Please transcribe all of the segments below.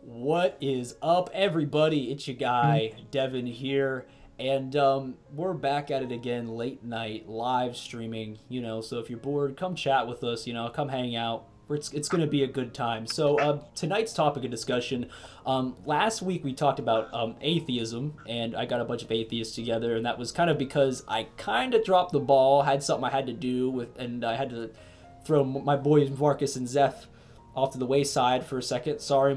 What is up, everybody? It's your guy, Devin here, and we're back at it again, late night, live streaming, so if you're bored, come chat with us, come hang out. It's going to be a good time. So tonight's topic of discussion, last week we talked about atheism, and I got a bunch of atheists together, and that was kind of because I kind of dropped the ball, had something I had to do with, and I had to throw my boys Marcus and Zeth off to the wayside for a second. Sorry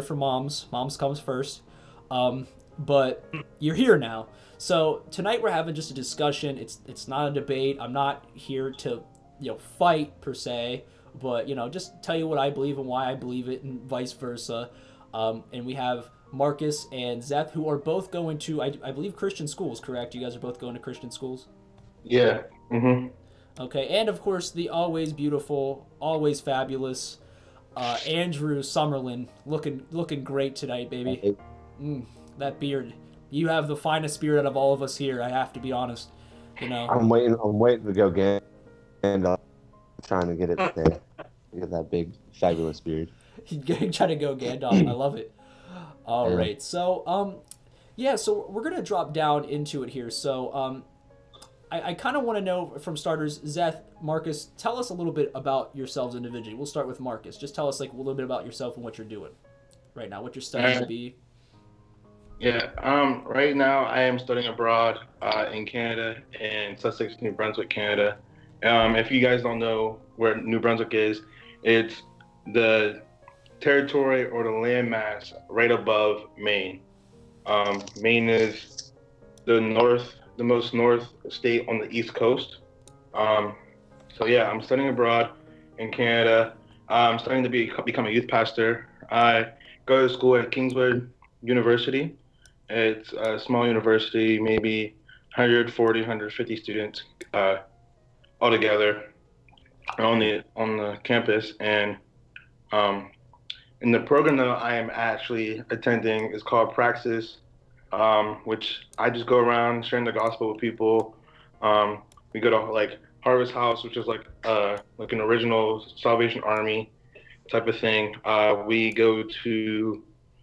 for moms. Moms comes first. But you're here now. So tonight we're having just a discussion. It's not a debate. I'm not here to fight per se, but just tell you what I believe and why I believe it, and vice versa. And we have Marcus and Zeth, who are both going to I believe Christian schools. Correct? You guys are both going to Christian schools. Yeah. Mm-hmm. Okay, and of course the always beautiful, always fabulous Andrew Summerlin, looking great tonight, baby. That beard. You have the finest beard out of all of us here, I have to be honest. I'm waiting to go get and trying to get it there. Get that big fabulous beard. Trying to go Gandalf. I love it. All right. So so we're gonna drop down into it here. So I kind of want to know from starters, Zeth, Marcus, tell us a little bit about yourselves individually. We'll start with Marcus. Just tell us a little bit about yourself and what you're doing right now, what you're studying to be. Yeah. Right now I am studying abroad in Canada, in Sussex, New Brunswick, Canada. If you guys don't know where New Brunswick is, it's the territory or the landmass right above Maine. Maine is the most north state on the East Coast. So yeah, I'm studying abroad in Canada. I'm studying to become a youth pastor. I go to school at Kingswood University. It's a small university, maybe 140, 150 students altogether on the campus. And in the program that I am actually attending is called Praxis, which I just go around sharing the gospel with people. We go to Harvest House, which is like an original Salvation Army type of thing. We go to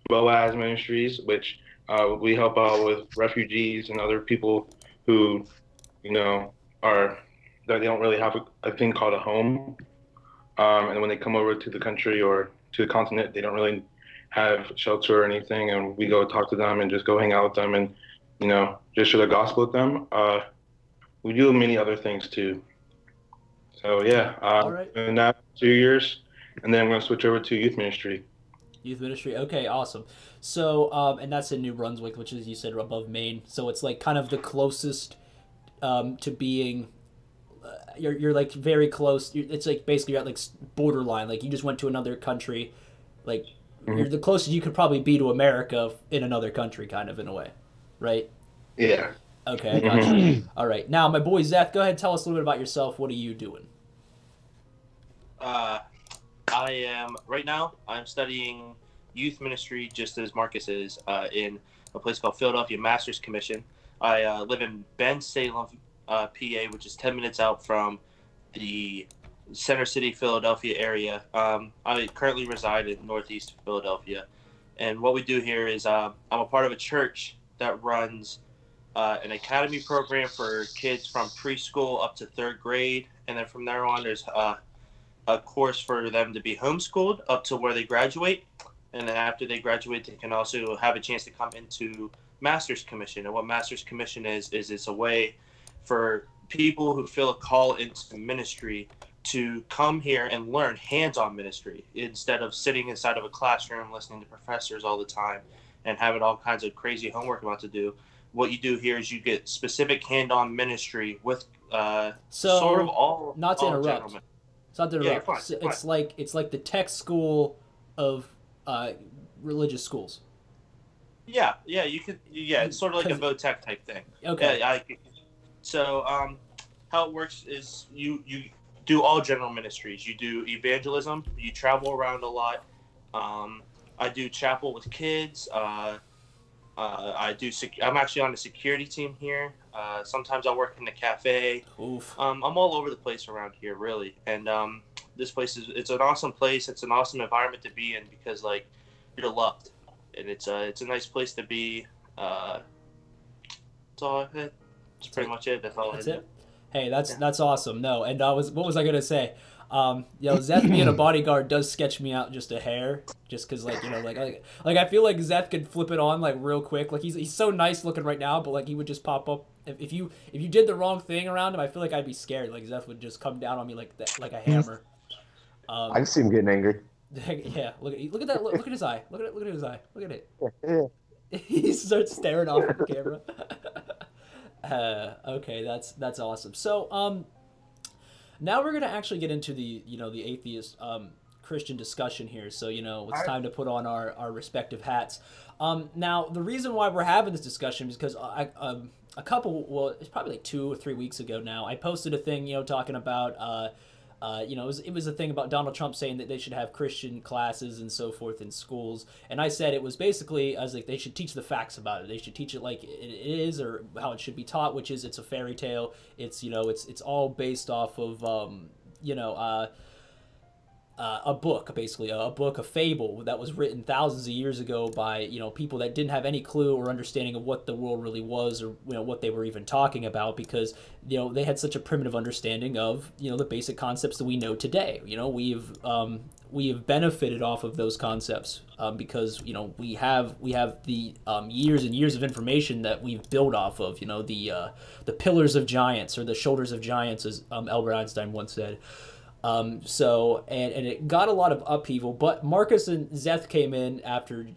Boaz Ministries, which we help out with refugees and other people who, that they don't really have a thing called a home. And when they come over to the country or to the continent, they don't really have shelter or anything, and we go talk to them and just go hang out with them and just share the gospel with them. We do many other things too. So yeah, All right. in that 2 years, and then I'm going to switch over to youth ministry. Youth ministry. Okay, awesome. So and that's in New Brunswick, which is, you said, above Maine. So it's like kind of the closest to being. You're like very close. It's like basically you're at like borderline. Like you just went to another country, like. Mm-hmm. You're the closest you could probably be to America in another country, kind of, in a way, right? Yeah. Okay, I got you. All right. Now, my boy Zeth, go ahead and tell us a little bit about yourself. What are you doing? Right now, I'm studying youth ministry, just as Marcus is, in a place called Philadelphia Master's Commission. I live in Bensalem, PA, which is 10 minutes out from the Center City, Philadelphia area. I currently reside in Northeast Philadelphia, and what we do here is I'm a part of a church that runs an academy program for kids from preschool up to third grade, and then from there on there's a course for them to be homeschooled up to where they graduate, and then after they graduate they can also have a chance to come into Master's Commission. And what Master's Commission is it's a way for people who feel a call into ministry to come here and learn hands-on ministry instead of sitting inside of a classroom listening to professors all the time and having all kinds of crazy homework about to do. What you do here is you get specific hand-on ministry with sort of all. Not to interrupt. Gentlemen. It's not to interrupt. Yeah, you're fine. It's like the tech school of religious schools. Yeah, you could. Yeah, it's sort of like a VOTech type thing. Okay. Yeah, so how it works is you do all general ministries. You do evangelism. You travel around a lot. I do chapel with kids. I'm actually on the security team here. Sometimes I work in the cafe. Oof. I'm all over the place around here, really. And this place it's an awesome place. It's an awesome environment to be in because, like, you're loved, and it's a nice place to be. That's all I had. That's pretty much it. That's all That's I had. it. Hey, that's awesome. No, and what was I gonna say? Zeth being a bodyguard does sketch me out just a hair, just because like I feel like Zeth could flip it on like real quick. Like he's so nice looking right now, but like he would just pop up if you did the wrong thing around him. I feel like I'd be scared. Like Zeth would just come down on me like that, like a hammer. I can see him getting angry. Yeah, look at that. Look at his eye. Look at his eye. Look at it. Yeah. He starts staring off at the camera. Okay, that's awesome. So now we're gonna actually get into the atheist Christian discussion here. So it's time to put on our respective hats. Now the reason why we're having this discussion is because it's probably like 2 or 3 weeks ago now, I posted a thing talking about it was a thing about Donald Trump saying that they should have Christian classes and so forth in schools, and I said it was basically, I was like, they should teach the facts about it. They should teach it like it is, or how it should be taught, which is it's a fairy tale. It's it's all based off of a book, basically a book, a fable that was written thousands of years ago by people that didn't have any clue or understanding of what the world really was, or what they were even talking about, because they had such a primitive understanding of the basic concepts that we know today. We have benefited off of those concepts because we have the years and years of information that we've built off of. The pillars of giants, or the shoulders of giants, as Albert Einstein once said. So it got a lot of upheaval, but Marcus and Zeth came in after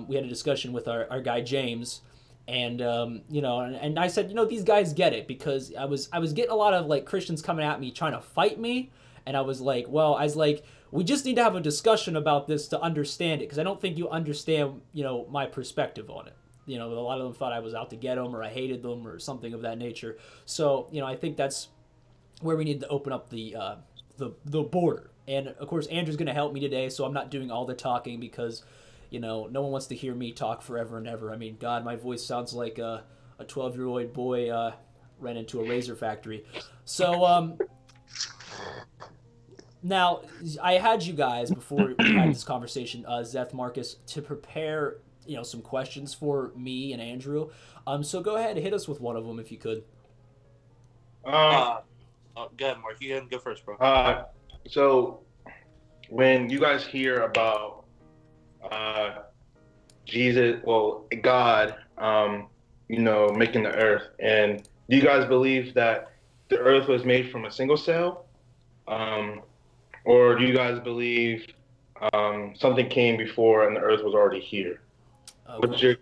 we had a discussion with our guy James, and and I said, these guys get it, because I was getting a lot of like Christians coming at me trying to fight me, and I was like, we just need to have a discussion about this to understand it, because I don't think you understand my perspective on it. A lot of them thought I was out to get them, or I hated them, or something of that nature. So I think that's where we need to open up the border. And of course Andrew's going to help me today, so I'm not doing all the talking, because no one wants to hear me talk forever and ever. I mean, God, my voice sounds like a 12-year-old boy ran into a razor factory. So now I had you guys, before we had this conversation, Zeth, Marcus, to prepare some questions for me and Andrew. So go ahead and hit us with one of them if you could. Go ahead, Mark. You can go first, bro. So when you guys hear about Jesus, God, making the earth, and do you guys believe that the earth was made from a single cell? Or do you guys believe something came before and the earth was already here? Okay.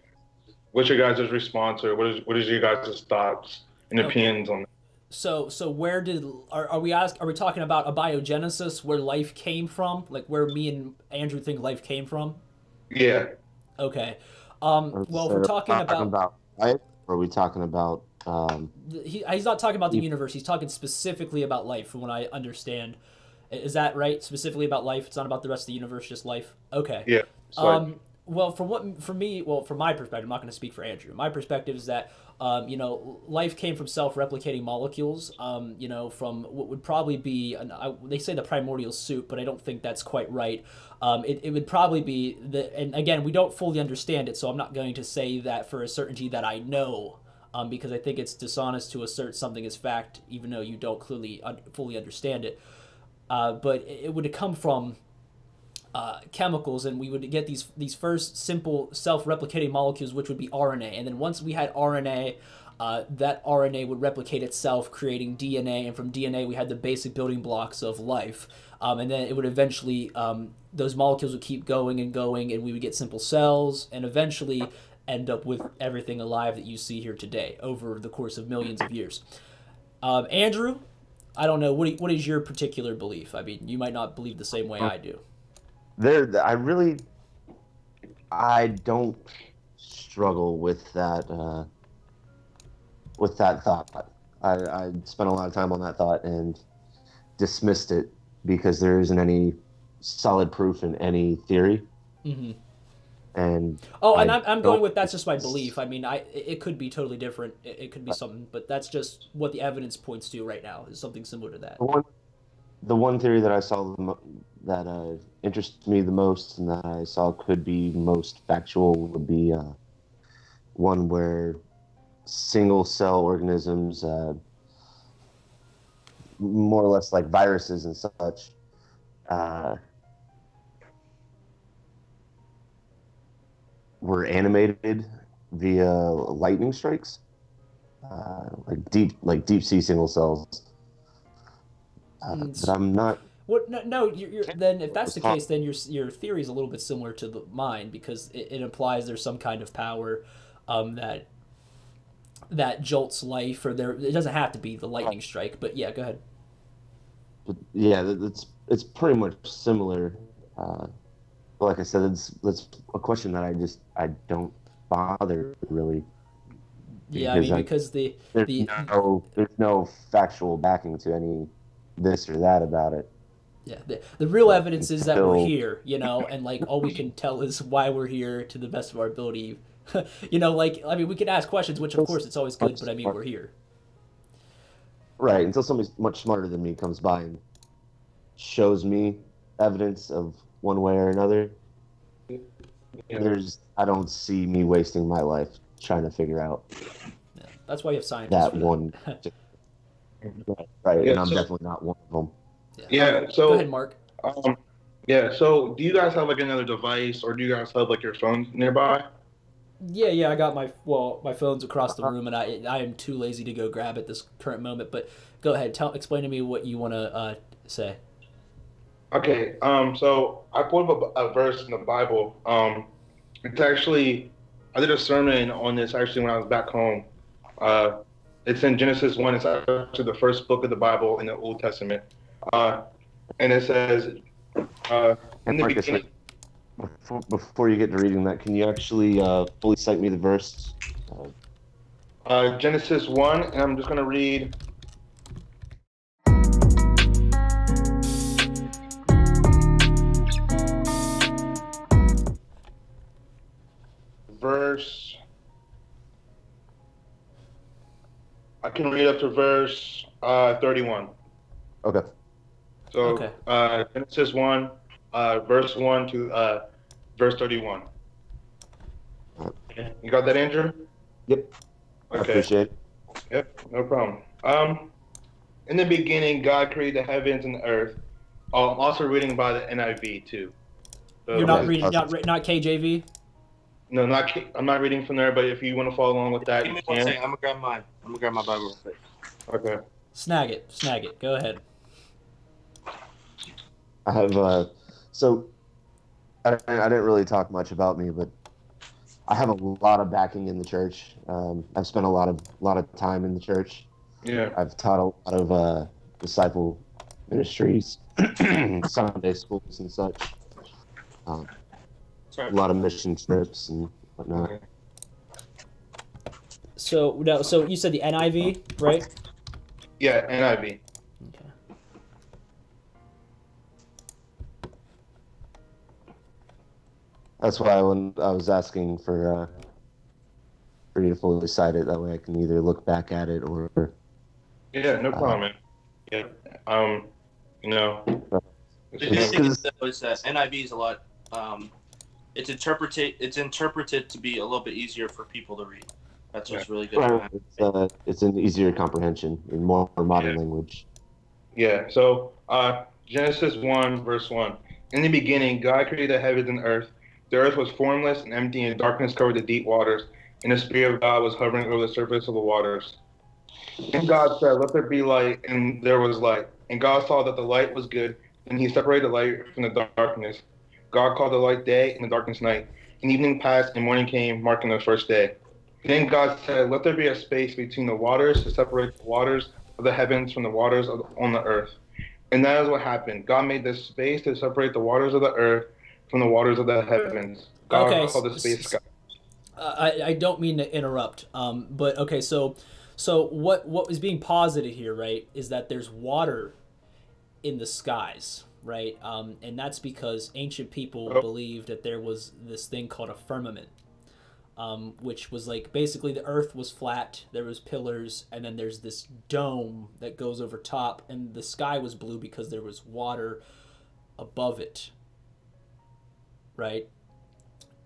What's your guys' response, or what is your guys' thoughts and opinions on that? So where are we talking about abiogenesis, where life came from, like where me and Andrew think life came from? Yeah. Okay. Well, if we're talking about life, or are we talking about he's not talking about the universe. He's talking specifically about life, from what I understand. Is that right? Specifically about life. It's not about the rest of the universe, just life. Okay. Yeah. Well, from my perspective, I'm not going to speak for Andrew. My perspective is that, life came from self-replicating molecules, from what would probably be, they say the primordial soup, but I don't think that's quite right. It would probably be, and again, we don't fully understand it, so I'm not going to say that for a certainty that I know, because I think it's dishonest to assert something as fact, even though you don't clearly fully understand it. But it would come from chemicals, and we would get these first simple self-replicating molecules, which would be RNA, and then once we had RNA, that RNA would replicate itself, creating DNA, and from DNA we had the basic building blocks of life, and then it would eventually, those molecules would keep going and going, and we would get simple cells, and eventually end up with everything alive that you see here today over the course of millions of years. Andrew, I don't know, what is your particular belief? I mean, you might not believe the same way I do. I don't struggle with that thought. I spent a lot of time on that thought and dismissed it because there isn't any solid proof in any theory. Mm-hmm. And I'm going with that's just my belief. I mean, it could be totally different. It could be something, but that's just what the evidence points to right now, is something similar to that. The one theory that I saw that interests me the most and that I saw could be most factual would be one where single cell organisms, more or less like viruses and such, were animated via lightning strikes, like deep sea single cells. But I'm not. What? No, no. Then if that's the case, then your theory is a little bit similar to mine because it implies there's some kind of power that jolts life, or there. It doesn't have to be the lightning strike, but yeah, go ahead. But yeah, it's pretty much similar. But like I said, that's a question that I don't bother really. Yeah, I mean because there's no factual backing to any this or that about it. Yeah, the real evidence is that we're here, and like all we can tell is why we're here to the best of our ability. Like I mean, we can ask questions, which of course it's always good, but I mean we're here. Right, until somebody much smarter than me comes by and shows me evidence of one way or another. Yeah. I don't see me wasting my life trying to figure out. Yeah, that's why you have scientists. That one. Right, yeah, and I'm definitely not one of them. Yeah. So go ahead, Mark. Yeah. So do you guys have like another device, or do you guys have like your phone nearby? Yeah. I got my phone's across the room, and I am too lazy to go grab it this current moment. But go ahead, explain to me what you want to say. Okay. So I pulled up a verse in the Bible. It's actually I did a sermon on this actually when I was back home. It's in Genesis 1. It's actually the first book of the Bible in the Old Testament. And it says, in the beginning... Before you get to reading that, can you actually fully cite me the verse? Genesis 1, and I'm just going to read... Verse... I can read up to verse 31. Okay. So Genesis 1, verse 1 to verse 31. You got that, Andrew? Yep. Okay. I appreciate it. Yep, no problem. In the beginning, God created the heavens and the earth. Oh, I'm also reading by the NIV too. So you're not reading not KJV? No, I'm not reading from there. But if you want to follow along with that, give me 1 second. I'm gonna grab my Bible real quick. Okay. Snag it. Go ahead. I have so I didn't really talk much about me, but I have a lot of backing in the church. I've spent a lot of time in the church. Yeah. I've taught a lot of disciple ministries, Sunday schools and such. A lot of mission trips and whatnot. So you said the NIV, right? Yeah, NIV. Okay. That's why when I was asking for you to fully cite it, that way I can either look back at it or. Yeah, no problem, man. Yeah. The good thing is that NIV is a lot. It's interpreted to be a little bit easier for people to read. That's what's really good. Right. It's an easier comprehension in more modern language. Yeah. So Genesis 1, verse 1. In the beginning, God created the heavens and earth. The earth was formless and empty, and darkness covered the deep waters, and the Spirit of God was hovering over the surface of the waters. And God said, "Let there be light," and there was light. And God saw that the light was good, and he separated the light from the darkness. God called the light day and the darkness night. And evening passed and morning came, marking the first day. Then God said, "Let there be a space between the waters to separate the waters of the heavens from the waters on the earth." And that is what happened. God made this space to separate the waters of the earth from the waters of the heavens. God called the space sky. I don't mean to interrupt, but okay, so what is being posited here, right, is that there's water in the skies, right? And that's because ancient people believed that there was this thing called a firmament, which was like basically the earth was flat, there was pillars, and then there's this dome that goes over top, and the sky was blue because there was water above it, right?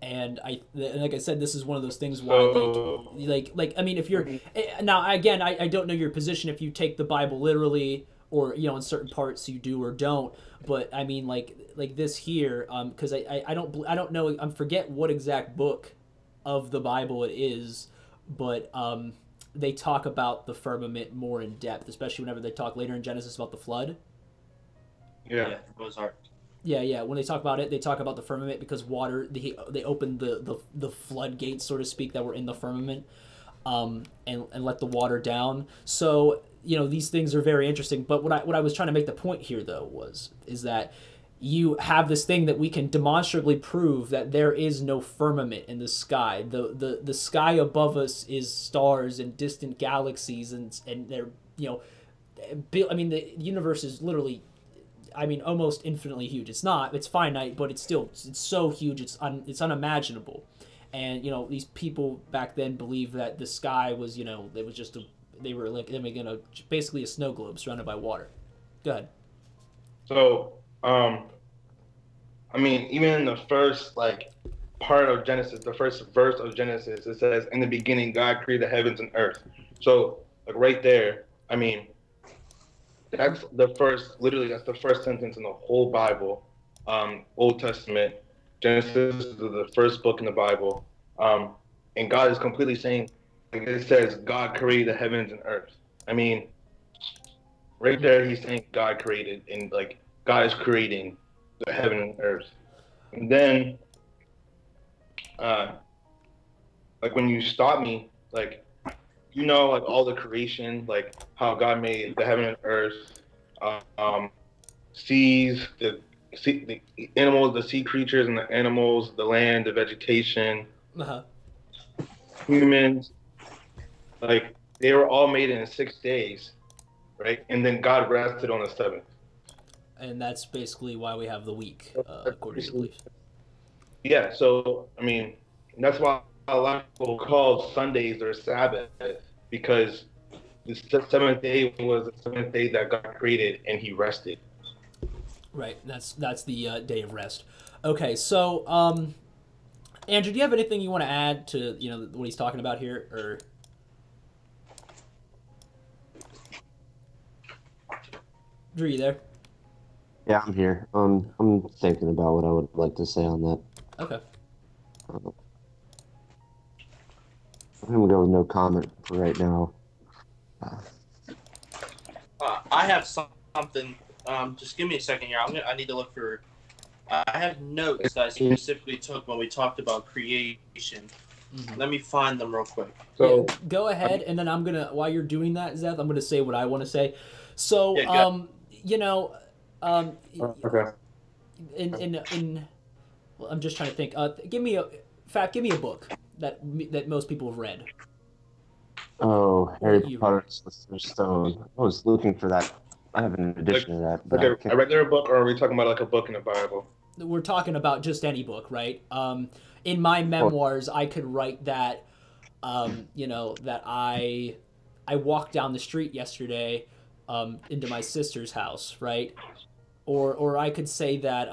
And like I said, this is one of those things why, like I mean, if you're now again, I don't know your position if you take the Bible literally, or in certain parts you do or don't. But I mean, like this here, because I don't know, I forget what exact book of the Bible it is, but they talk about the firmament more in depth, especially whenever they talk later in Genesis about the flood. Yeah. Those are. Yeah. When they talk about it, they talk about the firmament because water. They opened the floodgates, so to speak, that were in the firmament, and let the water down. So these things are very interesting. But what I was trying to make the point here though is that you have this thing that we can demonstrably prove that there is no firmament in the sky. The sky above us is stars and distant galaxies, and they're I mean, the universe is literally, I mean, almost infinitely huge. It's finite, but it's so huge, it's unimaginable. And these people back then believed that the sky was, it was just basically a snow globe surrounded by water. Go ahead. So, I mean, even in the first part of Genesis, the first verse of Genesis, it says, "In the beginning, God created the heavens and earth." So, right there, I mean, that's the first sentence in the whole Bible, Old Testament. Genesis is the first book in the Bible, and God is completely saying, it says, God created the heavens and earth. I mean, right there, he's saying God created, and God is creating the heaven and earth. And then, when you stop me, all the creation, how God made the heaven and earth, seas, the animals, the sea creatures and the animals, the land, the vegetation, humans, they were all made in 6 days, right? And then God rested on the seventh. And that's basically why we have the week, according to belief. Yeah, so, I mean, that's why a lot of people call Sundays their Sabbath, because the seventh day was the seventh day that God created, and he rested. Right, that's the day of rest. Okay, so, Andrew, do you have anything you want to add to, what he's talking about here, or... Drew, you there? Yeah, I'm here. I'm thinking about what I would like to say on that. Okay. I'm gonna go with no comment for right now. I have something. Just give me a second here. I need to look for. I have notes that I specifically took when we talked about creation. Mm-hmm. Let me find them real quick. So yeah, go ahead, and then I'm gonna. While you're doing that, Zeth, I'm gonna say what I want to say. So, okay. Well, I'm just trying to think. Give me a book that most people have read. Oh, Harry Potter and Sorcerer's Stone. I was looking for that. I have an edition of that. But a regular book, or are we talking about a book in the Bible? We're talking about just any book, right? In my memoirs, I could write that, that I walked down the street yesterday into my sister's house, right? Or I could say that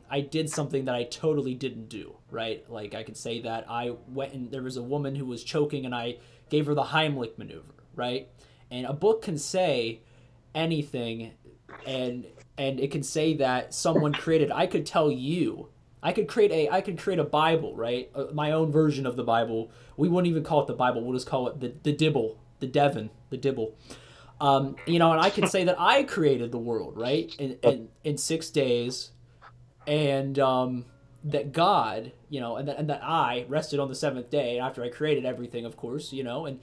I did something that I totally didn't do, right? I could say that I went and there was a woman who was choking and I gave her the Heimlich maneuver, right? And a book can say anything, and it can say that someone created. I could tell you, I could create a Bible, right? My own version of the Bible. We wouldn't even call it the Bible. We'll just call it the Dibble, the Dibble. And I can say that I created the world, right, in 6 days, and that God, and that I rested on the seventh day after I created everything, of course, and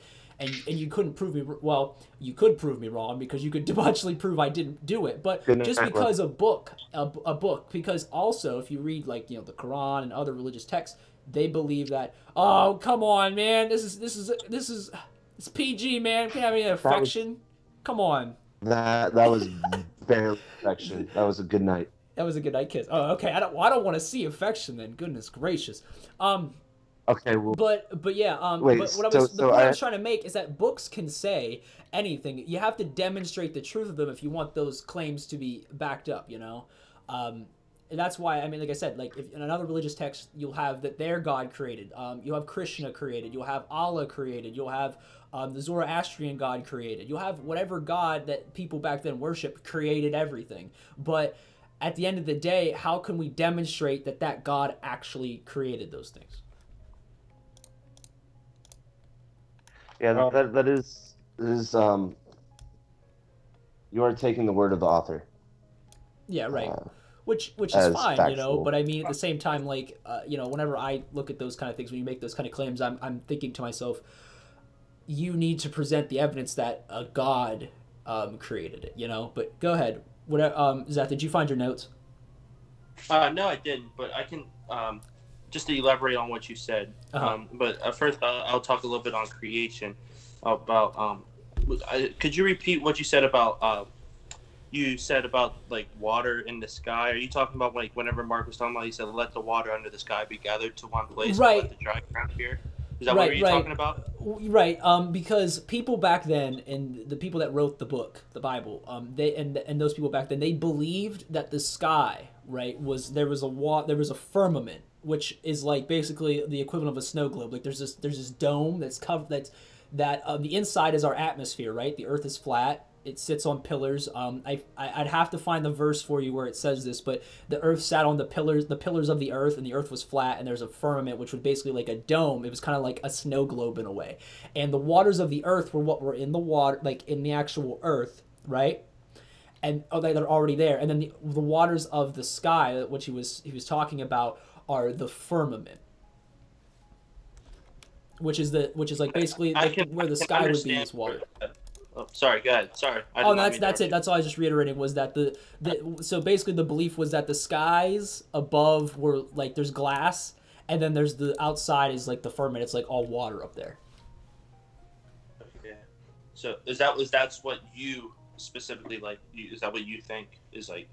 you couldn't prove me. Well, you could prove me wrong because you could demonstrably prove I didn't do it. But just because a book, because also if you read the Quran and other religious texts, they believe that, oh, come on, man, this is it's PG, man. Can't have any affection. Come on. That was barely affection. That was a good night. That was a good night kiss. Oh, okay. I don't want to see affection then. Goodness gracious. Okay. Well. But yeah. Wait. But the point I was trying to make is that books can say anything. You have to demonstrate the truth of them if you want those claims to be backed up. that's why, I mean, like I said, like if in another religious text, you'll have that their God created. You'll have Krishna created. You'll have Allah created. You'll have the Zoroastrian God created. You'll have whatever God that people back then worshiped created everything. But at the end of the day, how can we demonstrate that that God actually created those things? Yeah, that is you are taking the word of the author. Yeah, right. Which is as fine, you know. factual. But I mean, at the same time, like you know, whenever I look at those kind of things, when you make those kind of claims, I'm thinking to myself, you need to present the evidence that a God created it, you know. But go ahead. What Zach, did you find your notes? No, I didn't, but I can just to elaborate on what you said. But first, I'll talk a little bit on creation. About could you repeat what you said about like water in the sky? Are you talking about like whenever Mark was talking about, he said, "Let the water under the sky be gathered to one place, Right. and let the dry ground appear"? Is that what you're talking about? Right. Because people back then, and the people that wrote the book, the Bible, they and those people back then, they believed that the sky, right, there was a firmament, which is like basically the equivalent of a snow globe. Like there's this dome that's covered the inside is our atmosphere, right? The Earth is flat. It sits on pillars. I'd have to find the verse for you where it says this, but the Earth sat on the pillars of the Earth, and the Earth was flat, and there's a firmament, which was basically like a dome. It was kind of like a snow globe in a way. And the waters of the Earth were what were in the water, like in the actual Earth, right? And they're already there. And then the waters of the sky, which he was talking about, are the firmament, which is like basically where the sky would be is water. Oh, sorry, go ahead. Sorry. That's it. That's all I was just reiterating, was that so basically the belief was that the skies above were like there's glass, and then there's the outside is like the firmament. It's like all water up there. Okay. So that's what you specifically like? Is that what you think is like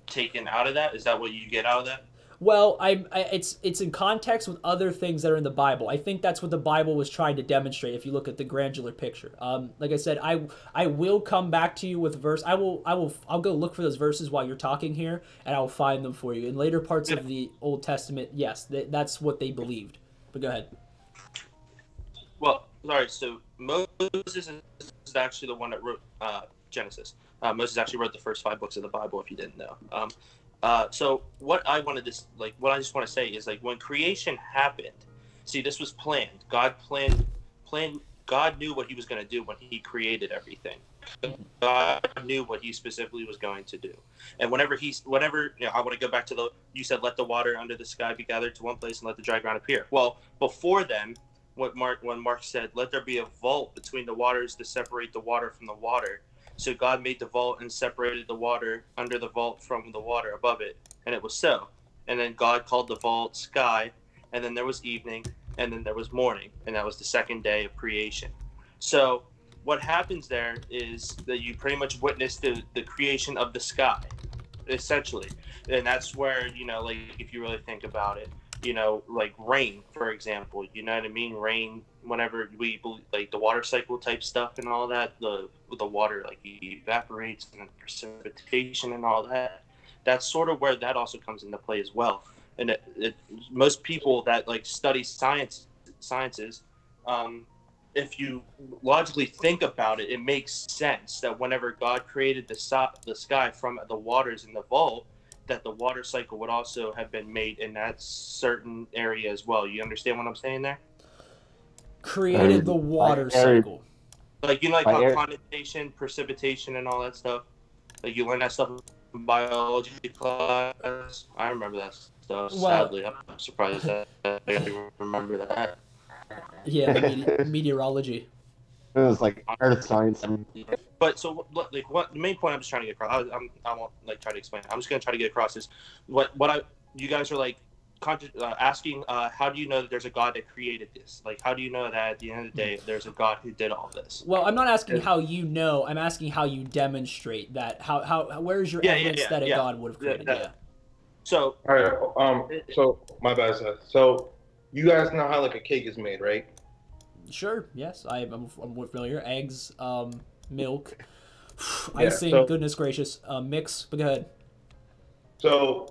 taken out of that? Is that what you get out of that? Well, it's in context with other things that are in the Bible. I think that's what the Bible was trying to demonstrate. If you look at the granular picture, like I said, I will come back to you with verse. I'll go look for those verses while you're talking here, and I will find them for you in later parts of the Old Testament. Yes, that's what they believed. But go ahead. Well, sorry. So Moses is actually the one that wrote Genesis. Moses actually wrote the first 5 books of the Bible, if you didn't know. So what I just want to say is, like, when creation happened, see, this was planned. God God knew what he was going to do when he created everything. God knew what he specifically was going to do. And whenever I want to go back to you said, let the water under the sky be gathered to one place and let the dry ground appear. Well, before then, when Mark said, let there be a vault between the waters to separate the water from the water. So God made the vault and separated the water under the vault from the water above it. And it was so. And then God called the vault sky. And then there was evening. And then there was morning. And that was the second day of creation. So what happens there is that you pretty much witness the creation of the sky, essentially. And that's where, like, if you really think about it, like rain, for example, you know what I mean? Rain, whenever we, like, the water cycle type stuff and all that, the water, like, evaporates, and then precipitation and all that. That's sort of where that also comes into play as well. And most people that, like, study sciences, if you logically think about it, it makes sense that whenever God created the sky from the waters in the vault, that the water cycle would also have been made in that certain area as well. You understand what I'm saying there? Created the water cycle. Like, like how condensation, precipitation, and all that stuff. Like, you learn that stuff in biology class. I remember that stuff. Sadly, I'm surprised that I didn't remember that. Yeah, meteorology. It was like earth science. But so, like, what the main point I'm just trying to get across, I won't like try to explain. I'm just gonna try to get across is you guys are like asking, how do you know that there's a God that created this? Like, how do you know that at the end of the day there's a God who did all this? Well, I'm not asking how you know. I'm asking how you demonstrate that. Where is your evidence that a God would have created? So, all right. So my bad, Seth. So you guys know how like a cake is made, right? Sure. Yes, I'm familiar. Eggs, milk, icing. Goodness gracious, mix. But go ahead. So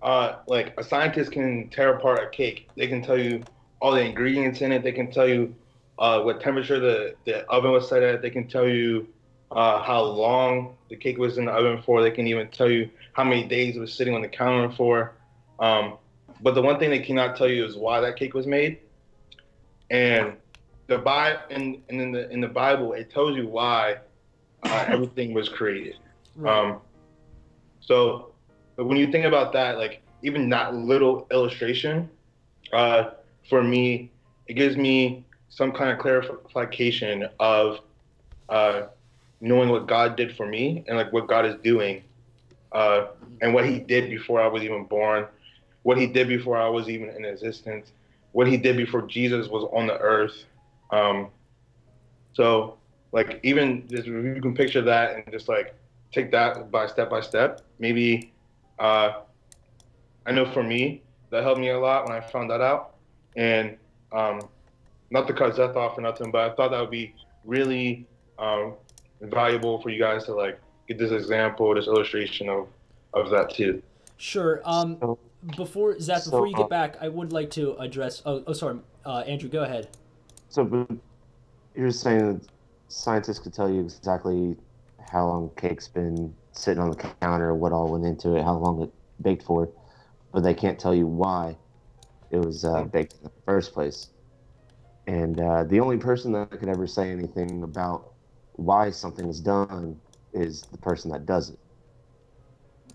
like a scientist can tear apart a cake. They can tell you all the ingredients in it. They can tell you what temperature the oven was set at. They can tell you how long the cake was in the oven for. They can even tell you how many days it was sitting on the counter for. Um, but the one thing they cannot tell you is why that cake was made. And the Bible, and in the Bible, it tells you why everything was created. Right. So when you think about that, like even that little illustration, for me, it gives me some kind of clarification of uh, knowing what God did for me and like what God is doing, and what He did before I was even born, what He did before I was even in existence, what He did before Jesus was on the earth. Um, so like even just if you can picture that and just like take that by step, maybe I know for me that helped me a lot when I found that out. And um, not to cut Zeth off or nothing, but I thought that would be really valuable for you guys to like get this example, this illustration of that too. Sure. So, Before Zach, before so, you get back, I would like to address. Oh, sorry, Andrew, go ahead. but you're saying that scientists could tell you exactly how long cake's been sitting on the counter, what all went into it, how long it baked for, but they can't tell you why it was baked in the first place. And the only person that could ever say anything about why something is done is the person that does it.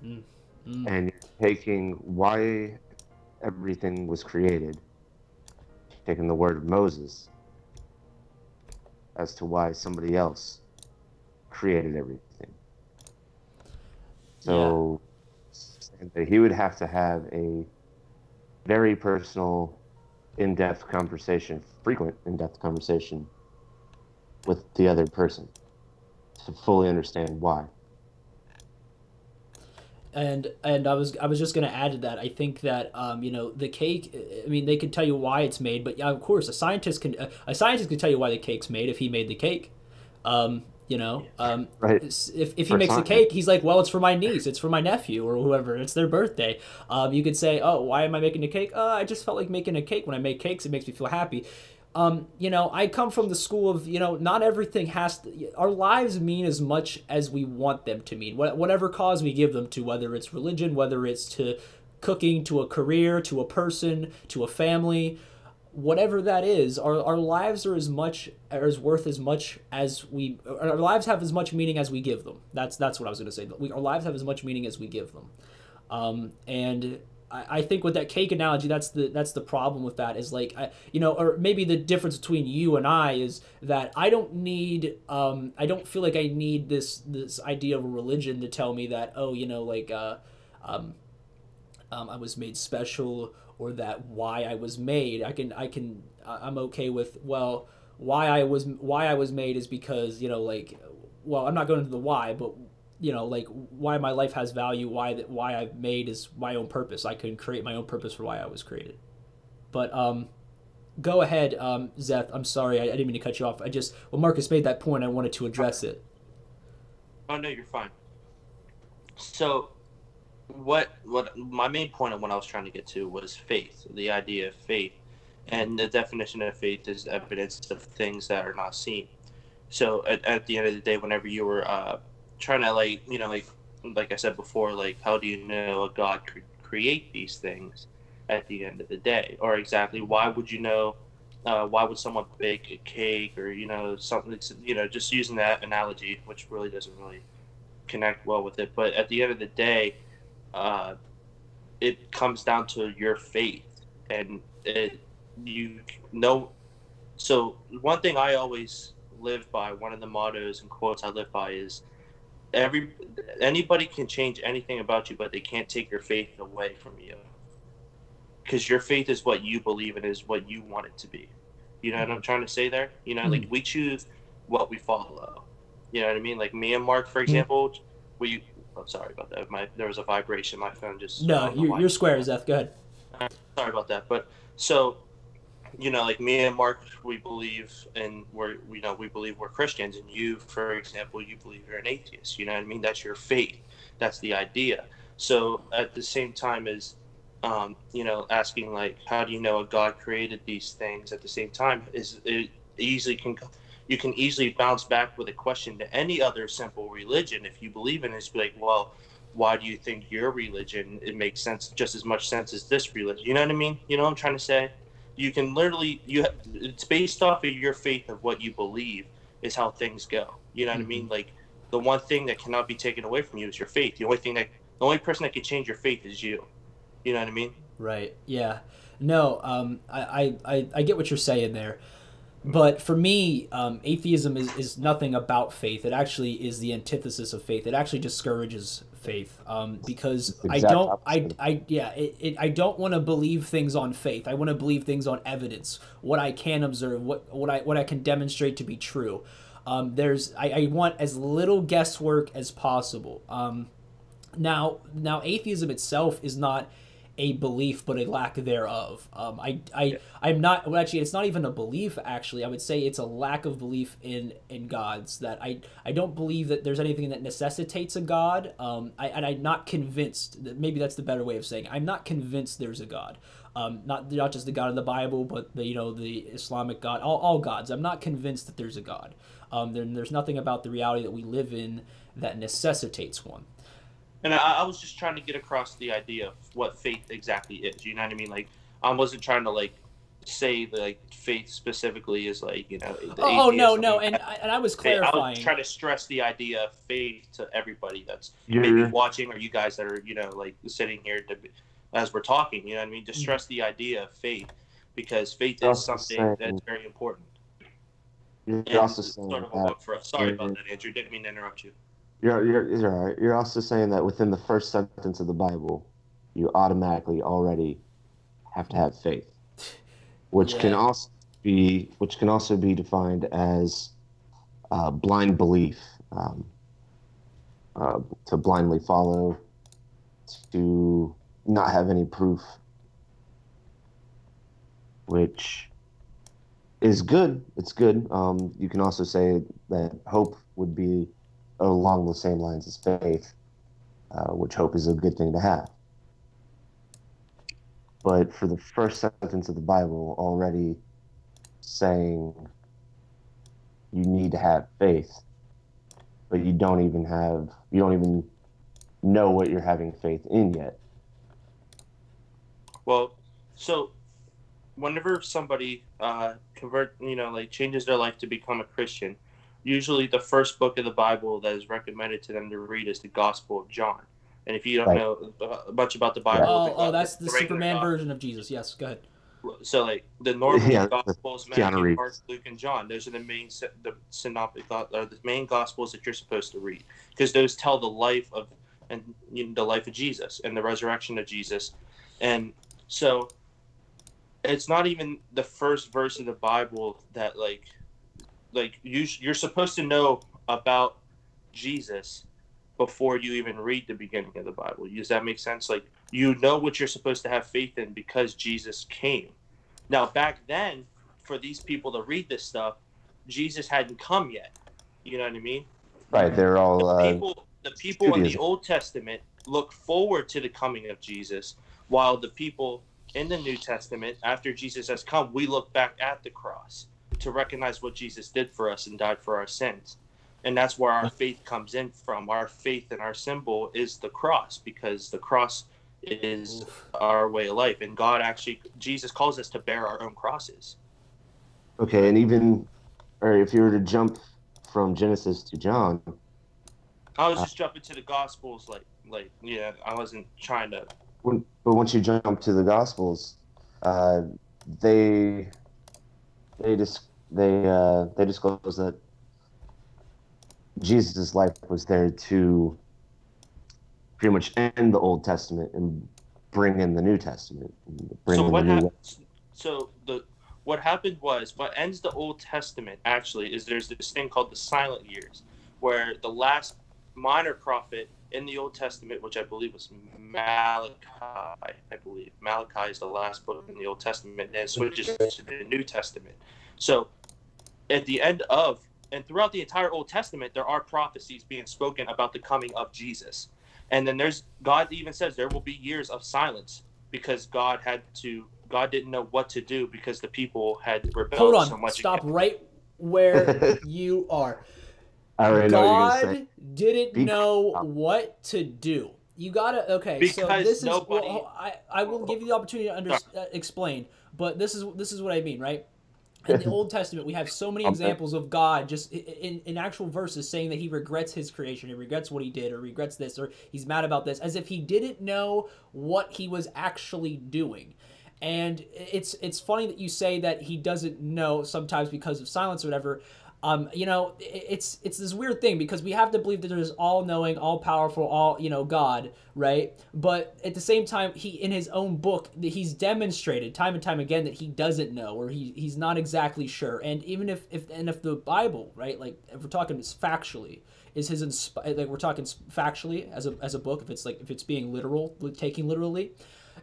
Mm, mm. And you're taking why everything was created, taking the word of Moses as to why somebody else created everything. So he would have to have a very personal, in-depth conversation, frequent in-depth conversation with the other person to fully understand why. And I was just gonna add to that. I think that the cake. I mean, they could tell you why it's made, but yeah, of course, a scientist can tell you why the cake's made if he made the cake. Right. If he For makes the science. cake, he's like, well, it's for my niece, it's for my nephew, or whoever. It's their birthday. You could say, oh, why am I making a cake? I just felt like making a cake. When I make cakes, it makes me feel happy. I come from the school of, not everything has to, our lives mean as much as we want them to mean. Whatever cause we give them to, whether it's religion, whether it's to cooking, to a career, to a person, to a family, whatever that is, our lives are as worth as much as our lives have as much meaning as we give them. That's what I was going to say. Our lives have as much meaning as we give them. And I think with that cake analogy, that's the problem with that is like, or maybe the difference between you and I is that I don't feel like I need this idea of a religion to tell me that, I was made special, or that why I was made. I'm okay with, well, why I was made is because, well, I'm not going into the why, but why my life has value, why I've made is my own purpose. I can create my own purpose for why I was created. But go ahead, Zeth. I'm sorry, I didn't mean to cut you off. When Marcus made that point, I wanted to address it. Oh no, you're fine. So, what my main point of what I was trying to get to was faith, the idea of faith, and the definition of faith is evidence of things that are not seen. So, at the end of the day, whenever you were trying to like I said before, like how do you know a God could create these things at the end of the day, or exactly why would you know? Why would someone bake a cake, or something? Just using that analogy, which really doesn't really connect well with it. But at the end of the day, it comes down to your faith, and So one thing I always live by, one of the mottos and quotes I live by is anybody can change anything about you, but they can't take your faith away from you, because your faith is what you believe in, is what you want it to be. You know what I'm trying to say there? Like we choose what we follow. You know what I mean? Like me and Mark, for example, I'm sorry about that. There was a vibration. My phone just. No, you're square, Zeth. Go ahead. Sorry about that. But so, like me and Mark, we believe we believe we're Christians, and you, for example, you believe you're an atheist. You know what I mean? That's your faith. That's the idea. So at the same time as asking like, how do you know a God created these things? At the same time, is it easily can you can easily bounce back with a question to any other simple religion if you believe in it. It's like, well, why do you think your religion it makes sense just as much sense as this religion? You know what I mean? You know what I'm trying to say? You can literally it's based off of your faith of what you believe is how things go. You know what I mean? Like the one thing that cannot be taken away from you is your faith. The only person that can change your faith is you. You know what I mean? Right. Yeah. No. I get what you're saying there. But for me, atheism is nothing about faith. It actually is the antithesis of faith. It actually discourages faith because I Exact don't opposite. I don't want to believe things on faith. I want to believe things on evidence, what I can observe, what I can demonstrate to be true. I want as little guesswork as possible. Now atheism itself is not a belief but a lack thereof. I'm not, well, actually it's not even a belief. Actually, I would say it's a lack of belief in gods. That I don't believe that there's anything that necessitates a god. I'm not convinced that, maybe that's the better way of saying it. I'm not convinced there's a god. Not just the God of the Bible, but the Islamic God, all gods. I'm not convinced that there's a God. There's nothing about the reality that we live in that necessitates one. And I was just trying to get across the idea of what faith exactly is. You know what I mean? Like, I wasn't trying to like say like faith specifically is like the no, and I was clarifying. I was trying to stress the idea of faith to everybody that's You're- maybe watching, or you guys that are like sitting here as we're talking. You know what I mean? To stress the idea of faith, because faith is Also something saying- that's very important. You're And also it's saying sort of a that hook for us. Sorry about that, Andrew. Didn't mean to interrupt you. you're all right. You're also saying that within the first sentence of the Bible, you automatically already have to have faith, which can also be defined as blind belief, to blindly follow, to not have any proof, which is good. It's good. You can also say that hope would be along the same lines as faith, which hope is a good thing to have. But for the first sentence of the Bible, already saying you need to have faith, but you don't even know what you're having faith in yet. Well, so whenever somebody changes their life to become a Christian, usually the first book of the Bible that is recommended to them to read is the Gospel of John. And if you don't Right. know much about the Bible, That's the regular Superman gospel. version of Jesus. Yes, go ahead. So like the normal Yeah, Gospels, Keanu Matthew, Reeves. Mark, Luke, and John. Those are the main the main Gospels that you're supposed to read, because those tell the life of the life of Jesus and the resurrection of Jesus. And so it's not even the first verse of the Bible that you're supposed to know about Jesus before you even read the beginning of the Bible. Does that make sense? Like, you know what you're supposed to have faith in because Jesus came. Now, back then, for these people to read this stuff, Jesus hadn't come yet. You know what I mean? Right, they're all The people in the Judaism. Old Testament look forward to the coming of Jesus, while the people in the New Testament, after Jesus has come, we look back at the cross to recognize what Jesus did for us and died for our sins. And that's where our faith comes in from. Our faith and our symbol is the cross, because the cross is our way of life. And Jesus calls us to bear our own crosses. Okay, and if you were to jump from Genesis to John, I was just jumping to the Gospels, I wasn't trying to. but once you jump to the Gospels, they disclose that Jesus' life was there to pretty much end the Old Testament and bring in the New Testament. What happened was, what ends the Old Testament actually is there's this thing called the silent years, where the last minor prophet in the Old Testament, which I believe was Malachi. Malachi is the last book in the Old Testament, and then switches to the New Testament. So at the end of, and throughout the entire Old Testament, there are prophecies being spoken about the coming of Jesus. And then God even says there will be years of silence because God didn't know what to do because the people had Hold rebelled so on. much. Stop right where you are. I already know what you're gonna say. God didn't Be know calm. what to do. You gotta so Because this is nobody- I will give you the opportunity to explain, but this is what I mean, right? In the Old Testament, we have so many examples of God just in actual verses saying that he regrets his creation, he regrets what he did, or regrets this, or he's mad about this, as if he didn't know what he was actually doing. And it's funny that you say that he doesn't know sometimes because of silence or whatever. It's this weird thing because we have to believe that there's all-knowing, all-powerful, God, right? But at the same time, he in his own book, he's demonstrated time and time again that he doesn't know, or he's not exactly sure. And even if the Bible, right, like if we're talking factually, is like we're talking factually as a book, if it's being literal, taking literally,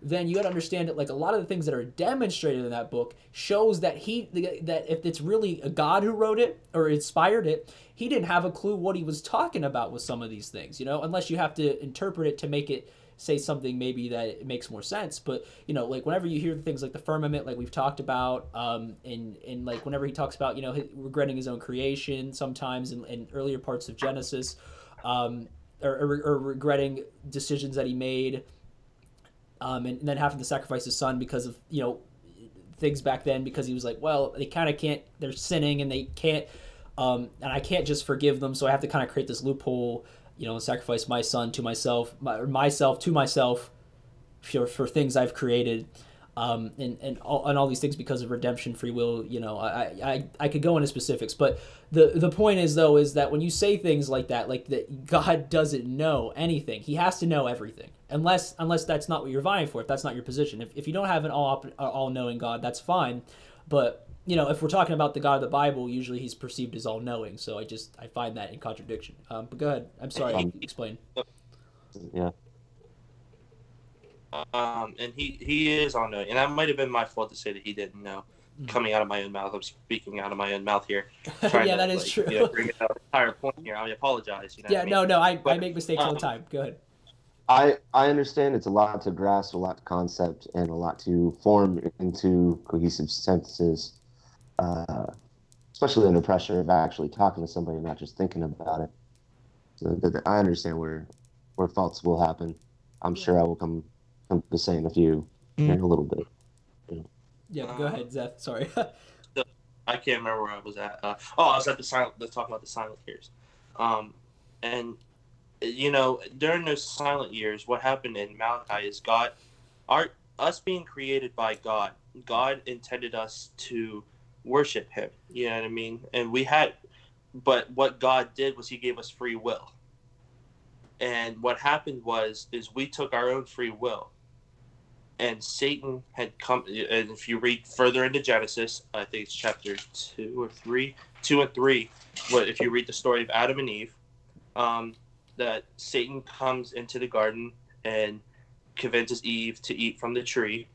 then you got to understand that like a lot of the things that are demonstrated in that book shows that that if it's really a God who wrote it or inspired it, he didn't have a clue what he was talking about with some of these things, unless you have to interpret it to make it say something maybe that it makes more sense. But like whenever you hear things like the firmament, like we've talked about, and like whenever he talks about regretting his own creation sometimes in earlier parts of Genesis, or regretting decisions that he made. And then having to sacrifice his son because of things back then, because he was like, well, they kind of can't, they're sinning and they can't, and I can't just forgive them, so I have to kind of create this loophole, sacrifice my son to myself, myself to myself for things I've created, and all these things because of redemption, free will. I could go into specifics, but the point is that when you say things like that God doesn't know anything, he has to know everything. Unless that's not what you're vying for, if that's not your position. If you don't have an all-knowing God, that's fine. But, if we're talking about the God of the Bible, usually he's perceived as all-knowing. So I find that in contradiction. But go ahead. I'm sorry. Explain. Yeah. And he is all-knowing. And that might have been my fault to say that he didn't know. Coming out of my own mouth. I'm speaking out of my own mouth here. Yeah, that is true. Bring out the entire point here. I apologize. Yeah, no, I make mistakes all the time. Go ahead. I understand it's a lot to grasp, a lot to concept, and a lot to form into cohesive sentences, especially under pressure of actually talking to somebody and not just thinking about it. So I understand where faults will happen. I'm sure I will come to say in in a little bit. Yeah, go ahead, Zeth. Sorry. I can't remember where I was at. I was at let's talk about the silent years. And during those silent years, what happened in Malachi is us being created by God intended us to worship him. You know what I mean? And but what God did was he gave us free will. And what happened is we took our own free will. And Satan had come, and if you read further into Genesis, I think it's chapter 2 and 3, but if you read the story of Adam and Eve, that Satan comes into the garden and convinces Eve to eat from the tree.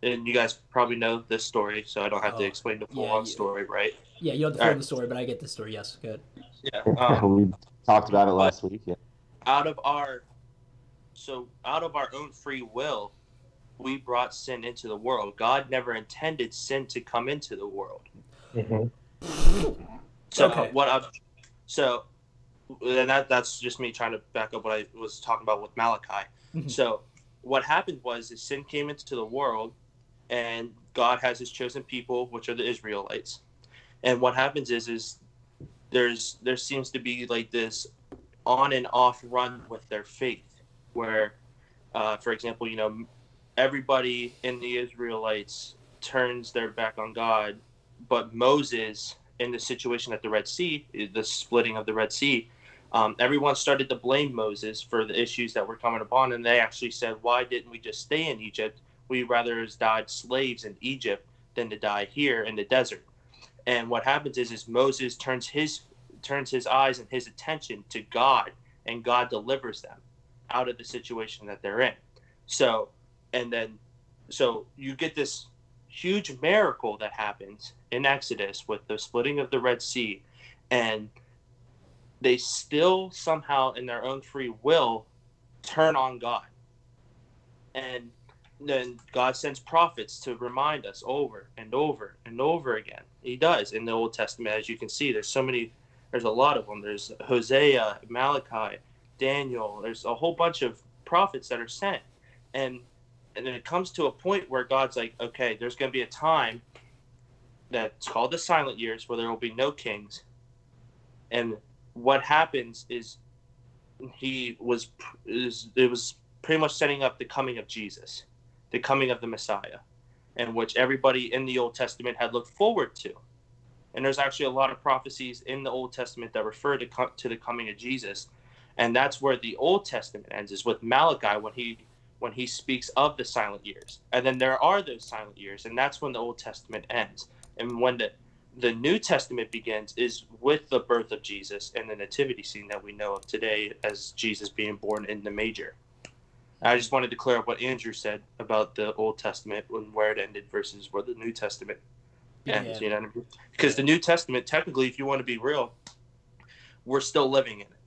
And you guys probably know this story, so I don't have to explain the full-on story, right? Yeah, you don't have to full the story, but I get the story. Yes, good. Yeah. We talked about it last week. Yeah. Out of our own free will, we brought sin into the world. God never intended sin to come into the world. Mm-hmm. So and that's just me trying to back up what I was talking about with Malachi. Mm-hmm. So what happened was sin came into the world, and God has his chosen people, which are the Israelites. And what happens is there seems to be like this on and off run with their faith, where, for example, everybody in the Israelites turns their back on God, but Moses, in the situation at the Red Sea, the splitting of the Red Sea, everyone started to blame Moses for the issues that were coming upon, and they actually said, why didn't we just stay in Egypt? We'd rather have died slaves in Egypt than to die here in the desert. And what happens is Moses turns his eyes and his attention to God, and God delivers them out of the situation that they're in. So you get this huge miracle that happens in Exodus with the splitting of the Red Sea, and they still somehow in their own free will turn on God. And then God sends prophets to remind us over and over and over again. He does in the Old Testament, as you can see. There's a lot of them. There's Hosea, Malachi, Daniel. There's a whole bunch of prophets that are sent. And then it comes to a point where God's like, okay, there's going to be a time that's called the silent years where there will be no kings. And what happens is it was pretty much setting up the coming of Jesus, the coming of the Messiah, and which everybody in the Old Testament had looked forward to. And there's actually a lot of prophecies in the Old Testament that refer to the coming of Jesus. And that's where the Old Testament ends, is with Malachi when he speaks of the silent years. And then there are those silent years, and that's when the Old Testament ends. And when the New Testament begins is with the birth of Jesus and the nativity scene that we know of today as Jesus being born in the manger. I just wanted to clear up what Andrew said about the Old Testament and where it ended versus where the New Testament ends. You know what I mean? Because the New Testament, technically, if you want to be real, we're still living in it.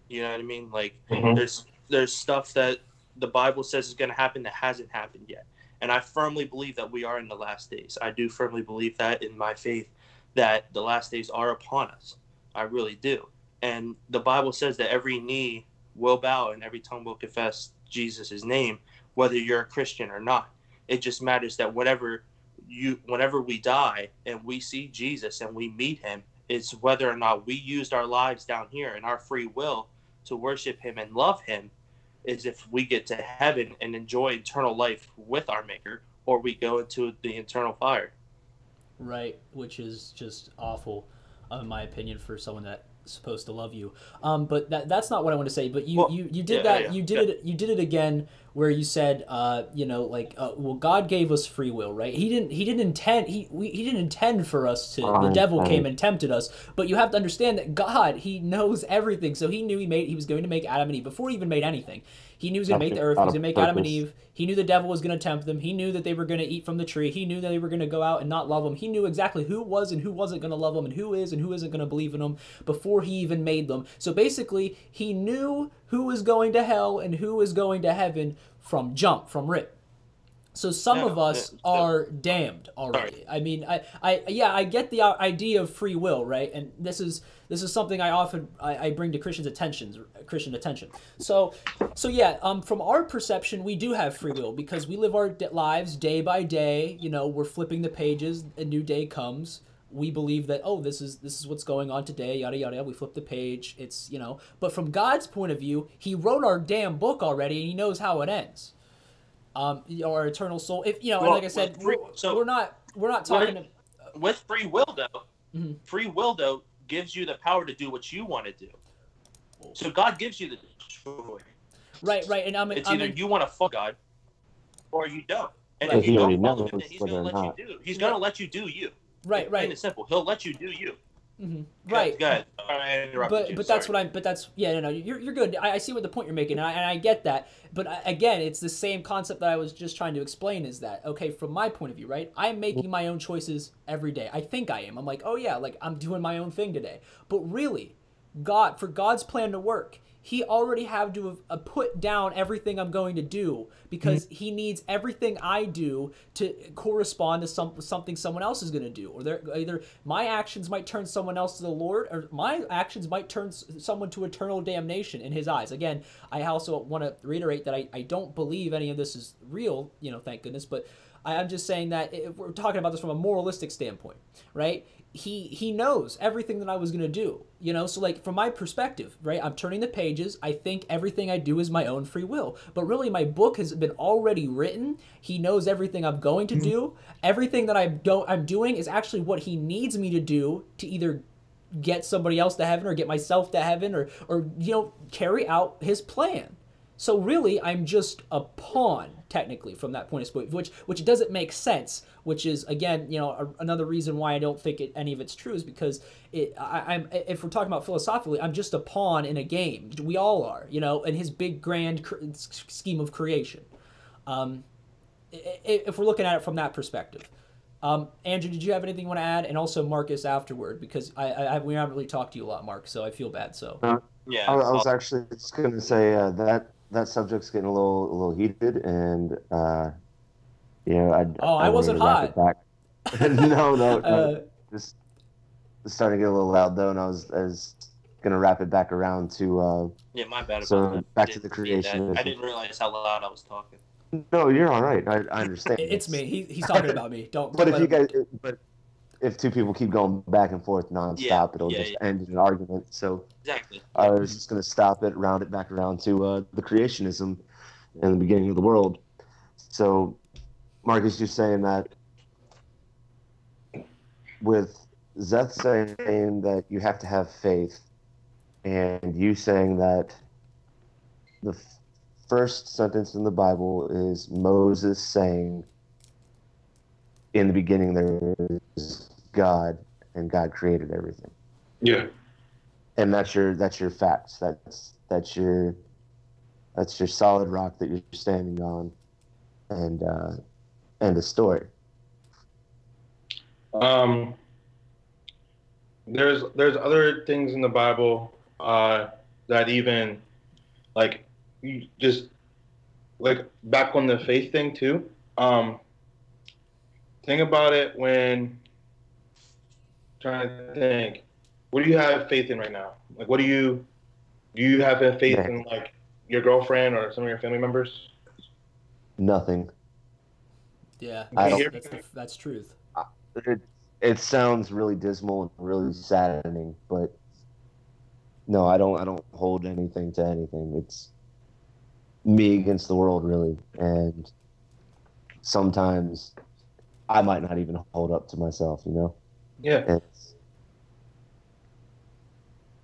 You know what I mean? Like, there's stuff that the Bible says is going to happen that hasn't happened yet. And I firmly believe that we are in the last days. I do firmly believe that in my faith, that the last days are upon us. I really do. And the Bible says that every knee will bow and every tongue will confess Jesus' name, whether you're a Christian or not. It just matters that whenever we die and we see Jesus and we meet him, it's whether or not we used our lives down here and our free will to worship him and love him, is if we get to heaven and enjoy eternal life with our maker, or we go into the eternal fire. Right, which is just awful, in my opinion, for someone that's supposed to love you. But that's not what I want to say. But you did it again, where you said, well, God gave us free will, right? He didn't intend for us to. The devil came and tempted us. But you have to understand that God, he knows everything. So he knew he was going to make Adam and Eve before he even made anything. He knew he was going to make the earth. He was going to make Adam and Eve. He knew the devil was going to tempt them. He knew that they were going to eat from the tree. He knew that they were going to go out and not love him. He knew exactly who was and who wasn't going to love him, and who is and who isn't going to believe in him before he even made them. So basically, he knew who was going to hell and who was going to heaven from rip. So some of us are damned already. Sorry. I mean, I get the idea of free will, right? And this is something I often bring to Christian attention. So yeah, from our perception, we do have free will because we live our lives day by day. You know, we're flipping the pages. A new day comes. We believe that, oh, this is what's going on today, yada yada. We flip the page. It's, you know, but from God's point of view, he wrote our damn book already, and he knows how it ends. Our eternal soul. If and like I said, we're not talking with free will though. Mm-hmm. Free will though gives you the power to do what you want to do. So God gives you the choice. Right, and it's either you want to follow God or you don't. And if you don't follow him, then he's going to let you do. He's going to let you do you. Right. Plain and simple. He'll let you do you. Mm-hmm. Right. Go ahead. I interrupted you. But that's what I'm. But that's no. You're good. I see what the point you're making, and I get that. But again, it's the same concept that I was just trying to explain. Is that okay from my point of view? Right. I'm making my own choices every day. I think I am. I'm like, oh yeah, like I'm doing my own thing today. But really, for God's plan to work, he already had to have put down everything I'm going to do, because he needs everything I do to correspond to something someone else is going to do. Or either my actions might turn someone else to the Lord, or my actions might turn someone to eternal damnation in his eyes. Again, I also want to reiterate that I don't believe any of this is real, thank goodness, but I'm just saying that if we're talking about this from a moralistic standpoint, right? He knows everything that I was going to do, so like from my perspective, right, I'm turning the pages. I think everything I do is my own free will, but really my book has been already written. He knows everything I'm going to do. Everything that I'm doing is actually what he needs me to do to either get somebody else to heaven or get myself to heaven or carry out his plan. So really, I'm just a pawn, technically, from that point of view, which doesn't make sense. Which is, again, another reason why I don't think any of it's true is because if we're talking about philosophically, I'm just a pawn in a game. We all are, in his big grand scheme of creation. If we're looking at it from that perspective. Andrew, did you have anything you want to add? And also Marcus afterward, because we haven't really talked to you a lot, Mark. So I feel bad. So yeah, I was actually just going to say that that subject's getting a little heated, and I I wanted wasn't to wrap it hot. back. No, no, uh, just it's starting to get a little loud though, and I was gonna wrap it back around to Yeah, my bad about so that. I back to the didn't mean that. I creationism. didn't realize how loud I was talking. No, you're all right. I understand. it's me. He's talking about me. Don't But don't if let you him. guys, but if two people keep going back and forth Yeah, nonstop, it'll yeah, just yeah. end in an argument. So Exactly. I was just gonna stop it, round it back around to the creationism and the beginning of the world. So, Marcus, you're saying that with Zeth saying that you have to have faith, and you saying that the first sentence in the Bible is Moses saying, "In the beginning there is God, and God created everything." Yeah. And that's your facts. That's your solid rock that you're standing on, and the story. Um, there's other things in the Bible that even like you just like back on the faith thing too. Think about it when trying to think. What do you have faith in right now? Like, what do you have faith Man, in like your girlfriend or some of your family members? nothing. Yeah, I Okay, that's don't. here. that's truth. It, it sounds really dismal and really saddening, but no, I don't hold anything to anything. It's me against the world, really. And sometimes I might not even hold up to myself, you know? Yeah, It's,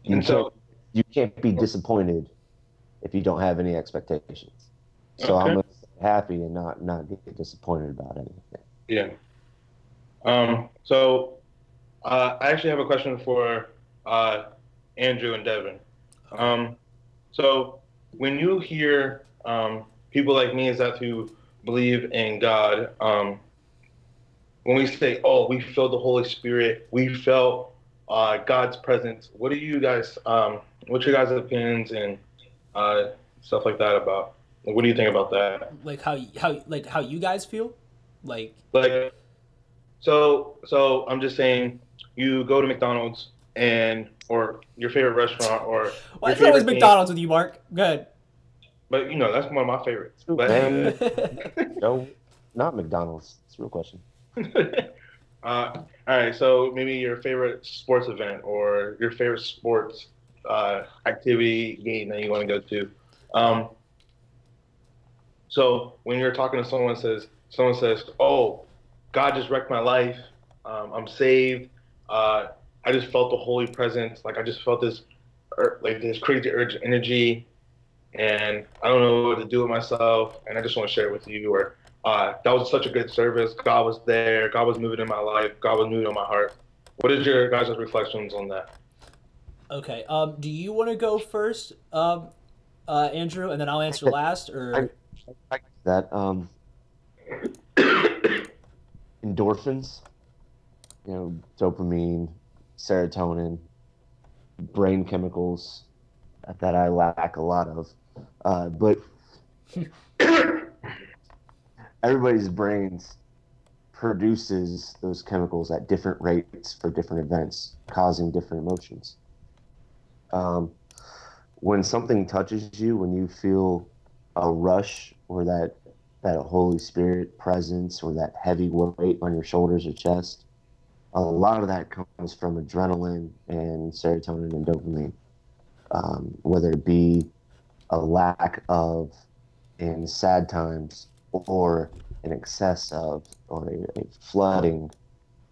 you and can't so you can't be disappointed if you don't have any expectations. So I'm okay, gonna stay happy and not get disappointed about anything. yeah. So I actually have a question for uh, Andrew and Devin. Okay. So when you hear people like me, is that who believe in God, when we say, "Oh, we felt the Holy Spirit, we felt God's presence," what do you guys, what's your guys' opinions and uh, stuff like that about? Like, what do you think about that? Like how you guys feel? Like Like, so I'm just saying, you go to McDonald's and or your favorite restaurant or why your is it always favorite game, McDonald's with you, Mark? Good. but that's one of my favorites. True, But man. No, not McDonald's. It's a real question. all right, so maybe your favorite sports event or your favorite sports activity game that you want to go to. Uh, Um, so when you're talking to someone says, "Oh, God just wrecked my life. I'm saved. I just felt the holy presence. Like I just felt this, like this crazy urge, energy, and I don't know what to do with myself, and I just want to share it with you." Or that was such a good service. God was there. God was moving in my life. God was moving on my heart. What is your guys' reflections on that? okay. Do you want to go first, Andrew, and then I'll answer last, I, or I that endorphins, dopamine, serotonin, brain chemicals that I lack a lot of. But everybody's brains produces those chemicals at different rates for different events, causing different emotions. Um, when something touches you, when you feel a rush or that Holy Spirit presence or that heavy weight on your shoulders or chest, a lot of that comes from adrenaline and serotonin and dopamine. Whether it be a lack of in sad times or an excess of or a flooding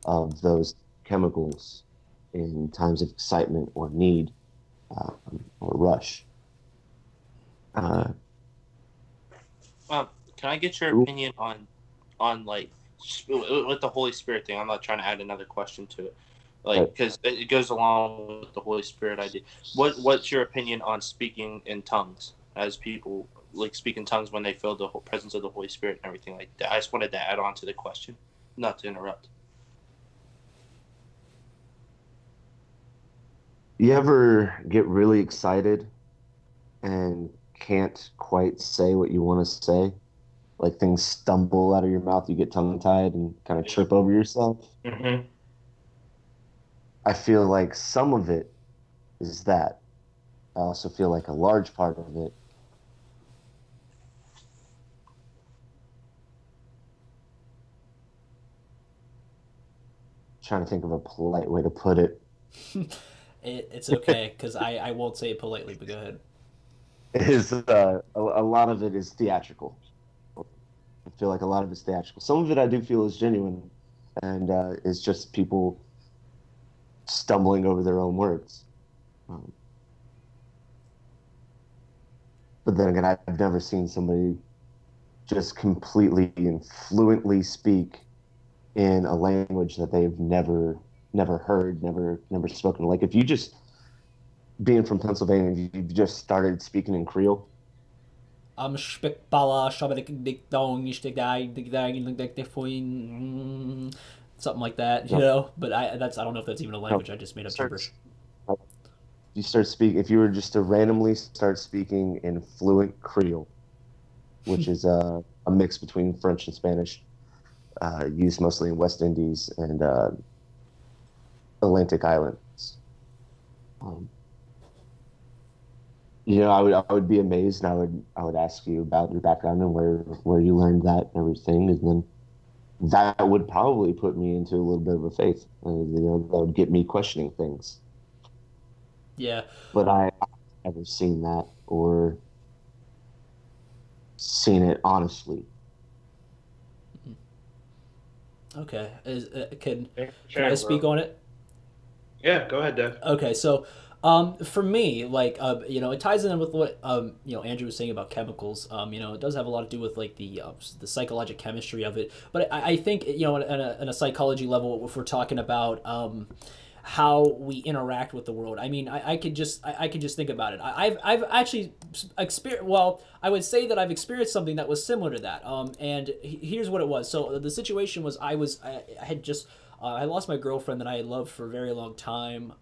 of those chemicals in times of excitement or need or rush. Uh, Can I get your opinion on like with the Holy Spirit thing? I'm not trying to add another question to it, like because it goes along with the Holy Spirit idea. What's your opinion on speaking in tongues as people like speak in tongues when they feel the presence of the Holy Spirit and everything like that? I just wanted to add on to the question, not to interrupt. you ever get really excited and can't quite say what you want to say. Like things stumble out of your mouth, you get tongue-tied and kind of trip over yourself. Mm-hmm. I feel like some of it is that. I also feel like a large part of it trying to think of a polite way to put it It's okay, because I won't say it politely, but go ahead. is a lot of it is theatrical. I feel like a lot of it's theatrical. Some of it I do feel is genuine and is just people stumbling over their own words. Um, but then again, I've never seen somebody just completely and fluently speak in a language that they've never heard, never spoken. Like if you just being from Pennsylvania, you just started speaking in Creole. Spikballa, something like that, you No, know. But I don't know if that's even a no. language. I just made up Start, gibberish. you start speaking. If you were just to randomly start speaking in fluent Creole, which is a mix between French and Spanish, used mostly in West Indies and Atlantic Islands. Um, I would be amazed, and I would ask you about your background and where you learned that and everything, and then that would probably put me into a little bit of a faith. That would get me questioning things. Yeah. But I've never seen that or seen it honestly. Okay. Thanks for Can I sharing, speak bro. on it? Yeah, go ahead, Dev. Okay, so for me, like it ties in with what Andrew was saying about chemicals. It does have a lot to do with like the psychological chemistry of it. But I think on a psychology level, if we're talking about how we interact with the world. I mean, I could just think about it. I've actually experienced. Well, I would say that I've experienced something that was similar to that. And here's what it was. So the situation was I had just. I lost my girlfriend that I had loved for a very long time.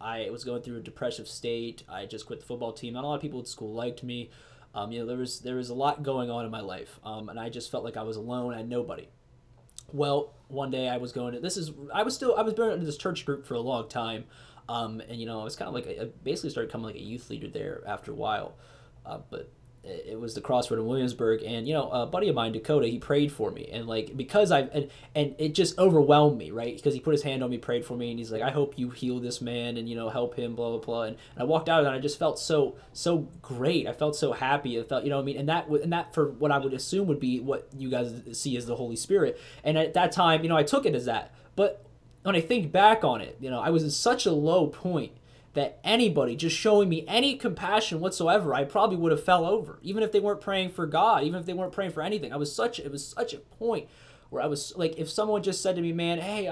I was going through a depressive state. I just quit the football team. Not a lot of people at school liked me. There was a lot going on in my life, and I just felt like I was alone. I had nobody. Well, one day I was going to I was been in this church group for a long time, and I was kind of like I basically started becoming like a youth leader there after a while, but it was the crossroad in Williamsburg, and a buddy of mine, Dakota, he prayed for me, and like because and it just overwhelmed me, right? Because he put his hand on me, prayed for me, and he's like, I hope you heal this man, and help him, blah blah blah, and I walked out of that, and I just felt so great. I felt so happy. I felt, what I mean, and that for what I would assume would be what you guys see as the Holy Spirit, and at that time, I took it as that, but when I think back on it, I was in such a low point that anybody just showing me any compassion whatsoever, I probably would have fell over, even if they weren't praying for God, even if they weren't praying for anything. It was such a point where I was like, if someone just said to me, man, hey,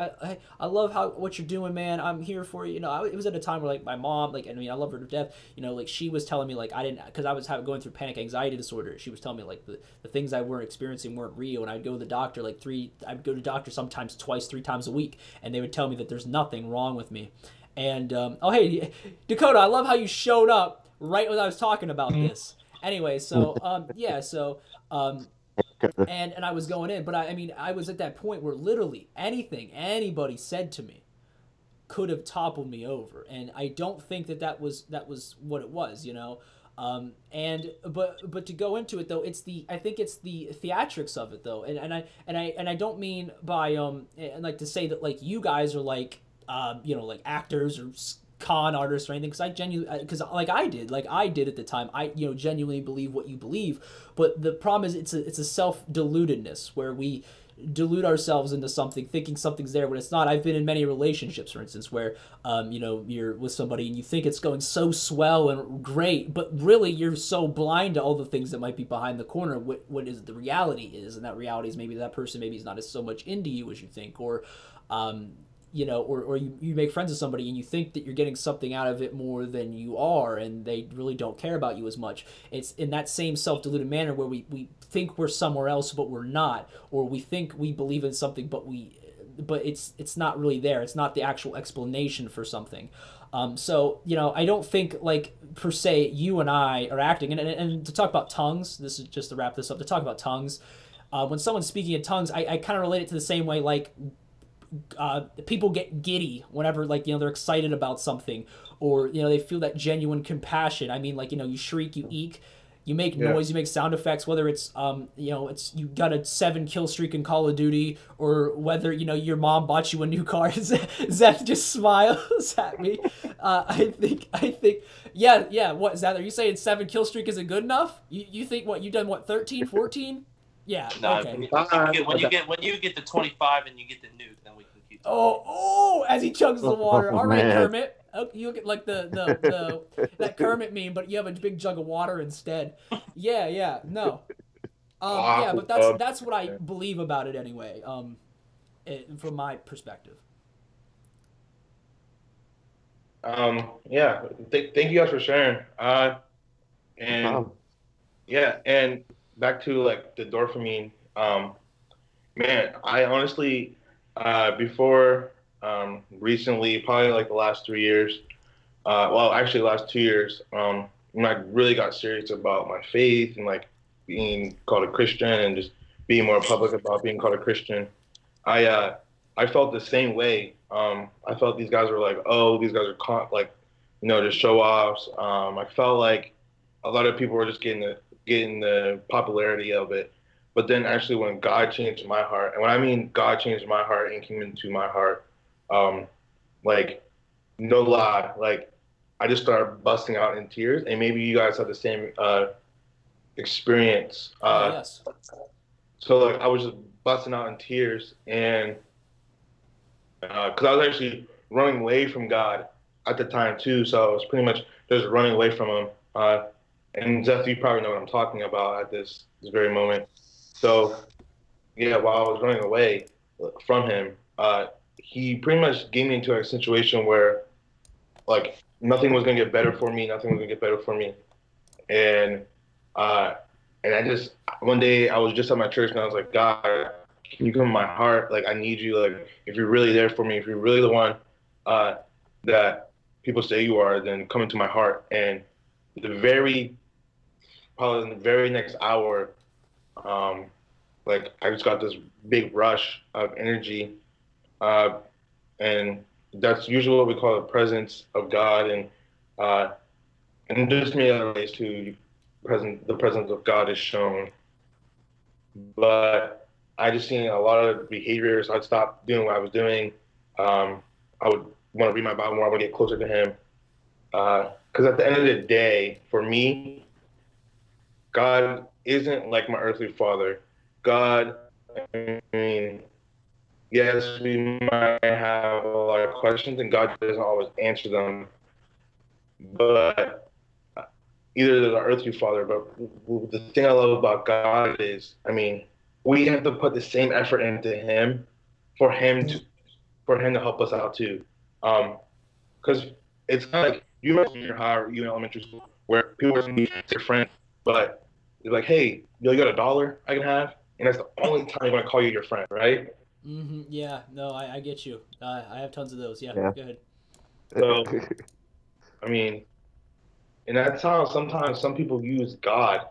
I love what you're doing, man, I'm here for you. It was at a time where like my mom, like, I mean, I love her to death, like she was telling me like I didn't, because I was going through panic anxiety disorder. She was telling me like the things I weren't experiencing weren't real, and I'd go to the doctor I'd go to the doctor sometimes twice, 3 times a week, and they would tell me that there's nothing wrong with me. And oh hey, Dakota, I love how you showed up right when I was talking about this. Anyway, so yeah, so and I was going in, but I mean I was at that point where literally anything anybody said to me could have toppled me over, and I don't think that was what it was. And but to go into it though, I think it's the theatrics of it though, and I don't mean by and like to say that like you guys are like like actors or con artists or anything, because I genuinely, because like I did at the time, I genuinely believe what you believe, but the problem is it's a self-deludedness where we delude ourselves into something, thinking something's there when it's not. I've been in many relationships, for instance, where you're with somebody and you think it's going so swell and great, but really you're so blind to all the things that might be behind the corner. What is the reality is, and that reality is maybe that person maybe is not as so much into you as you think, or or you make friends with somebody and you think that you're getting something out of it more than you are, and they really don't care about you as much. It's in that same self-deluded manner where we think we're somewhere else but we're not, or we think we believe in something but we but it's not really there. It's not the actual explanation for something. So I don't think like per se you and I are acting. And to talk about tongues, this is just to wrap this up. To talk about tongues, when someone's speaking in tongues, I kind of relate it to the same way like people get giddy whenever like they're excited about something, or they feel that genuine compassion. I mean, like you shriek, you eek, you make noise, you make sound effects, whether it's it's you got a 7-kill streak in Call of Duty, or whether your mom bought you a new car. Zach just smiles at me. I think yeah, what Zach, are you saying 7-kill streak isn't good enough? You think what, you done what, 13 14? Yeah. No, Okay. when you get to 25 and you get the nuke, then we can keep. Oh, as he chugs the water. Oh, All right, man. Kermit. Oh, you get like the that Kermit meme, but you have a big jug of water instead. Yeah, no. Yeah, but that's what I believe about it anyway. From my perspective. Yeah. Thank you guys for sharing. And yeah, and back to like the dopamine. Man, I honestly, before recently, probably like the last 3 years, well, actually the last 2 years, when I really got serious about my faith and like being called a Christian and just being more public about being called a Christian, I felt the same way. I felt these guys were like, oh, these guys are just show offs. I felt like a lot of people were just getting the popularity of it. But then actually when God changed my heart, and when I mean God changed my heart and came into my heart, like, no lie, like, I just started busting out in tears. And maybe you guys had the same experience. Yes. So, like, I was just busting out in tears. And because I was actually running away from God at the time, too. So I was pretty much just running away from him. And Zeph, you probably know what I'm talking about at this very moment. So, yeah, while I was running away from him, he pretty much gave me into a situation where, like, nothing was going to get better for me. Nothing was going to get better for me. And I just, one day I was just at my church and I was like, God, can you come in my heart? Like, I need you. Like, if you're really there for me, if you're really the one that people say you are, then come into my heart. And probably in the very next hour, like, I just got this big rush of energy, and that's usually what we call the presence of God, and there's many other ways to the presence of God is shown. But I just seen a lot of behaviors. I'd stop doing what I was doing. I would want to read my Bible more. I would get closer to Him, because at the end of the day, for me, God isn't like my earthly father. God, I mean, yes, we might have a lot of questions, and God doesn't always answer them. But either there's our earthly father, but the thing I love about God is, I mean, we have to put the same effort into Him for Him to help us out too. Because it's kind of like you remember in your high or you in elementary school where people are meet their friend, but they're like, hey, you got $1 I can have? And that's the only time they're going to call you your friend, right? Mm-hmm. Yeah, no, I get you. I have tons of those. Yeah. Go ahead. So, I mean, and that's how sometimes some people use God.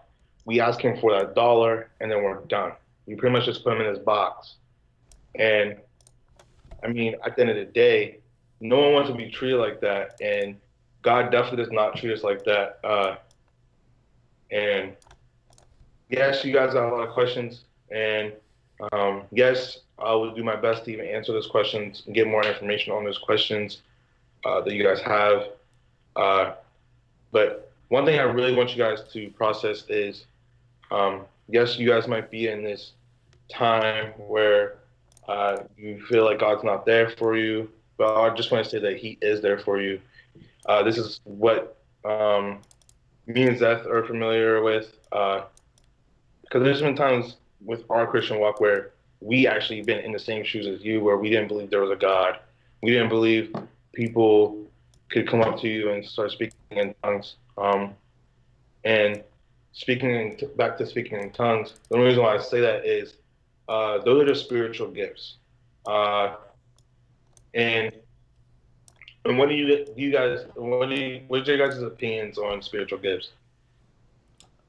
We ask Him for that $1 and then we're done. You pretty much just put Him in His box. And, I mean, at the end of the day, no one wants to be treated like that. And God definitely does not treat us like that. And yes, you guys have a lot of questions. And yes, I will do my best to even answer those questions and get more information on those questions that you guys have. But one thing I really want you guys to process is, yes, you guys might be in this time where you feel like God's not there for you, but I just want to say that He is there for you. This is what me and Zeth are familiar with, because there's been times with our Christian walk where we actually been in the same shoes as you, where we didn't believe there was a God. We didn't believe people could come up to you and start speaking in tongues. And back to speaking in tongues, the only reason why I say that is those are just spiritual gifts. Uh, and what do you guys what's your guys' opinions on spiritual gifts?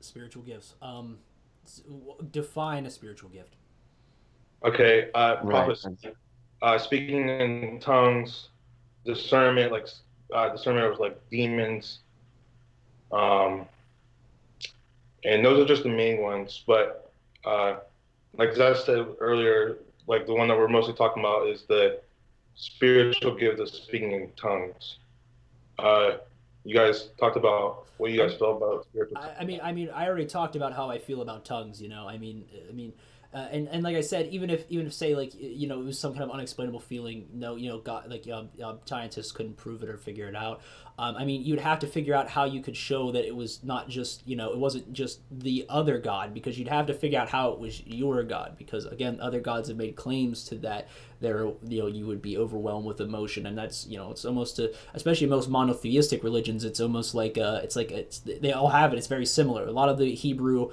Spiritual gifts. Define a spiritual gift. Okay, Right. prophecy, speaking in tongues, discernment, like discernment of like demons, um, and those are just the main ones. But like Zach said earlier, like the one that we're mostly talking about is the spiritual gift of speaking in tongues. Uh, you guys talked about what you guys I, felt about spiritual I already talked about how I feel about tongues. And like I said, even if say like it was some kind of unexplainable feeling, no, God, like scientists couldn't prove it or figure it out. You'd have to figure out how you could show that it was not just it wasn't just the other God, because you'd have to figure out how it was your God, because again, other gods have made claims to that. There, you would be overwhelmed with emotion, and that's it's almost especially most monotheistic religions, it's almost like they all have it. It's very similar. A lot of the Hebrew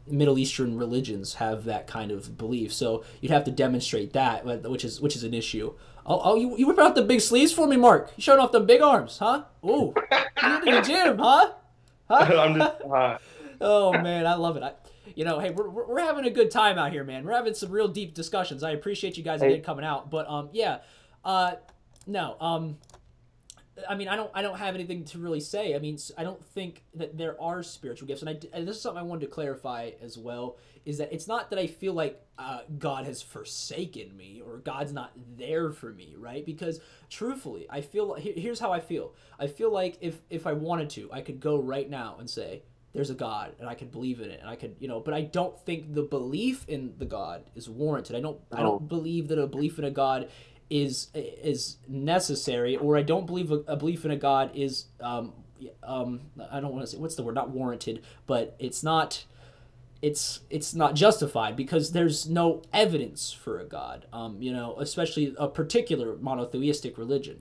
Middle Eastern religions have that kind of belief. So you'd have to demonstrate that, which is an issue. Oh, you whip out the big sleeves for me, Mark. You showing off the big arms, huh? Ooh, you in the gym, huh? Huh? I'm just Oh man, I love it. Hey, we're having a good time out here, man. We're having some real deep discussions. I appreciate you guys again coming out, but yeah, no, I don't have anything to really say. I don't think that there are spiritual gifts, and this is something I wanted to clarify as well. Is that it's not that I feel like God has forsaken me or God's not there for me, right? Because truthfully, I feel here's how I feel. I feel like if I wanted to, I could go right now and say there's a God, and I could believe in it, and I could, but I don't think the belief in the God is warranted. I don't believe that a belief in a God is necessary, or I don't believe a belief in a God is I don't want to say, what's the word, not warranted, but it's not justified, because there's no evidence for a God, especially a particular monotheistic religion.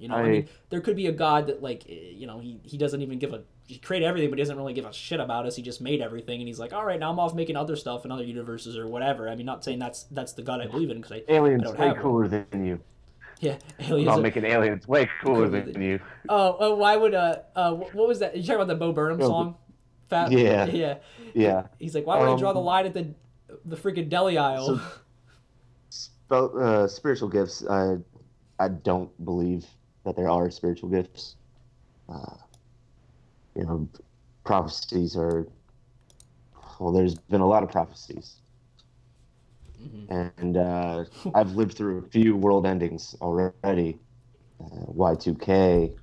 There could be a God that, like, he doesn't even he created everything, but he doesn't really give a shit about us. He just made everything, and he's like, all right, now I'm off making other stuff in other universes or whatever. Not saying that's the God I believe in, because I don't Way have cooler one. than you. Yeah, I'm aliens not are making aliens way cooler than you. why would what was that? You talking about the Bo Burnham song? Fat. Yeah. Yeah. Yeah. He's like, why would I draw the line at the freaking deli aisle? Spiritual gifts. I don't believe that there are spiritual gifts. You know, prophecies are. Well, there's been a lot of prophecies. And I've lived through a few world endings already. Y2K,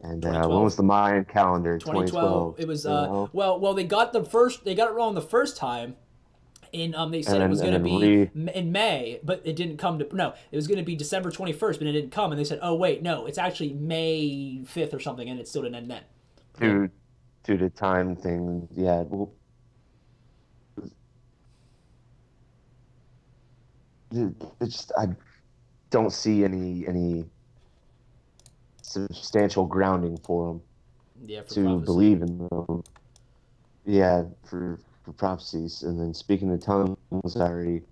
and when was the Mayan calendar? 2012. It was well they got it wrong the first time. They said it was going to be in May, but it didn't come to. No, it was going to be December 21st, but it didn't come. And they said, oh wait, no, it's actually May 5th or something, and it still didn't end then. Due to time thing, yeah. Well, I don't see any substantial grounding for them to prophecy. Believe in them. Yeah, for prophecies. And then speaking of tongues, I already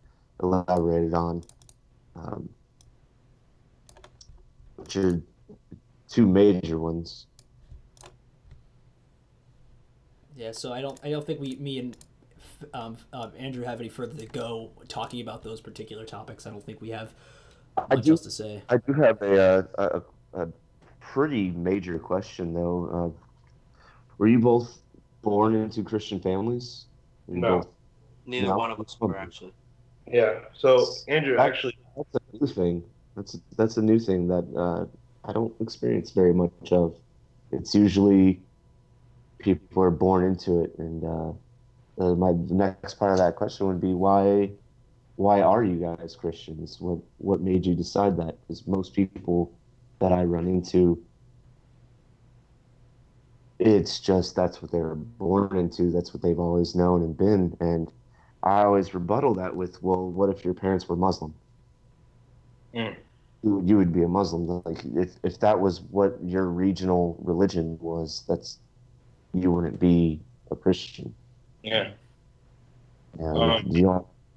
elaborated on, which are two major ones. Yeah, so I don't think me and Andrew have any further to go talking about those particular topics. I don't think we have much else to say. I do have a pretty major question, though. Were you both born into Christian families? No. Neither one of us were, actually. Yeah. So Andrew, actually, that's a new thing. That's a new thing that I don't experience very much of. It's usually people are born into it, and the next part of that question would be why are you guys Christians? What made you decide that? Because most people that I run into, it's just that's what they were born into. That's what they've always known and been. And I always rebuttal that with, well, what if your parents were Muslim? You would be a Muslim. Like if that was what your regional religion was, you wouldn't be a Christian. Yeah.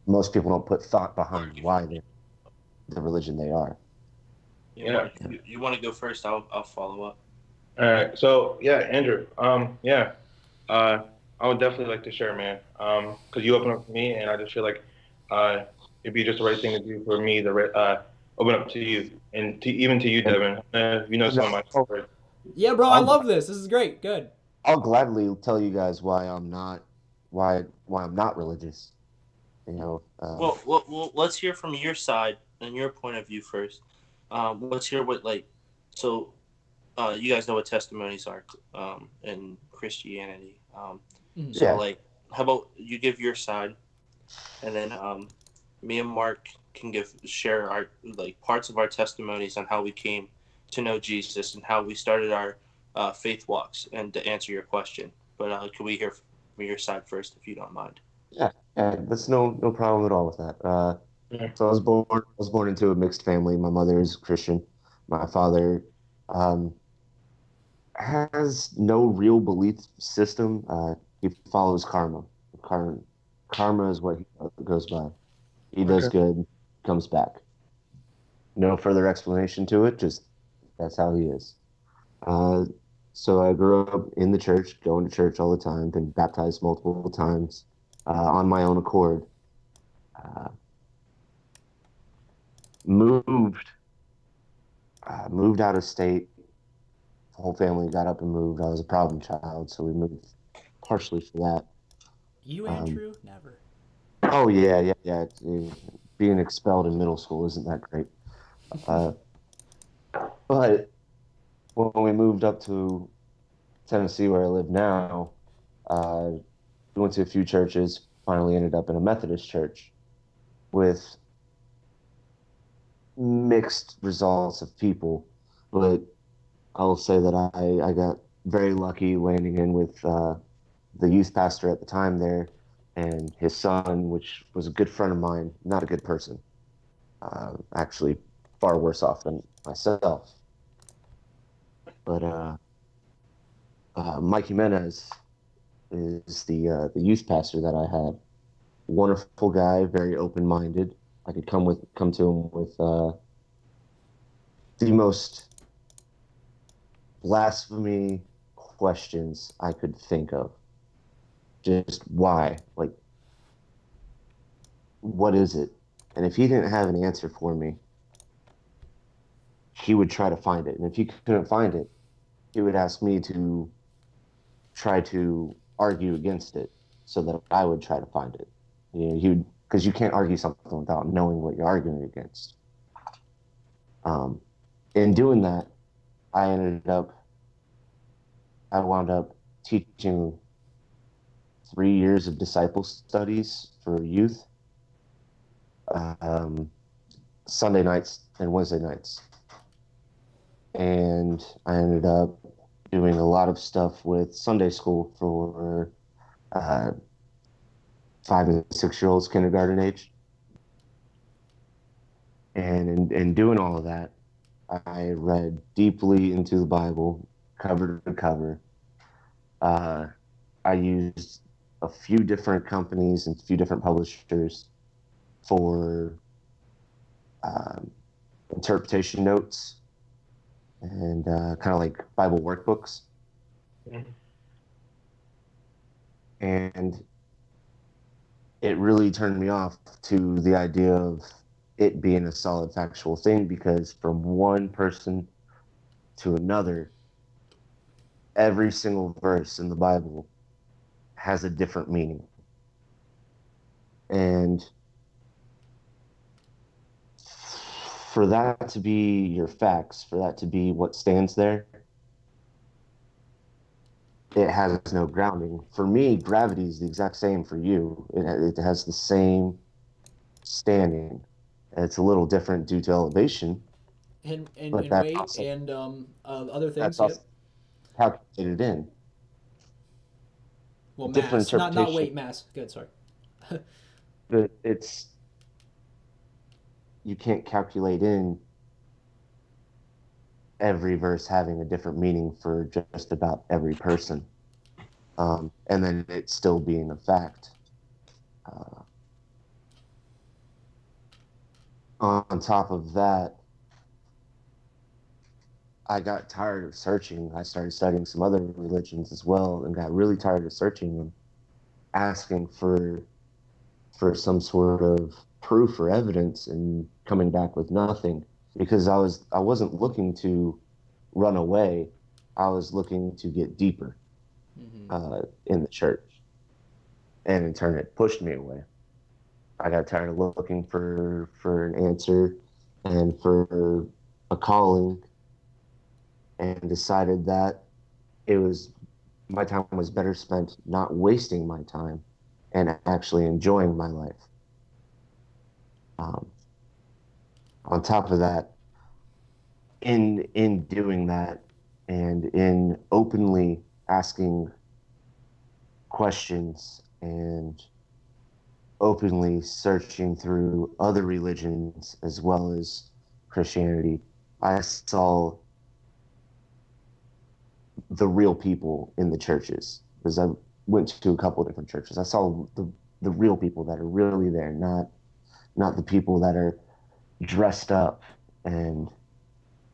Most people don't put thought behind why they. the religion they are. Yeah. You want to go first? I'll follow up. All right. So yeah, Andrew. Yeah. Uh, I would definitely like to share, man. Because you open up to me, and I just feel like it'd be just the right thing to do for me to open up to you, and to even to you, And, Devin. You know and some of my stories. Yeah, bro, I I'll, love this. This is great. Good. I'll gladly tell you guys why I'm not religious. You know, Let's hear from your side and your point of view first. Let's hear what so. You guys know what testimonies are in Christianity. Mhm. So yeah. how about you give your side, and then me and Mark can share our parts of our testimonies on how we came to know Jesus and how we started our faith walks, and to answer your question. But can we hear from your side first, if you don't mind? Yeah, that's no problem at all with that. Yeah. So I was born into a mixed family. My mother is Christian. My father um, has no real belief system. He follows karma. Karma, karma is what he goes by. He does Okay. good, comes back. No further explanation to it. Just that's how he is. Uh, so I grew up in the church, going to church all the time, been baptized multiple times on my own accord. Uh, moved moved out of state. The whole family got up and moved. I was a problem child, so we moved partially for that. You, Um, Andrew? Never. oh yeah. Being expelled in middle school isn't that great. Uh, but when we moved up to Tennessee, where I live now, we went to a few churches. Finally, ended up in a Methodist church with mixed results of people, but I will say that I got very lucky landing in with the youth pastor at the time there and his son, which was a good friend of mine, not a good person, actually far worse off than myself. But Mike Jimenez is the youth pastor that I had. Wonderful guy, very open minded. I could come to him with the most blasphemy questions I could think of. Just why? Like, what is it? And if he didn't have an answer for me, he would try to find it. And if he couldn't find it, he would ask me to try to argue against it so that I would try to find it. You know, he would, because you can't argue something without knowing what you're arguing against. Um, in doing that, I ended up, I wound up teaching 3 years of disciple studies for youth, um, Sunday nights and Wednesday nights. And I ended up doing a lot of stuff with Sunday school for 5 and 6 year olds, kindergarten age. And in doing all of that, I read deeply into the Bible, cover to cover. Uh, I used a few different companies and a few different publishers for um, interpretation notes and kind of like Bible workbooks. Mhm. And it really turned me off to the idea of it being a solid factual thing because from one person to another, every single verse in the Bible has a different meaning. And for that to be your facts, for that to be what stands there, it has no grounding. For me, gravity is the exact same for you. It has the same standing. It's a little different due to elevation, but And weight and other that's things. also Yep. calculated in. Well, Different mass, not interpretation, weight, mass. Good. Sorry. but it's you can't calculate in every verse having a different meaning for just about every person, and then it still being a fact. Uh, on top of that, I got tired of searching. I started studying some other religions as well, and got really tired of searching and asking for some sort of proof or evidence, and coming back with nothing, because I wasn't looking to run away. I was looking to get deeper in the church, and in turn, it pushed me away. I got tired of looking for an answer and for a calling, and decided that it was my time was better spent not wasting my time and actually enjoying my life. Um, on top of that, in doing that, and in openly asking questions and openly searching through other religions as well as Christianity, I saw the real people in the churches, because I went to a couple of different churches. I saw the real people that are really there, not the people that are dressed up and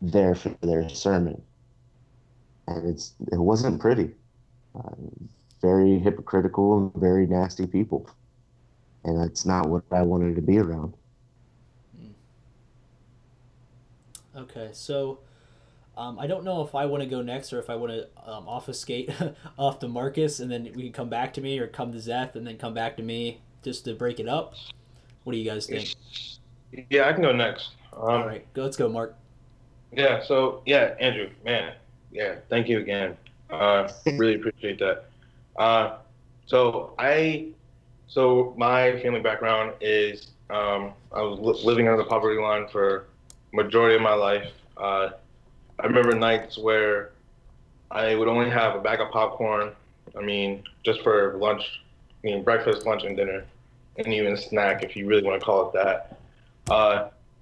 there for their sermon. And it wasn't pretty. Uh, Very hypocritical and very nasty people. And that's not what I wanted to be around. Okay, so I don't know if I want to go next or if I want to obfuscate off to Marcus, and then we can come back to me, or come to Zeth and then come back to me just to break it up. What do you guys think? Yeah, I can go next. All right, let's go, Mark. Yeah, so yeah, Andrew, man, yeah, thank you again. Really appreciate that. Uh, so my family background is I was living under the poverty line for majority of my life. I remember nights where I would only have a bag of popcorn. I mean, just for lunch, I mean breakfast, lunch, and dinner, and even a snack if you really want to call it that.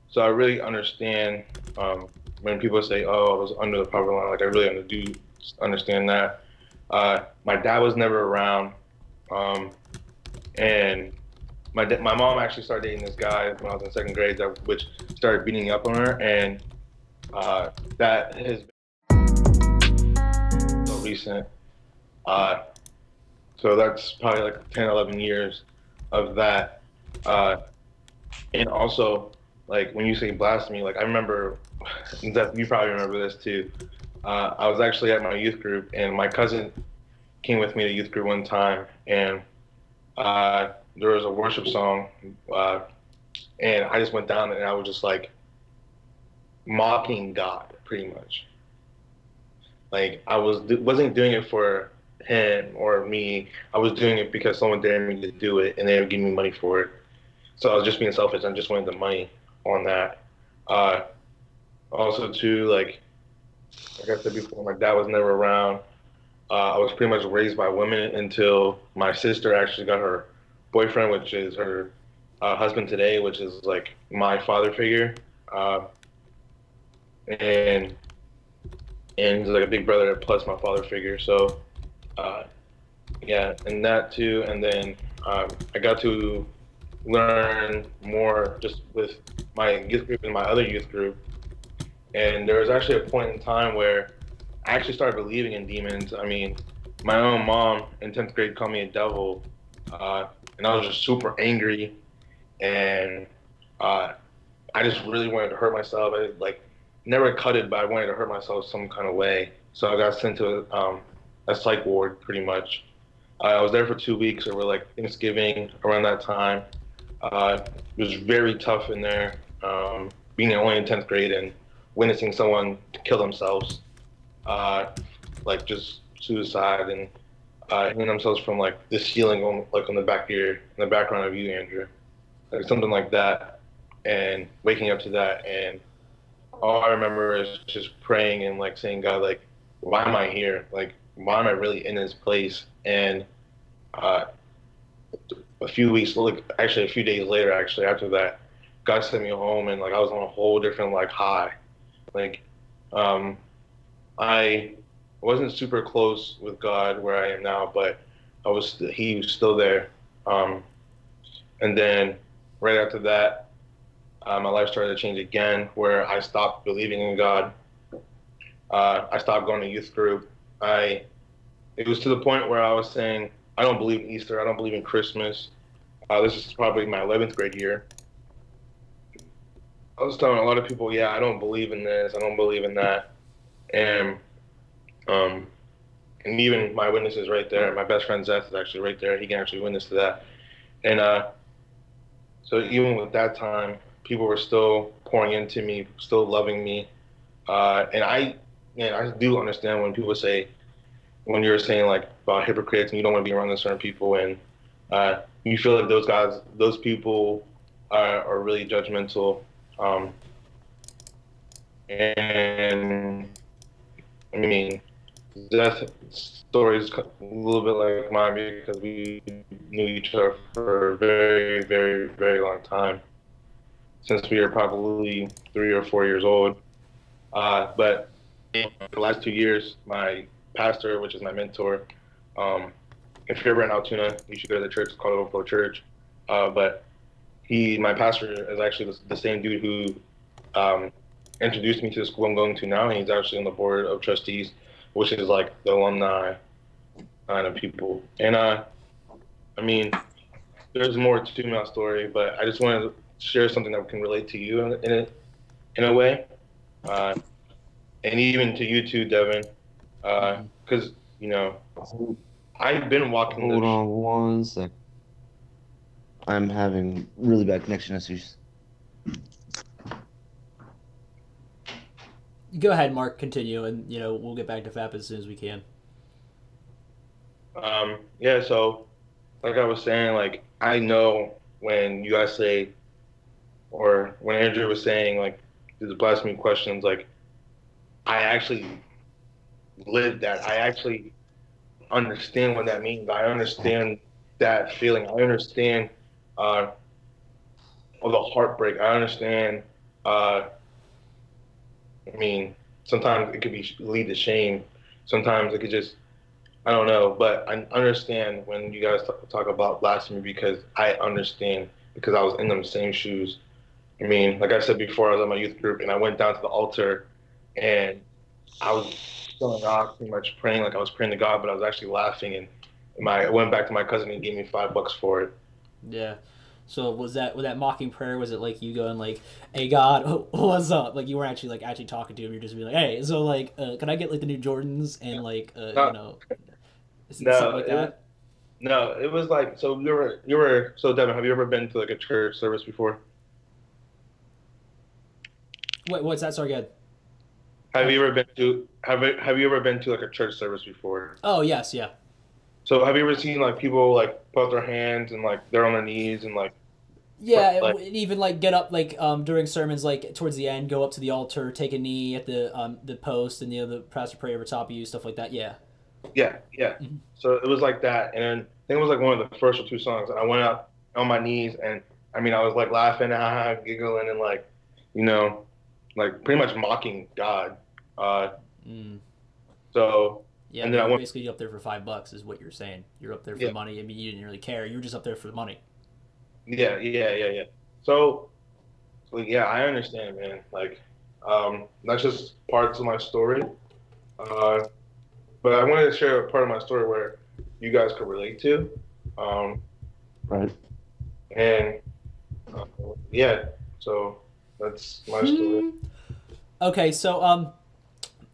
So I really understand when people say, "Oh, I was under the poverty line." Like I really do understand that. My dad was never around, and my mom actually started dating this guy when I was in second grade, which started beating up on her, and that has been so recent. So that's probably like 10, 11 years of that. And also, like when you say blasphemy, like I remember, you probably remember this too. I was actually at my youth group, and my cousin came with me to youth group one time, and there was a worship song, and I just went down and I was just like mocking God, pretty much. Like wasn't doing it for him or me. I was doing it because someone dared me to do it, and they were giving me money for it. So I was just being selfish. I just wanted the money on that. Also, too, like I said before, my dad was never around. I was pretty much raised by women until my sister actually got her boyfriend, which is her husband today, which is like my father figure, and he's like a big brother plus my father figure. So yeah, and that too. And then I got to learn more just with my youth group and my other youth group. And there was actually a point in time where I actually started believing in demons. I mean, my own mom in 10th grade called me a devil, and I was just super angry, and I just really wanted to hurt myself. I like never cut it, but I wanted to hurt myself some kind of way. So I got sent to a psych ward, pretty much. I was there for 2 weeks over like Thanksgiving, around that time. It was very tough in there, being only in 10th grade and witnessing someone kill themselves, like just suicide and hitting themselves from like the ceiling on the back of in the background of you, Andrew, like something like that, and waking up to that, and all I remember is just praying and like saying, God, like, why am I here? Like, why am I really in this place? And a few weeks, like actually a few days later, actually after that, God sent me home, and like I was on a whole different like high. Like, I wasn't super close with God where I am now, but he was still there. And then right after that, my life started to change again, where I stopped believing in God. I stopped going to youth group. It was to the point where I was saying, I don't believe in Easter. I don't believe in Christmas. This is probably my 11th grade year. I was telling a lot of people, yeah, I don't believe in this. I don't believe in that. And um, and even my witness is right there. My best friend Zeth is actually right there. He can actually witness to that. And so even with that time, people were still pouring into me, still loving me. And I do understand when people say, when you're saying like about hypocrites and you don't want to be around certain people, and you feel like those people are really judgmental. And I mean, that story is a little bit like mine because we knew each other for a very, very, very long time, since we were probably 3 or 4 years old. But in the last 2 years, my pastor, which is my mentor, if you're ever in Altoona, you should go to the church. It's called Overflow Church. But my pastor is actually the same dude who introduced me to the school I'm going to now, and he's actually on the board of trustees, which is like the alumni kind of people. And I mean, there's more to my story, but I just wanted to share something that can relate to you in a way, and even to you too, Devin, because I've been walking. Hold on one sec. I'm having really bad connection issues. Go ahead, Mark. Continue, and we'll get back to FAP as soon as we can. Yeah. So, like I was saying, like I know when you guys say, or when Andrew was saying, like these blasphemy questions, like I actually lived that. I actually understand what that means. I understand that feeling. I understand all the heartbreak. I understand. I mean, sometimes it could lead to shame. Sometimes it could just, I don't know. But I understand when you guys talk about blasphemy because I understand because I was in them same shoes. I mean, like I said before, I was in my youth group and I went down to the altar and I was feeling off, pretty much praying like I was praying to God, but I was actually laughing. And I went back to my cousin and gave me $5 for it. Yeah. So with that mocking prayer, was it like you going like, "Hey God, what's up?" Like you weren't actually talking to him. You're just being like, "Hey, so like, can I get like the new Jordans and like, No, something like that?" No, it was like so so Devin, have you ever been to like a church service before? Wait, what's that? Sorry, again. Have you ever been to like a church service before? Oh yes, yeah. So have you ever seen like people like put their hands and like they're on their knees and like Yeah, like even like get up like during sermons like towards the end, go up to the altar, take a knee at the post, and the pastor pray over top of you, stuff like that. Yeah. yeah. Mhm. So it was like that, and then I think it was like one of the first or two songs, and I went up on my knees, and I mean I was like laughing, giggling, and like like pretty much mocking God. Mm. So Yeah, and but then I you're went basically up there for $5, is what you're saying. You're up there for yeah money. I mean, you didn't really care. You were just up there for the money. yeah. So yeah, I understand, man. Like that's just parts of my story. Uh, but I wanted to share a part of my story where you guys could relate to. Um, Right. and yeah, so that's my story. Okay, so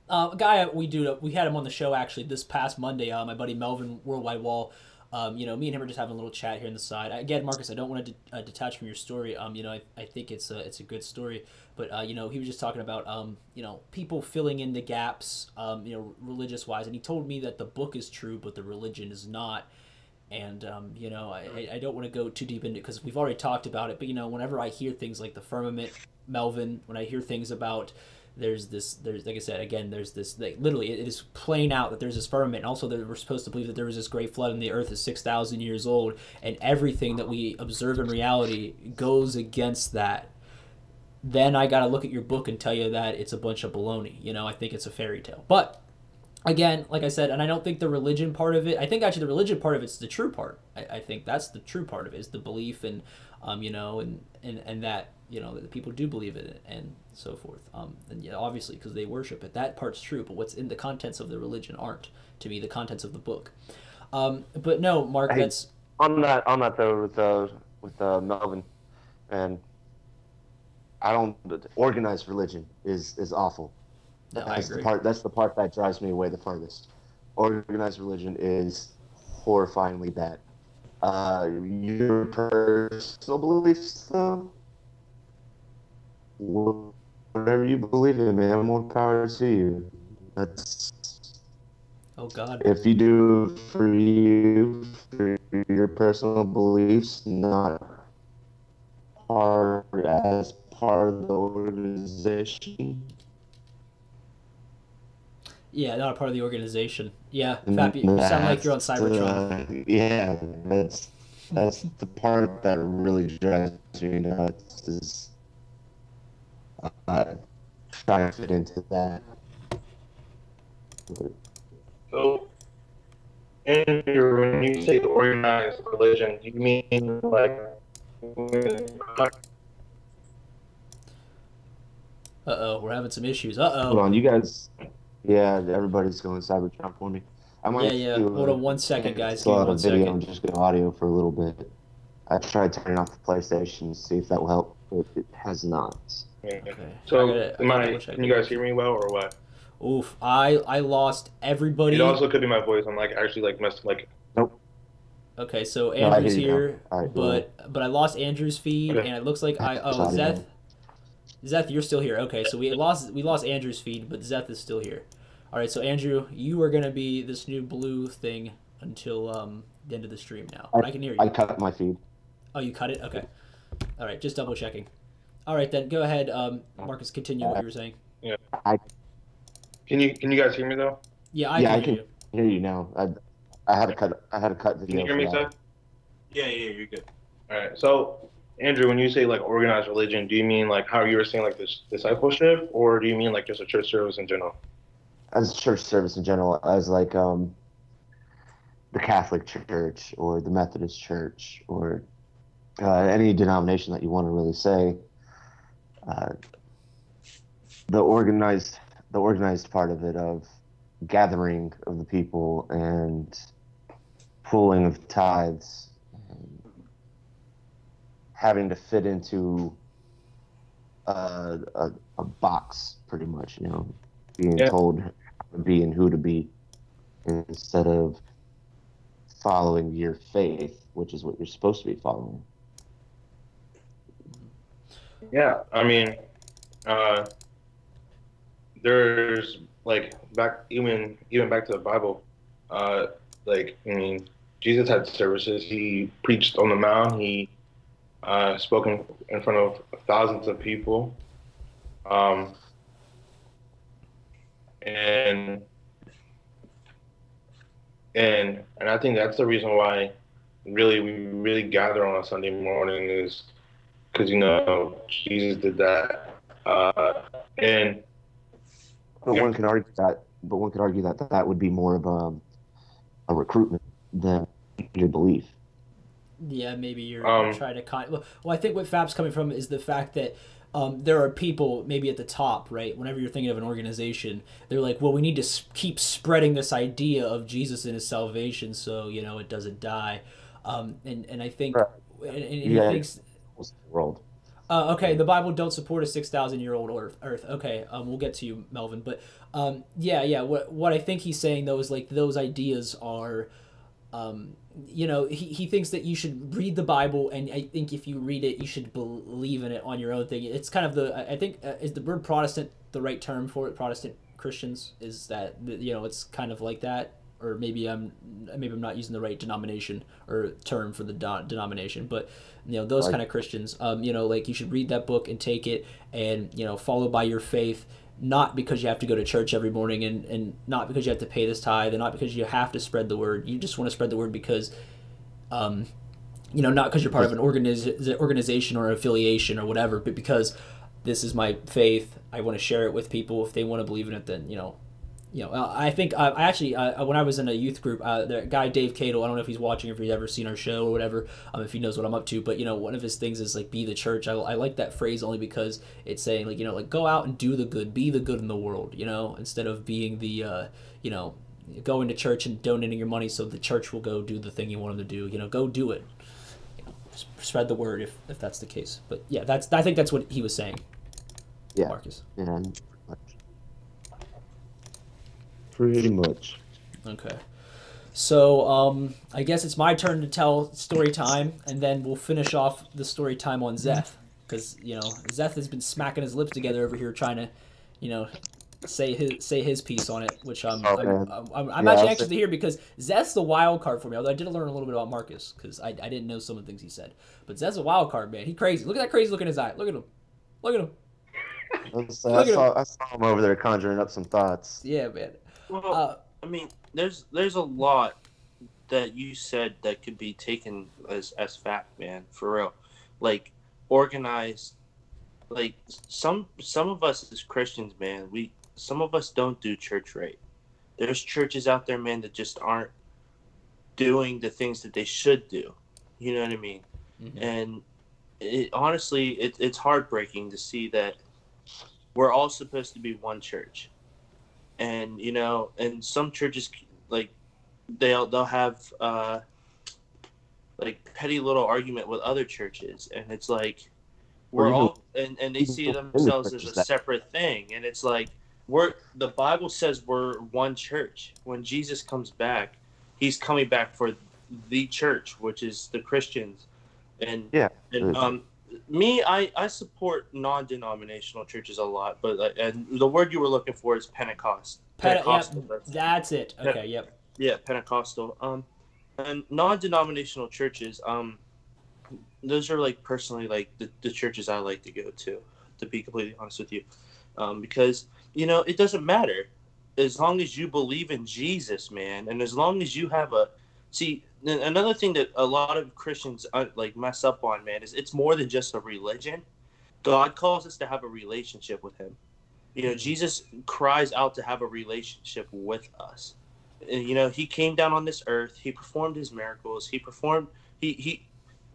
a guy we had him on the show actually this past Monday. My buddy Melvin Worldwide Wall. Me and him are just having a little chat here on the side. Again, Marcus, I don't want to detach from your story. I think it's a good story, but he was just talking about people filling in the gaps, religious wise, and he told me that the book is true, but the religion is not. And I don't want to go too deep into it because we've already talked about it. But whenever I hear things like the firmament, Melvin, when I hear things about there's like I said again, there's this like literally it is plain out that there's this firmament, and also that we're supposed to believe that there was this great flood and the earth is 6,000 years old, and everything that we observe in reality goes against that. Then I got to look at your book and tell you that it's a bunch of baloney. I think it's a fairy tale, but. Again, like I said, and I don't think the religion part of it. I think actually the religion part of it's the true part. I think that's the true part of it is the belief and and that that the people do believe in it and so forth. And yeah, obviously because they worship it, that part's true. But what's in the contents of the religion aren't, to me, the contents of the book. But no, Mark, Hey, that's on that though with Melvin, and I don't organized religion is awful. no, I agree. That's the part that drives me away the farthest. Organized religion is horrifyingly bad. Your personal beliefs, though, whatever you believe in, man, more power to you. That's Oh God. if you do for you, for your personal beliefs, not part of the organization. Yeah, not a part of the organization. Yeah, And Fap, you sound like you're on Cybertron. yeah, that's the part that really drives me nuts is uh, trying to fit into that. So, Andrew, when you say organized religion, do you mean like Uh-oh, we're having some issues. Hold Uh-oh. on, you guys. Yeah, everybody's going Cybertron for me. I might Yeah. do Hold on 1 second, guys. Give slow me out a 1 video second. and just go audio for a little bit. I tried turning off the PlayStation to see if that will help, but it has not. Okay. So, double check can you guys hear me well or what? Oof, I lost everybody. It also could be my voice. I'm like actually like messed like. Nope. Okay, so No, I Andrew's hear you now. here, All right, but I lost Andrew's feed, Okay. and it looks like Zeth, you're still here. Okay, so we lost Andrew's feed, but Zeth is still here. All right, so Andrew, you are gonna be this new blue thing until the end of the stream now. I can hear you. I cut my feed. Oh, you cut it? Okay. All right, just double checking. All right, then go ahead, Marcus. Continue what you were saying. Yeah. I Can you guys hear me though? Yeah, I can hear you. hear you now. I had a cut video. Can you hear me, for that. Seth? Yeah, you're good. All right. So, Andrew, when you say like organized religion, do you mean like how you were saying like this discipleship, or do you mean like just a church service in general? As church service in general, as like the Catholic Church or the Methodist Church or any denomination that you want to really say, the organized part of it, of gathering of the people and pulling of tithes, and having to fit into a box, pretty much, being told how to be and who to be, instead of following your faith, which is what you're supposed to be following. Yeah, I mean, there's like even back to the Bible, like I mean, Jesus had services. He preached on the Mount. He spoke in front of thousands of people, and I think that's the reason why we really gather on a Sunday morning, is because Jesus did that, and But one could argue that that would be more of a recruitment than your belief. Yeah, maybe you're trying to well, I think what Fab's coming from is the fact that there are people maybe at the top, right? Whenever you're thinking of an organization, they're like, well, we need to keep spreading this idea of Jesus and his salvation, so it doesn't die. And I think, Right. and he thinks, The world. okay, the Bible don't support a 6,000-year-old Earth. Okay, we'll get to you, Melvin. But yeah. What I think he's saying though is like those ideas are. He thinks that you should read the Bible, and I think if you read it, you should believe in it on your own thing. It's kind of I think, is the word Protestant the right term for it? Protestant Christians, is that, it's kind of like that, or maybe I'm not using the right denomination or term for the denomination, but those kind of Christians, like you should read that book and take it and follow by your faith. Not because you have to go to church every morning, and not because you have to pay this tithe, and not because you have to spread the word. You just want to spread the word because, not because you're part of an organization or affiliation or whatever, but because this is my faith. I want to share it with people. If they want to believe in it, then you know, I think I actually when I was in a youth group, the guy Dave Cato, I don't know if he's watching, if he's ever seen our show or whatever, if he knows what I'm up to, but you know, one of his things is like be the church. I like that phrase only because it's saying like, you know, like go out and do the good, be the good in the world, you know, instead of being the you know, going to church and donating your money so the church will go do the thing you want them to do. You know, go do it. You know, spread the word if that's the case. But yeah, I think that's what he was saying. Yeah. Marcus. Yeah. Pretty much. Okay. So, I guess it's my turn to tell story time, and then we'll finish off the story time on Zeth. Because, you know, Zeth has been smacking his lips together over here trying to, you know, say his piece on it, which I'm actually anxious to hear because Zeth's the wild card for me, although I did learn a little bit about Marcus because I didn't know some of the things he said. But Zeth's a wild card, man. He's crazy. Look at that crazy look in his eye. Look at him. Look at him. I saw him over there conjuring up some thoughts. Yeah, man. Well, I mean, there's a lot that you said that could be taken as fact, man, for real. Like organized, like some of us as Christians, man, some of us don't do church right. There's churches out there, man, that just aren't doing the things that they should do. You know what I mean? Mm-hmm. And it's heartbreaking to see that we're all supposed to be one church. And, you know, and some churches, like, they'll have, like, petty little argument with other churches. And it's like, we're all, and they see themselves as a separate thing. And it's like, the Bible says we're one church. When Jesus comes back, he's coming back for the church, which is the Christians. And, I support non-denominational churches a lot, but and the word you were looking for is Pentecost. Pentecostal. Yep, that's it. Okay, yep. Yeah, Pentecostal. And non-denominational churches, those are like personally like the churches I like to go to be completely honest with you, because you know it doesn't matter as long as you believe in Jesus, man, and as long as you have another thing that a lot of Christians like mess up on, man, is it's more than just a religion. God calls us to have a relationship with him. You know, Jesus cries out to have a relationship with us. And, you know, he came down on this earth. He performed his miracles. He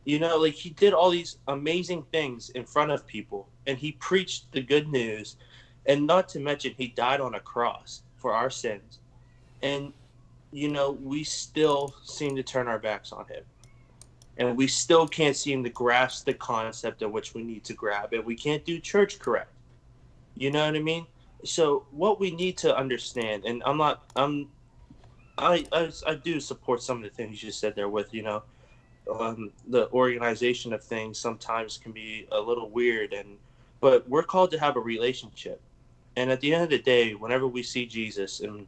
you know, like he did all these amazing things in front of people. And he preached the good news. And not to mention, he died on a cross for our sins. And, you know, we still seem to turn our backs on him. And we still can't seem to grasp the concept of which we need to grab. And we can't do church correct. You know what I mean? So what we need to understand, and I do support some of the things you said there with, you know, the organization of things sometimes can be a little weird, but we're called to have a relationship. And at the end of the day, whenever we see Jesus and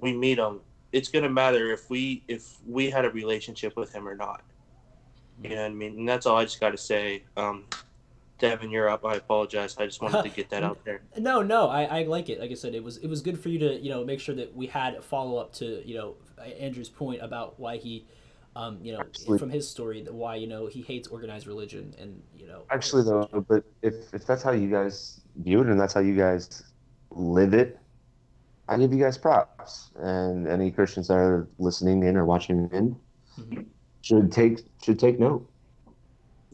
we meet him, it's going to matter if we had a relationship with him or not. You know what I mean? And that's all I just got to say. Devin, you're up. I apologize. I just wanted to get that out there. No, I like it. Like I said, it was good for you to, you know, make sure that we had a follow up to, you know, Andrew's point about why he, you know, Actually, from his story, why, you know, he hates organized religion and, you know. Actually, though, but if that's how you guys view it and that's how you guys live it, I give you guys props. And any Christians that are listening in or watching in should take note.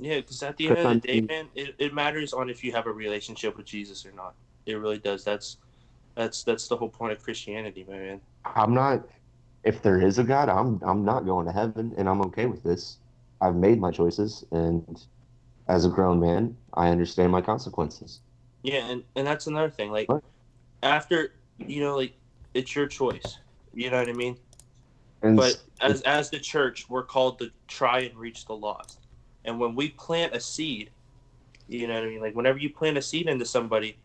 Yeah, because at the end of the day, man, it matters on if you have a relationship with Jesus or not. It really does. That's the whole point of Christianity, man. I'm not. If there is a God, I'm not going to heaven, and I'm okay with this. I've made my choices, and as a grown man, I understand my consequences. Yeah, and that's another thing. Like, after, you know, like, it's your choice. You know what I mean? But as the church, we're called to try and reach the lost. And when we plant a seed, you know what I mean? Like, whenever you plant a seed into somebody,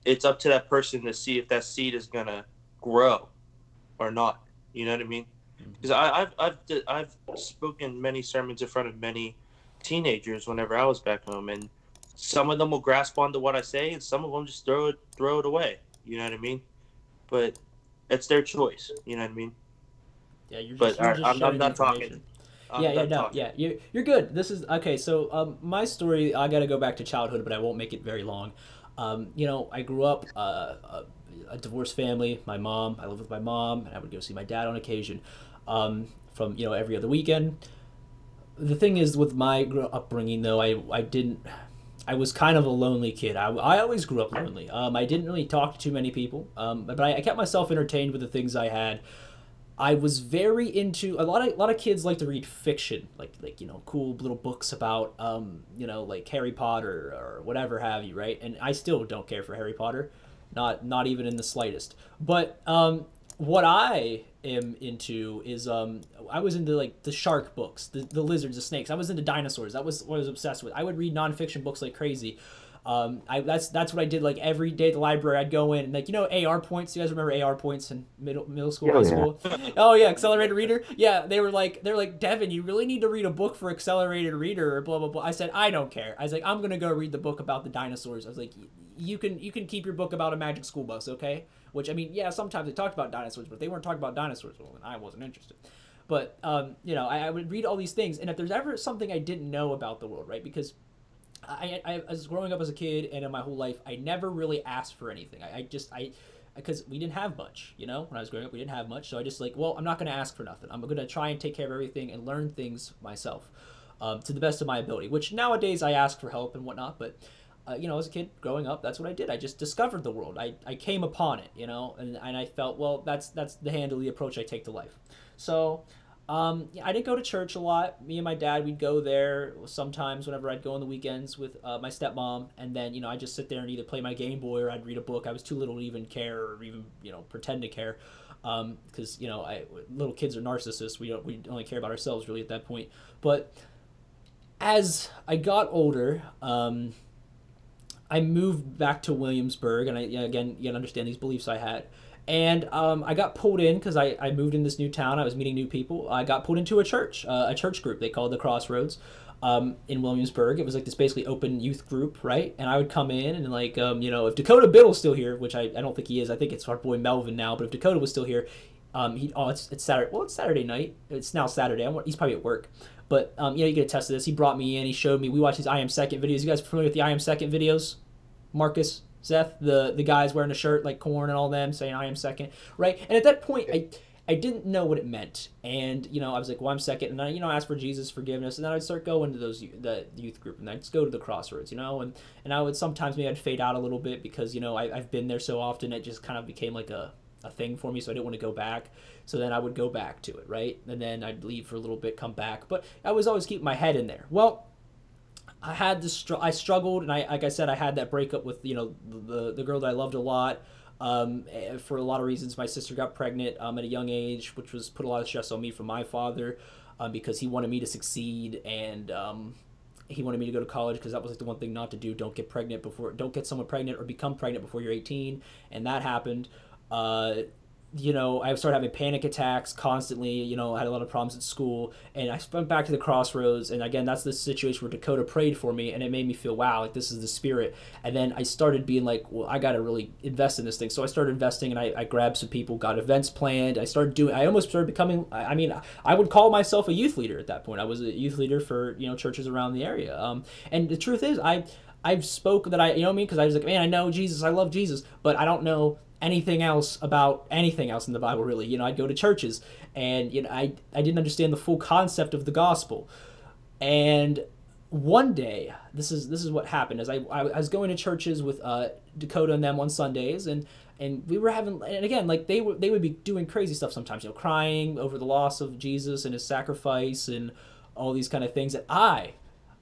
it's up to that person to see if that seed is going to grow or not. You know what I mean? Because I've spoken many sermons in front of many teenagers whenever I was back home, and some of them will grasp onto what I say, and some of them just throw it away. You know what I mean? But it's their choice. You know what I mean? Yeah, I'm not talking. You're good. This is okay. So my story, I got to go back to childhood, but I won't make it very long. You know, I grew up a divorced family. My mom, I lived with my mom, and I would go see my dad on occasion, from every other weekend. The thing is, with my upbringing, though, I didn't. I was kind of a lonely kid. I always grew up lonely. I didn't really talk to too many people, but I kept myself entertained with the things I had. I was very into a lot of kids like to read fiction, like cool little books about like Harry Potter or whatever have you, right? And I still don't care for Harry Potter, not even in the slightest. But what I am into is I was into like the shark books, the lizards, the snakes. I was into dinosaurs. That was what I was obsessed with. I would read nonfiction books like crazy. That's what I did like every day at the library. I'd go in and like AR points. You guys remember AR points in middle school, high school? Oh yeah, accelerated reader. Yeah, they're like Devin, you really need to read a book for accelerated reader or blah blah blah. I said I don't care. I was like I'm gonna go read the book about the dinosaurs. I was like you can keep your book about a magic school bus, okay? Which I mean, yeah, sometimes they talked about dinosaurs, but if they weren't talking about dinosaurs, well, then I wasn't interested. But I would read all these things, and if there's ever something I didn't know about the world, right? Because I was growing up as a kid and in my whole life, I never really asked for anything. Because we didn't have much, when I was growing up, we didn't have much. So I just I'm not going to ask for nothing. I'm going to try and take care of everything and learn things myself to the best of my ability, which nowadays I ask for help and whatnot. But, as a kid growing up, that's what I did. I just discovered the world. I came upon it, and I felt, well, that's the handle, the approach I take to life. So I didn't go to church a lot. Me and my dad, we'd go there sometimes whenever I'd go on the weekends with my stepmom. And then, I'd just sit there and either play my Game Boy or I'd read a book. I was too little to even care or even, pretend to care. Because, little kids are narcissists. We only care about ourselves really at that point. But as I got older, I moved back to Williamsburg. And again, you gotta understand these beliefs I had. And I got pulled in because I moved in this new town. I was meeting new people. I got pulled into a church group. They called the Crossroads in Williamsburg. It was like this basically open youth group, right? And I would come in and like, if Dakota Biddle's still here, which I don't think he is. I think it's our boy Melvin now. But if Dakota was still here, it's Saturday. Well, it's Saturday night. It's now Saturday. He's probably at work. But, you get a test of this. He brought me in. He showed me. We watched these I Am Second videos. You guys familiar with the I Am Second videos? Marcus? Seth, the guys wearing a shirt like Korn and all them saying I am second, right? And at that point, I didn't know what it meant, and I was like, well, I'm second, and I asked for Jesus' forgiveness, and then I'd start going to the youth group, and I'd just go to the Crossroads, and I would sometimes maybe I'd fade out a little bit because I've been there so often it just kind of became like a thing for me, so I didn't want to go back. So then I would go back to it, right? And then I'd leave for a little bit, come back, but I was always keeping my head in there. Well, I had this. I struggled, and like I said, I had that breakup with the girl that I loved a lot. For a lot of reasons, my sister got pregnant at a young age, which put a lot of stress on me from my father, because he wanted me to succeed and he wanted me to go to college because that was like the one thing not to do. Don't get someone pregnant or become pregnant before you're 18, and that happened. I started having panic attacks constantly, I had a lot of problems at school, and I went back to the Crossroads, and again, that's the situation where Dakota prayed for me, and it made me feel, wow, like this is the spirit. And then I started being like, well, I got to really invest in this thing. So I started investing, and I grabbed some people, got events planned. I almost started becoming, I would call myself a youth leader at that point. I was a youth leader for, churches around the area. And the truth is, I've spoken that because I was like, man, I know Jesus, I love Jesus, but I don't know anything else about anything else in the Bible, really. I'd go to churches, and I didn't understand the full concept of the gospel. And one day, this is what happened. As I was going to churches with Dakota and them on Sundays, and we were having, and again, like they would be doing crazy stuff sometimes, crying over the loss of Jesus and his sacrifice and all these kind of things. That I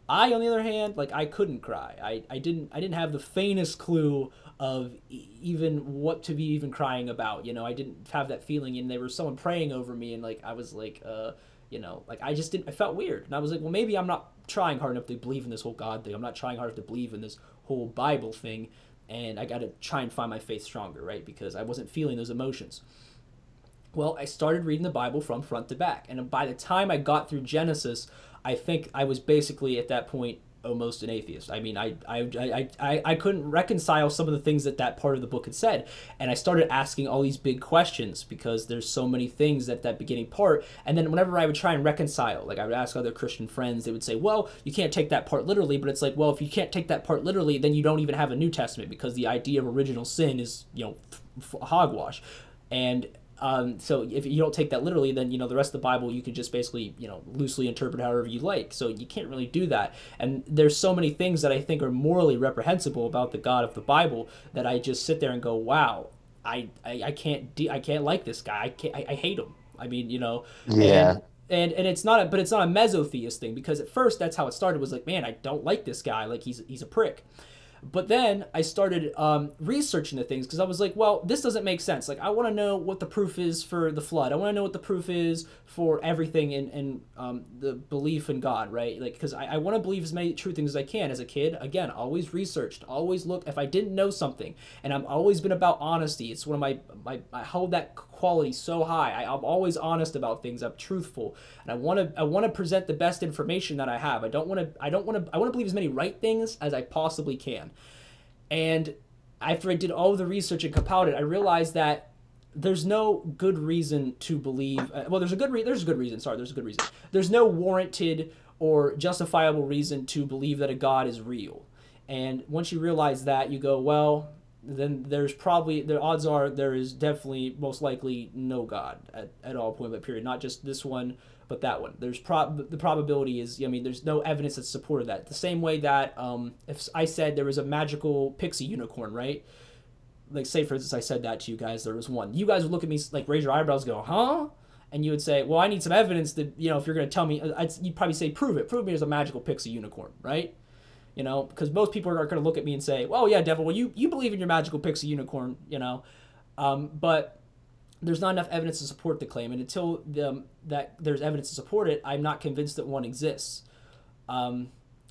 on the other hand, like I couldn't cry. I didn't have the faintest clue of even what to be even crying about. I didn't have that feeling, and there was someone praying over me, and like I was like like I felt weird, and I was like, well, maybe I'm not trying hard enough to believe in this whole God thing. I'm not trying hard enough to believe in this whole Bible thing, and I got to try and find my faith stronger, right? Because I wasn't feeling those emotions. Well, I started reading the Bible from front to back, and by the time I got through Genesis, I think I was basically at that point almost an atheist. I couldn't reconcile some of the things that part of the book had said, and I started asking all these big questions because there's so many things that beginning part. And then whenever I would try and reconcile, like I would ask other Christian friends, they would say, well, you can't take that part literally. But it's like, well, if you can't take that part literally, then you don't even have a New Testament, because the idea of original sin is hogwash. And so if you don't take that literally, then the rest of the Bible you can just basically loosely interpret however you like. So you can't really do that. And there's so many things that I think are morally reprehensible about the God of the Bible that I just sit there and go, wow, I can't like this guy. I hate him. I mean, Yeah. And it's not but it's not a mesotheist thing, because at first that's how it started, was like, man, I don't like this guy, like he's a prick. But then I started researching the things, because I was like, well, this doesn't make sense. Like, I want to know what the proof is for the flood. I want to know what the proof is for everything in the belief in God, right? Like, because I want to believe as many true things as I can. As a kid, again, always researched, always look. If I didn't know something, and I've always been about honesty. It's one of I hold that quality so high. I'm always honest about things. I'm truthful, and I want to present the best information that I have. I want to believe as many right things as I possibly can. And after I did all of the research and compiled it, I realized that there's no good reason to believe. Well, there's a good reason. Sorry, there's a good reason. There's no warranted or justifiable reason to believe that a God is real. And once you realize that, you go, well, then there's probably, the odds are there is definitely most likely no God at all point blank period. Not just this one, but that one. There's the probability is, I mean, there's no evidence that supported that. The same way that if I said there was a magical pixie unicorn, right? Like, say for instance I said that to you guys, there was one. You guys would look at me, like, raise your eyebrows, go, huh? And you would say, well, I need some evidence that, if you're going to tell me, you'd probably say, prove it. Prove me there's a magical pixie unicorn, right? Because most people are going to look at me and say, well, yeah, Devil, well, you believe in your magical pixie unicorn, but there's not enough evidence to support the claim. And until that there's evidence to support it, I'm not convinced that one exists,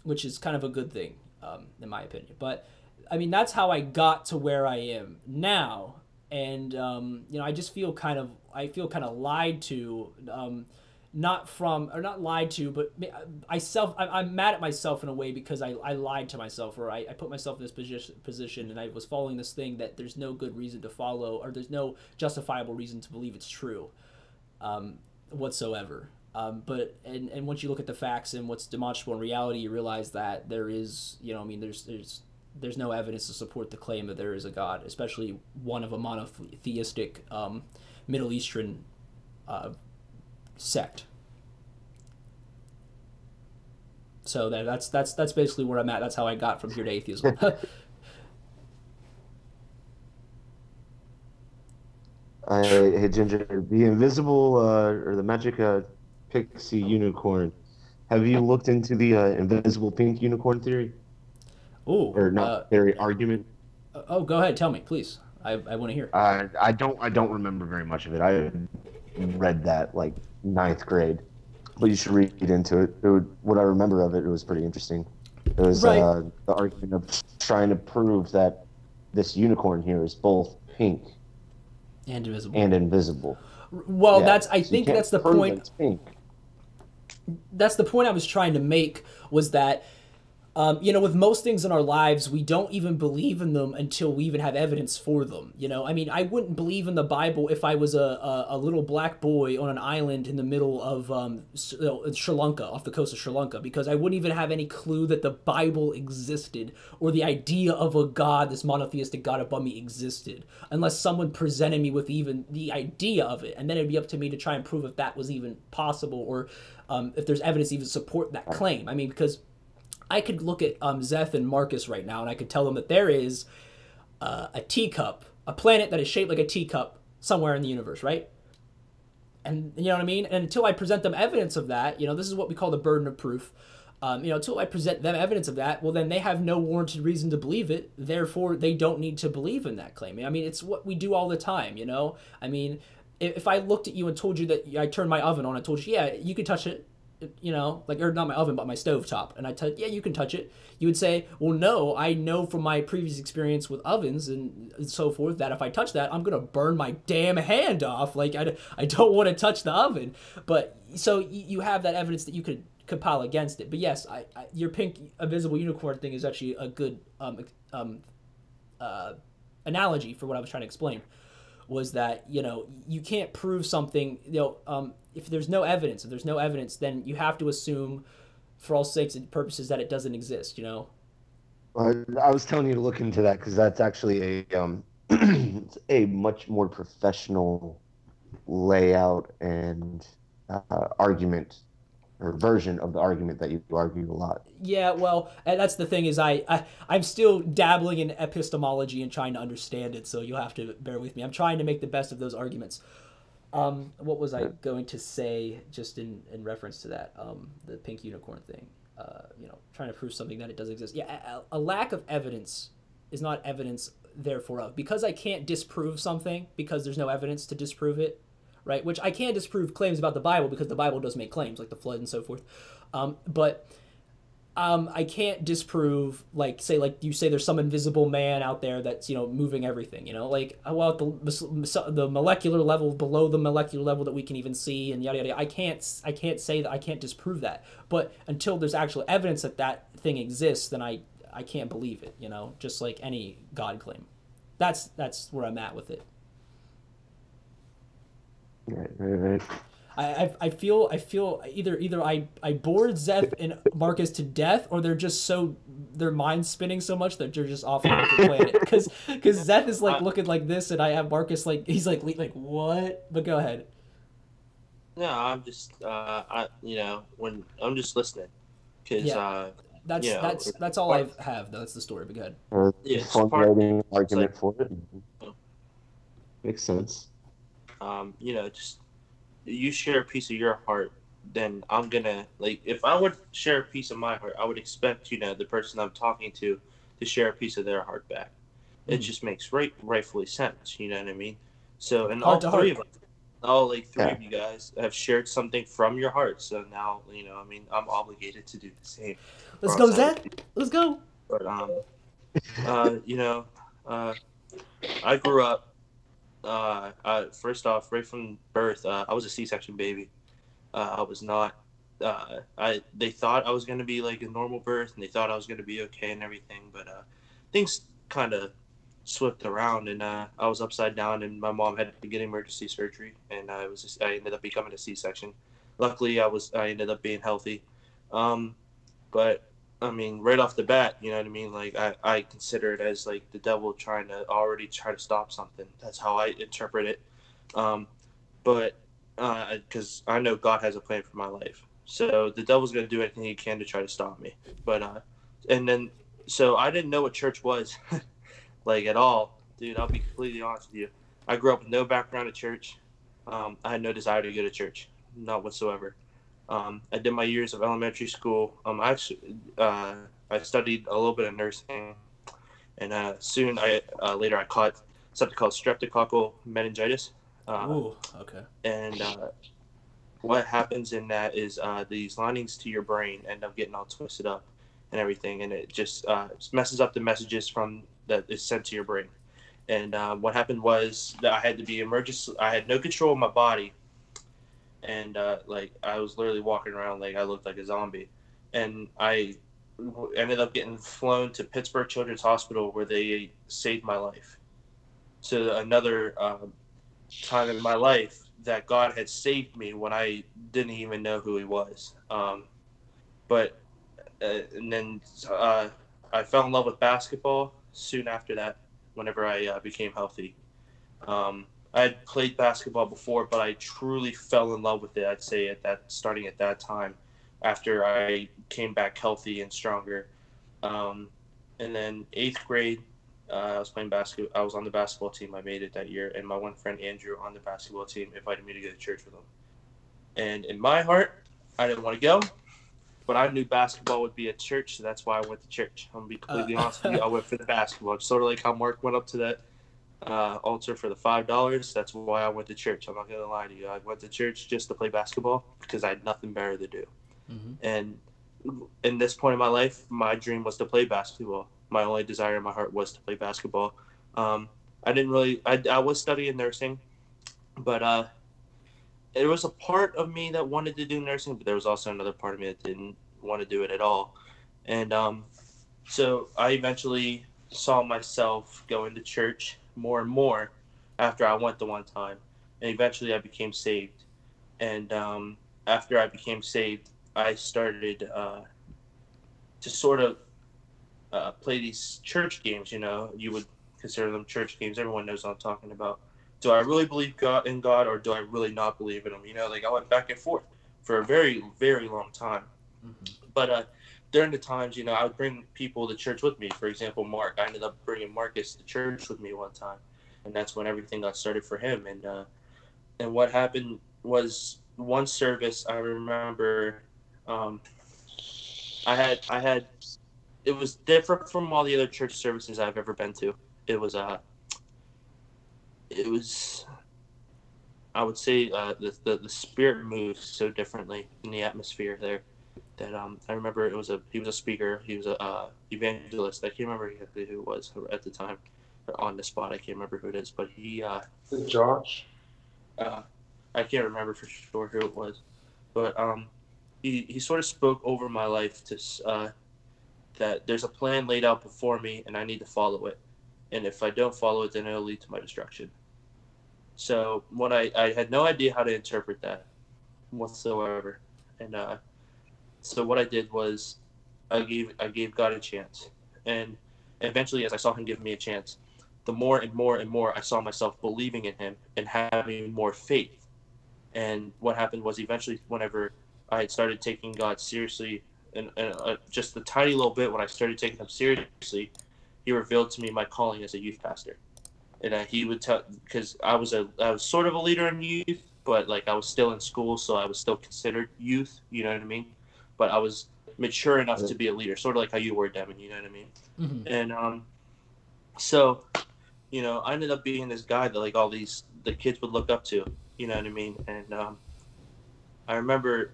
which is kind of a good thing, in my opinion. But, I mean, that's how I got to where I am now. And, I just feel kind of lied to, not lied to, but I'm mad at myself in a way, because I lied to myself, or I put myself in this position, and I was following this thing that there's no good reason to follow, or there's no justifiable reason to believe it's true, whatsoever. But once you look at the facts and what's demonstrable in reality, you realize that there is, there's no evidence to support the claim that there is a God, especially one of a monotheistic Middle Eastern sect. So that's basically where I'm at. That's how I got from here to atheism. Hey Ginger, the invisible or the magic pixie unicorn. Have you looked into the invisible pink unicorn theory? Oh, or not theory, argument? Oh, go ahead, tell me, please. I want to hear. I don't remember very much of it. I read that like 9th grade, but you should read into it. What I remember of it, it was pretty interesting. It was right. The argument of trying to prove that this unicorn here is both pink and invisible. Well, yeah. I think that's the point. It's pink. That's the point I was trying to make, was that with most things in our lives, we don't even believe in them until we even have evidence for them. I mean, I wouldn't believe in the Bible if I was a little black boy on an island in the middle of Sri Lanka, off the coast of Sri Lanka, because I wouldn't even have any clue that the Bible existed, or the idea of a God, this monotheistic God above me, existed, unless someone presented me with even the idea of it. And then it'd be up to me to try and prove if that was even possible, or if there's evidence to even support that claim. I mean, because I could look at Zeth and Marcus right now, and I could tell them that there is a teacup, a planet that is shaped like a teacup somewhere in the universe, right? And you know what I mean? And until I present them evidence of that, this is what we call the burden of proof. Until I present them evidence of that, well, then they have no warranted reason to believe it. Therefore, they don't need to believe in that claim. I mean, it's what we do all the time, I mean, if I looked at you and told you that I turned my oven on, I told you, yeah, you could touch it. Or not my oven, but my stovetop, and I tell you, yeah, you can touch it. You would say, well, no, I know from my previous experience with ovens and so forth that if I touch that, I'm gonna burn my damn hand off. Like, I don't want to touch the oven. But so you have that evidence that you could compile against it. But yes, your pink invisible unicorn thing is actually a good analogy for what I was trying to explain. Was that you can't prove something, if there's no evidence. If there's no evidence, then you have to assume, for all sakes and purposes, that it doesn't exist. I was telling you to look into that, because that's actually it's a much more professional layout and argument or version of the argument that you argue a lot. Yeah, well, and that's the thing is I'm still dabbling in epistemology and trying to understand it, so you'll have to bear with me. I'm trying to make the best of those arguments. What was I going to say just in reference to that? The pink unicorn thing. Trying to prove something that it does exist. Yeah, a lack of evidence is not evidence therefore of. Because I can't disprove something because there's no evidence to disprove it, right? Which I can't disprove claims about the Bible because the Bible does make claims like the flood and so forth. But I can't disprove, like you say there's some invisible man out there that's moving everything, like at the molecular level, below the molecular level that we can even see, and yada yada. I can't say that, I can't disprove that. But until there's actual evidence that that thing exists, then I can't believe it, just like any God claim. That's where I'm at with it. Right. I feel either I bored Zeph and Marcus to death, or they're just their mind's spinning so much that they're just off on a different planet. Because Zeph is like looking like this, and I have Marcus he's like what? But go ahead. No, I'm just when I'm just listening, because that's all I have. That's the story. But go ahead. Formulating an argument for it. Makes sense. Just you share a piece of your heart, then I'm gonna if I would share a piece of my heart, I would expect the person I'm talking to share a piece of their heart back. It just makes rightfully sense. You know what I mean? So, and all three of you guys have shared something from your heart. So now I'm obligated to do the same. Let's go, Zach. Let's go. But I grew up. First off, right from birth, I was a C-section baby. I was not. They thought I was gonna be like a normal birth, and they thought I was gonna be okay and everything. But things kind of slipped around, and I was upside down, and my mom had to get emergency surgery, and I ended up becoming a C-section. Luckily, I ended up being healthy. But I mean, right off the bat, you know what I mean? Like, I consider it as, like, the devil trying to stop something. That's how I interpret it. But because I know God has a plan for my life. So the devil's going to do anything he can to try to stop me. But, so I didn't know what church was, like, at all. Dude, I'll be completely honest with you. I grew up with no background at church. I had no desire to go to church, not whatsoever. I did my years of elementary school. I studied a little bit of nursing, and soon later I caught something called streptococcal meningitis. Okay. And what happens in that is these linings to your brain end up getting all twisted up and everything, and it just messes up the messages that is sent to your brain. And what happened was that I had to be I had no control of my body. And I was literally walking around like I looked like a zombie, and I ended up getting flown to Pittsburgh Children's Hospital, where they saved my life. So another time in my life that God had saved me when I didn't even know who He was. And then I fell in love with basketball soon after that. Whenever I became healthy. I had played basketball before, but I truly fell in love with it, I'd say, starting at that time, after I came back healthy and stronger. And then 8th grade, I was playing basketball. I was on the basketball team. I made it that year, and my one friend Andrew on the basketball team invited me to go to church with him. And in my heart, I didn't want to go, but I knew basketball would be at church, so that's why I went to church. I'm going to be completely honest with you. I went for the basketball. It's sort of like how Mark went up to that altar for the $5. That's why I went to church. I'm not gonna lie to you. I went to church just to play basketball because I had nothing better to do. Mm-hmm. And in this point in my life, my dream was to play basketball. My only desire in my heart was to play basketball. I was studying nursing, but there was a part of me that wanted to do nursing, but there was also another part of me that didn't want to do it at all. And so I eventually saw myself going to church more and more after I went the one time, and eventually I became saved. And after I became saved, I started to sort of play these church games. You would consider them church games. Everyone knows what I'm talking about. Do I really believe in God, or do I really not believe in him? You know, like I went back and forth for a very, very long time. But during the times, you know, I would bring people to church with me. For example, Mark. I ended up bringing Marcus to church with me one time, and that's when everything got started for him. And what happened was one service I remember. I had it was different from all the other church services I've ever been to. It was I would say the spirit moved so differently in the atmosphere there that I remember he was a speaker, he was a evangelist. I can't remember exactly who it was at the time, or on the spot. I can't remember who it is, but he Josh. I can't remember for sure who it was, but he sort of spoke over my life to that there's a plan laid out before me and I need to follow it, and if I don't follow it, then it'll lead to my destruction. So what I had no idea how to interpret that whatsoever, and so what I did was I gave God a chance, and eventually, as I saw him give me a chance, the more and more and more I saw myself believing in him and having more faith. And what happened was eventually, whenever I had started taking God seriously, and just a tiny little bit, when I started taking him seriously, he revealed to me my calling as a youth pastor. And he would tell, because I was sort of a leader in youth, but like I was still in school, so I was still considered youth. You know what I mean? But I was mature enough to be a leader, sort of like how you were, Devin. You know what I mean? Mm-hmm. And so, you know, I ended up being this guy that like all the kids would look up to. You know what I mean? And I remember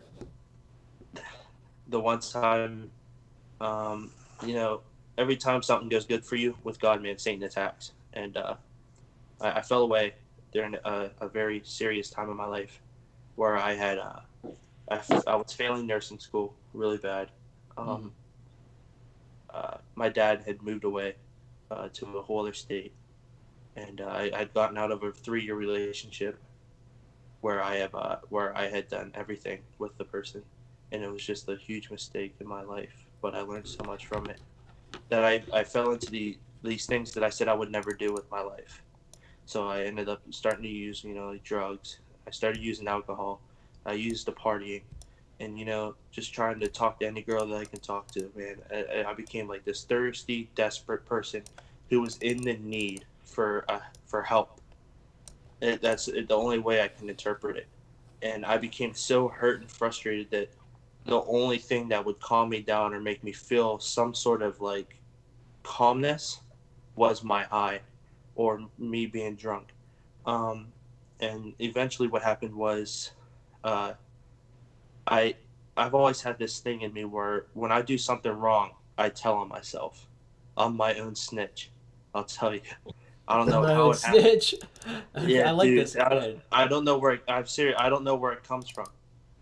the one time, you know, every time something goes good for you with God, man, Satan attacks. And I fell away during a very serious time in my life where I had I was failing nursing school really bad. My dad had moved away to a whole other state, and I'd gotten out of a 3-year relationship where I had done everything with the person, and it was just a huge mistake in my life. But I learned so much from it that I fell into these things that I said I would never do with my life. So I ended up starting to use, you know, like drugs. I started using alcohol. I used the partying, and, you know, just trying to talk to any girl that I can talk to, man. I became like this thirsty, desperate person who was in the need for help. That's the only way I can interpret it. And I became so hurt and frustrated that the only thing that would calm me down or make me feel some sort of like calmness was my high or me being drunk. And eventually what happened was I've always had this thing in me where when I do something wrong, I tell on myself. I'm my own snitch. I'll tell you. I don't know how it snitch. Yeah, I like dude, this. I don't know where I'm serious. I don't know where it comes from,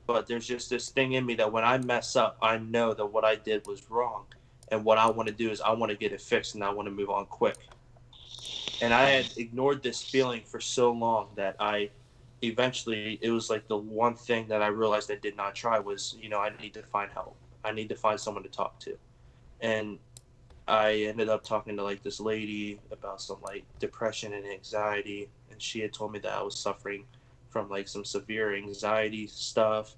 but there's just this thing in me that when I mess up, I know that what I did was wrong, and what I want to do is I want to get it fixed and I want to move on quick. And I had ignored this feeling for so long that eventually it was like the one thing that I realized I did not try was, you know, I need to find help. I need to find someone to talk to. And I ended up talking to like this lady about some like depression and anxiety, and she had told me that I was suffering from like some severe anxiety stuff.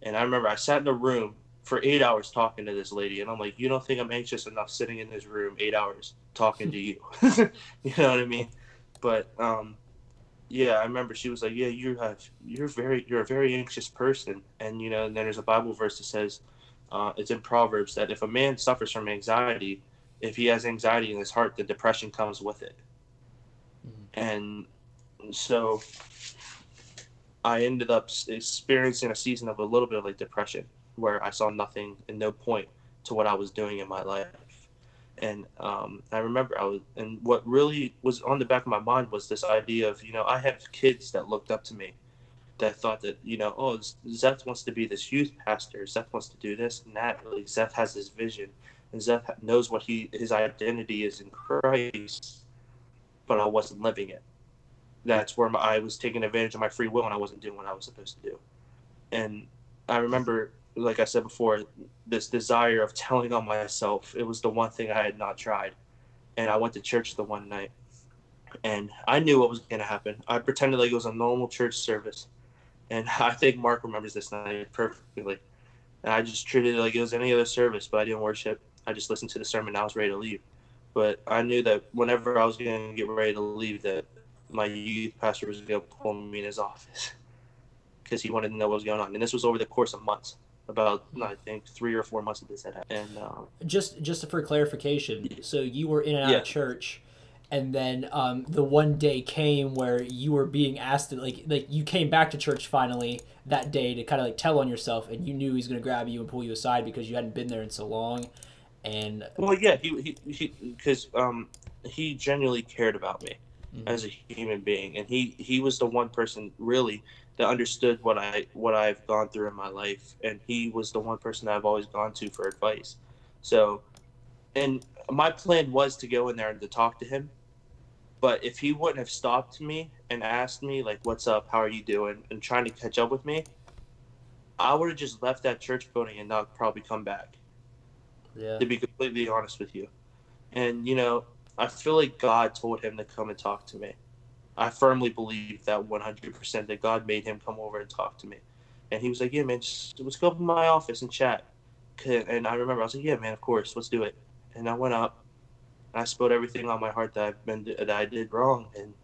And I remember I sat in a room for 8 hours talking to this lady, and I'm like, you don't think I'm anxious enough sitting in this room 8 hours talking to you? You know what I mean? But yeah, I remember she was like, yeah, you're a very anxious person. And you know, and then there's a Bible verse that says it's in Proverbs that if a man suffers from anxiety, if he has anxiety in his heart, the depression comes with it. And so I ended up experiencing a season of a little bit of like depression where I saw nothing and no point to what I was doing in my life. And I remember and what really was on the back of my mind was this idea of, you know, I have kids that looked up to me that thought that, you know, oh, Zeth wants to be this youth pastor. Zeth wants to do this and that. Like, Zeth has this vision. And Zeth knows what his identity is in Christ, but I wasn't living it. That's where I was taking advantage of my free will and I wasn't doing what I was supposed to do. And I remember, like I said before, this desire of telling on myself. It was the one thing I had not tried. And I went to church the one night And I knew what was going to happen. I pretended like it was a normal church service. And I think Mark remembers this night perfectly. And I just treated it like it was any other service, but I didn't worship. I just listened to the sermon and I was ready to leave. But I knew that whenever I was going to get ready to leave, that my youth pastor was going to pull me in his office because he wanted to know what was going on. And this was over the course of months, about, I think, 3 or 4 months of this had happened. And just for clarification, so you were in and out Yeah. of church, and then the one day came where you were being asked to like you came back to church finally that day to kind of like tell on yourself, and you knew he was going to grab you and pull you aside because you hadn't been there in so long. And well, yeah, because he genuinely cared about me as a human being, and he was the one person really that understood what I've gone through in my life, and he was the one person that I've always gone to for advice. So, and my plan was to go in there and to talk to him, but if he wouldn't have stopped me and asked me like, "What's up? How are you doing?" and trying to catch up with me, I would have just left that church building and not probably come back. yeah, To be completely honest with you. And, I feel like God told him to come and talk to me. I firmly believe that 100% that God made him come over and talk to me. And he was like, yeah, man, just, let's go up in my office and chat. And I remember I was like, yeah, man, of course, let's do it. And I went up and I spilled everything on my heart that I did wrong. And,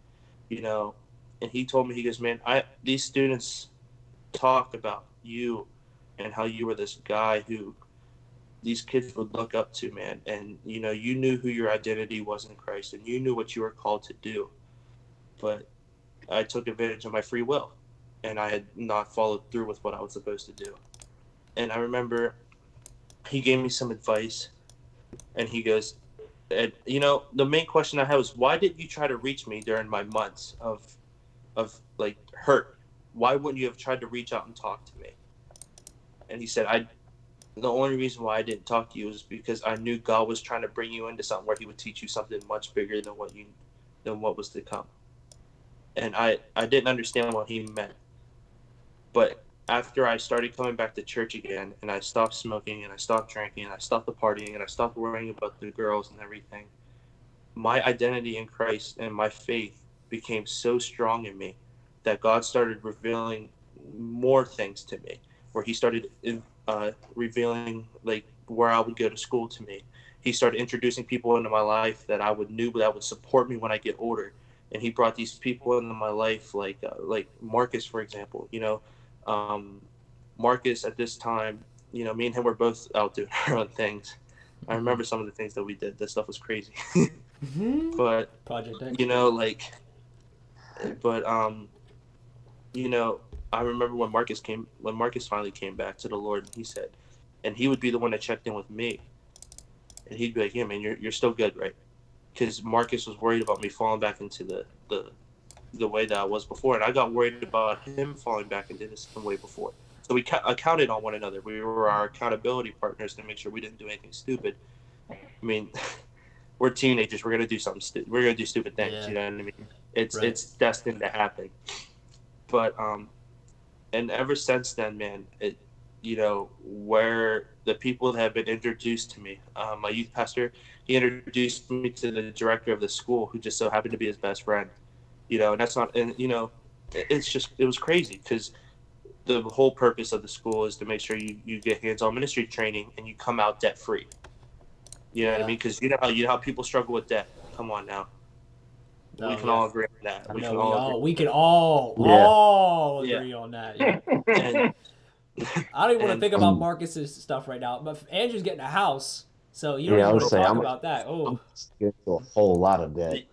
and he told me, he goes, man, these students talk about you and how you were this guy who these kids would look up to, man. And, you knew who your identity was in Christ and you knew what you were called to do. But I took advantage of my free will and I had not followed through with what I was supposed to do. And I remember he gave me some advice and he goes, and, the main question I had was, why didn't you try to reach me during my months of like hurt? Why wouldn't you have tried to reach out and talk to me? And he said, the only reason why I didn't talk to you is because I knew God was trying to bring you into something where he would teach you something much bigger than what was to come. And I didn't understand what he meant. But after I started coming back to church again and I stopped smoking and I stopped drinking and I stopped the partying and I stopped worrying about the girls and everything, my identity in Christ and my faith became so strong in me that God started revealing more things to me, where he started revealing like where I would go to school to me. He started introducing people into my life that I knew that would support me when I get older. And he brought these people into my life, like Marcus, for example. Marcus at this time, me and him were both out doing our own things. I remember some of the things that we did. That stuff was crazy. But Project X. I remember when Marcus finally came back to the Lord, and he said, and he would be the one that checked in with me, and he'd be like, yeah, man, you're still good, right? Because Marcus was worried about me falling back into the way that I was before, and I got worried about him falling back into the same way before. So we accounted on one another. We were our accountability partners to make sure we didn't do anything stupid. I mean, we're teenagers. We're gonna do something. We're gonna do stupid things. Yeah. You know what I mean? It's Right. It's destined to happen. But and ever since then, man, where the people that have been introduced to me, my youth pastor, he introduced me to the director of the school, who just so happened to be his best friend. And that's not, and it was crazy because the whole purpose of the school is to make sure you get hands-on ministry training and you come out debt free. You know what I mean? Because you know how people struggle with debt. Come on now. We can all agree on that. We can all agree on that. Yeah. And, I don't even want to think about Marcus's stuff right now. But Andrew's getting a house, so you don't even want to talk about that. Oh, It's a whole lot of debt.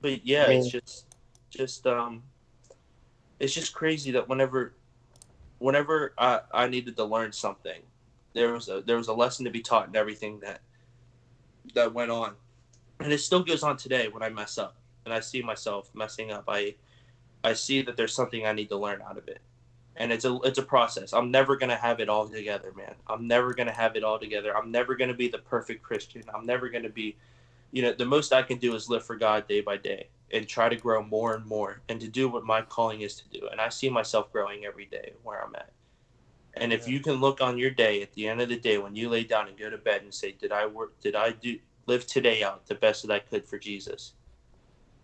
But yeah, it's just crazy that whenever I needed to learn something, there was a lesson to be taught in everything that went on, and it still goes on today when I mess up and I see myself messing up. I see that there's something I need to learn out of it, and it's a process. I'm never gonna have it all together, man. I'm never gonna have it all together. I'm never gonna be the perfect Christian. I'm never gonna be, the most I can do is live for God day by day and try to grow more and more and to do what my calling is to do. And I see myself growing every day where I'm at. And if you can look on your day at the end of the day when you lay down and go to bed and say, did I live today out the best that I could for Jesus?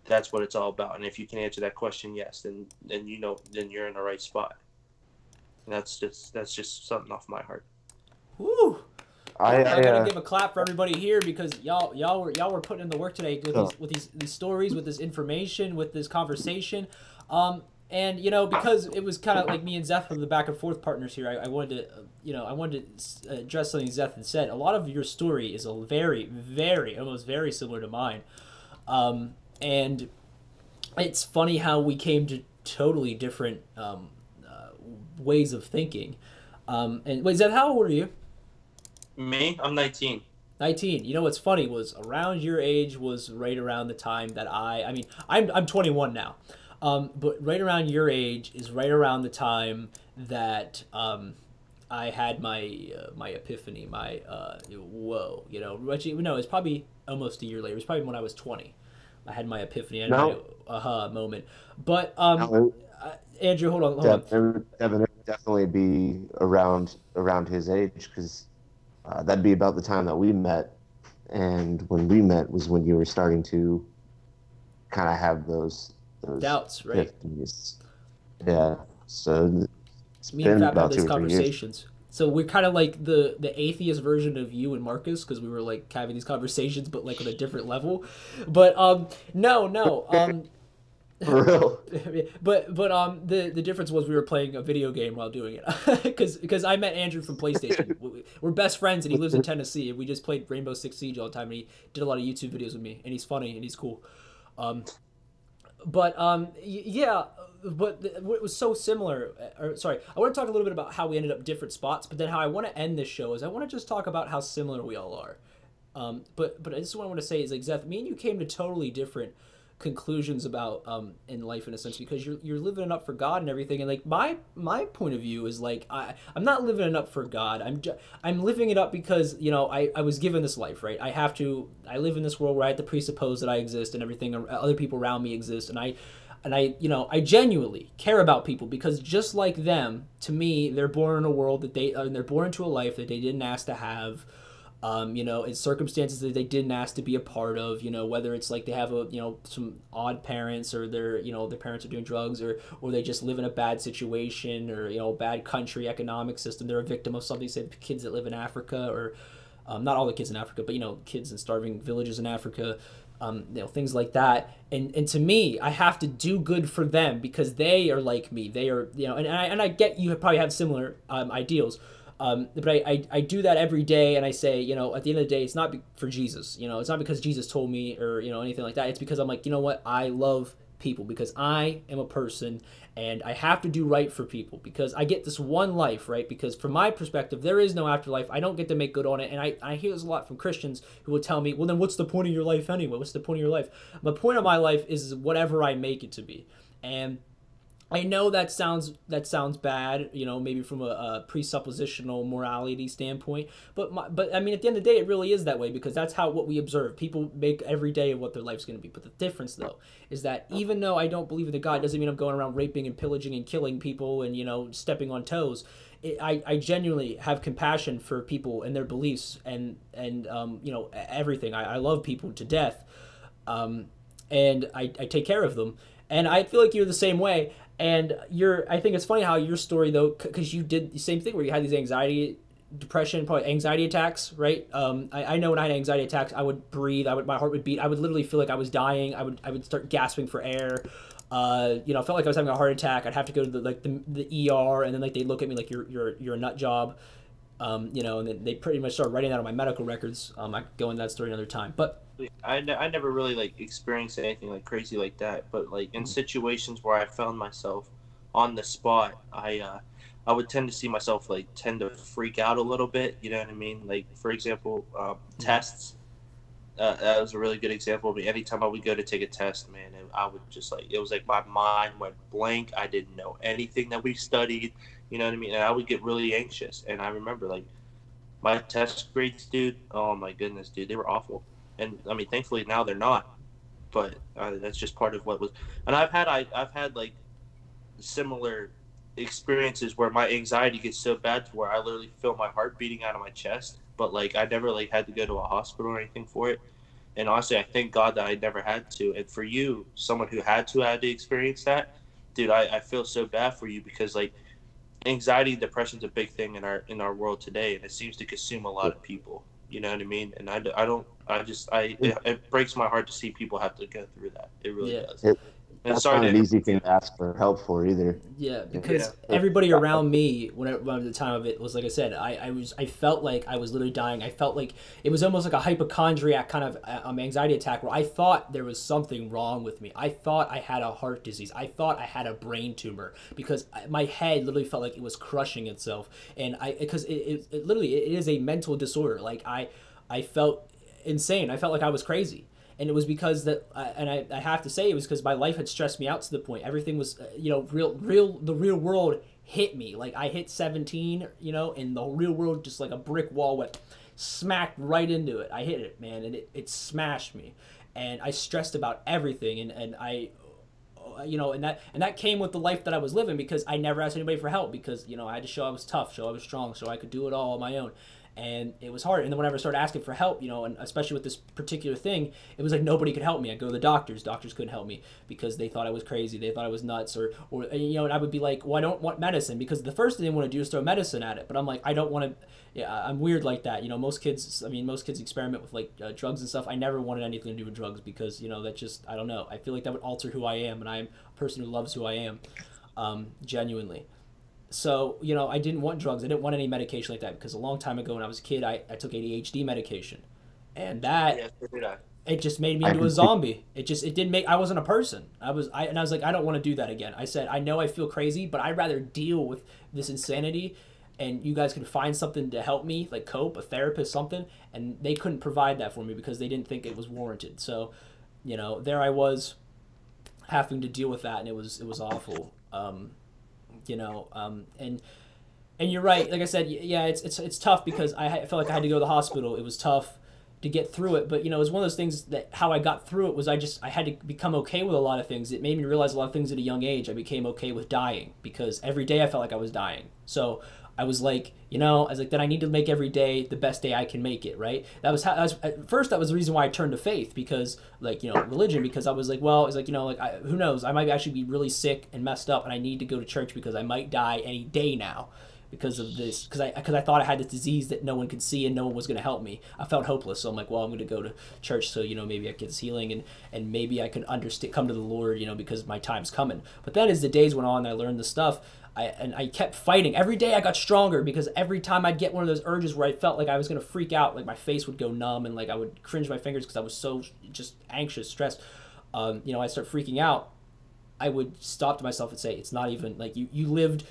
that's what it's all about. And if you can answer that question, yes, then then you're in the right spot. And that's just something off my heart. Woo! I gotta give a clap for everybody here because y'all were putting in the work today with these stories, with this information, with this conversation. And because it was kind of like me and Zeth were the back and forth partners here, I wanted to address something Zeth had said. A lot of your story is a very, very, almost very similar to mine. And it's funny how we came to totally different ways of thinking. And wait, Zeth, how old are you? Me? I'm 19. 19. You know what's funny was around your age was right around the time that I'm 21 now. But right around your age is right around the time that I had my my epiphany, my whoa, actually, no, it's probably almost a year later. It was probably when I was 20. I had my epiphany, and my aha moment. But Andrew, hold on. Devin would definitely be around his age, because that'd be about the time that we met, and when we met was when you were starting to kind of have those doubts, right? Yeah. So me and Fab had those conversations. So we're kind of like the atheist version of you and Marcus, because we were like having these conversations, but like on a different level. But no. For real. But the difference was we were playing a video game while doing it, because I met Andrew from PlayStation. We're best friends, and he lives in Tennessee, and we just played Rainbow Six Siege all the time, and he did a lot of YouTube videos with me, and he's funny and he's cool. Yeah, but what was so similar, sorry, I want to talk a little bit about how we ended up different spots, but then how I want to end this show is I want to just talk about how similar we all are. But this is what I want to say is, like, Zeth, me and you came to totally different conclusions about in life, in a sense, because you're living it up for God and everything, and like my point of view is like I'm not living it up for God. I'm living it up because I was given this life, right? I live in this world where I have to presuppose that I exist and everything, other people around me exist, and I genuinely care about people, because just like them, to me, they're born in a world that they're born into a life that they didn't ask to have. It's circumstances that they didn't ask to be a part of, whether it's like they have some odd parents, or their parents are doing drugs, or they just live in a bad situation, or, bad country economic system. They're a victim of something, say kids that live in Africa, or not all the kids in Africa, but, kids in starving villages in Africa, things like that. And to me, I have to do good for them because they are like me. They are, and I get you probably have similar ideals. But I do that every day, and I say, at the end of the day, it's not for Jesus. It's not because Jesus told me, or anything like that. It's because I'm like, you know what? I love people because I am a person, and I have to do right for people because I get this one life, right? Because from my perspective, there is no afterlife. I don't get to make good on it, and I hear this a lot from Christians who will tell me, well, then what's the point of your life anyway? What's the point of your life? The point of my life is whatever I make it to be, and I know that sounds bad, maybe from a presuppositional morality standpoint, but I mean, at the end of the day, it really is that way, because that's what we observe. People make every day of what their life's going to be. But the difference, though, is that even though I don't believe in the God, doesn't mean I'm going around raping and pillaging and killing people and stepping on toes. I genuinely have compassion for people and their beliefs and everything. I love people to death, and I take care of them, and I feel like you're the same way. And I think it's funny how your story, though, because you did the same thing where you had these depression, probably anxiety attacks, right? I know when I had anxiety attacks, I would breathe, my heart would beat, I would literally feel like I was dying. I would start gasping for air. I felt like I was having a heart attack. I'd have to go to the ER, and then like they'd look at me like you're a nut job, and then they pretty much started writing that on my medical records. I could go into that story another time, but. I never really like experienced anything like crazy like that, but like in situations where I found myself on the spot, I would tend to see myself tend to freak out a little bit. You know what I mean? Like, for example, tests. That was a really good example of me. Anytime I would go to take a test, man, I would just it was like my mind went blank. I didn't know anything that we studied. You know what I mean? And I would get really anxious. And I remember my test grades, dude. Oh my goodness, dude, they were awful. And I mean, thankfully now they're not, but that's just part of what was. And I've had similar experiences where my anxiety gets so bad to where I literally feel my heart beating out of my chest. But I never had to go to a hospital or anything for it. And honestly, I thank God that I never had to. And for you, someone who had to experience that, dude, I feel so bad for you, because like anxiety and depression is a big thing in our world today, and it seems to consume a lot of people. You know what I mean? And I don't, I just, it breaks my heart to see people have to go through that. It really Yeah. does. It, And that's sorry not to an easy interrupt thing you. to ask for help for either. Yeah, because Yeah. everybody around me, when the time of it was, like I said, I felt like I was literally dying. I felt like it was almost like a hypochondriac kind of anxiety attack, where I thought there was something wrong with me. I thought I had a heart disease. I thought I had a brain tumor, because my head literally felt like it was crushing itself. And because it literally, it is a mental disorder. Like I felt insane. I felt like I was crazy. And it was because that, and I have to say, it was because my life had stressed me out to the point. Everything was, the real world hit me. Like, I hit 17, and the real world, just like a brick wall, went smacked right into it. I hit it, man, and it smashed me. And I stressed about everything, and I, and that came with the life that I was living, because I never asked anybody for help, because, I had to show I was tough, show I was strong, so I could do it all on my own. And it was hard. And then whenever I started asking for help, and especially with this particular thing, it was like nobody could help me. I'd go to the doctors. Doctors couldn't help me because they thought I was crazy. They thought I was nuts. Or and I would be like, well, I don't want medicine, because the first thing they want to do is throw medicine at it. But I'm like, I don't want to. Yeah, I'm weird like that. Most kids experiment with like drugs and stuff. I never wanted anything to do with drugs, because, that just, I don't know. I feel like that would alter who I am. And I'm a person who loves who I am, genuinely. So, I didn't want drugs. I didn't want any medication like that, because a long time ago when I was a kid, I took ADHD medication. And that, Yeah, so did I. it just made me into a zombie. It didn't make, I wasn't a person. I was like, I don't want to do that again. I said, I know I feel crazy, but I'd rather deal with this insanity, and you guys can find something to help me, like cope, a therapist, something. And they couldn't provide that for me, because they didn't think it was warranted. So, there I was having to deal with that, and it was awful. And you're right. Like I said, yeah, it's tough, because I felt like I had to go to the hospital. It was tough to get through it, but it was one of those things that how I got through it was I had to become okay with a lot of things. It made me realize a lot of things at a young age. I became okay with dying, because every day I felt like I was dying. So I was like, then I need to make every day the best day I can make it, right? At first, that was the reason why I turned to faith, because, religion, because I was like, well, it's like, who knows? I might actually be really sick and messed up, and I need to go to church, because I might die any day now because of this, because I thought I had this disease that no one could see and no one was going to help me. I felt hopeless, so I'm like, well, I'm going to go to church, so maybe I get this healing, and maybe I can come to the Lord, because my time's coming. But then as the days went on and I learned the stuff, I kept fighting. Every day I got stronger, because every time I'd get one of those urges where I felt like I was going to freak out, like my face would go numb, and like I would cringe my fingers because I was so just anxious, stressed, I'd start freaking out. I would stop to myself and say, it's not even like you lived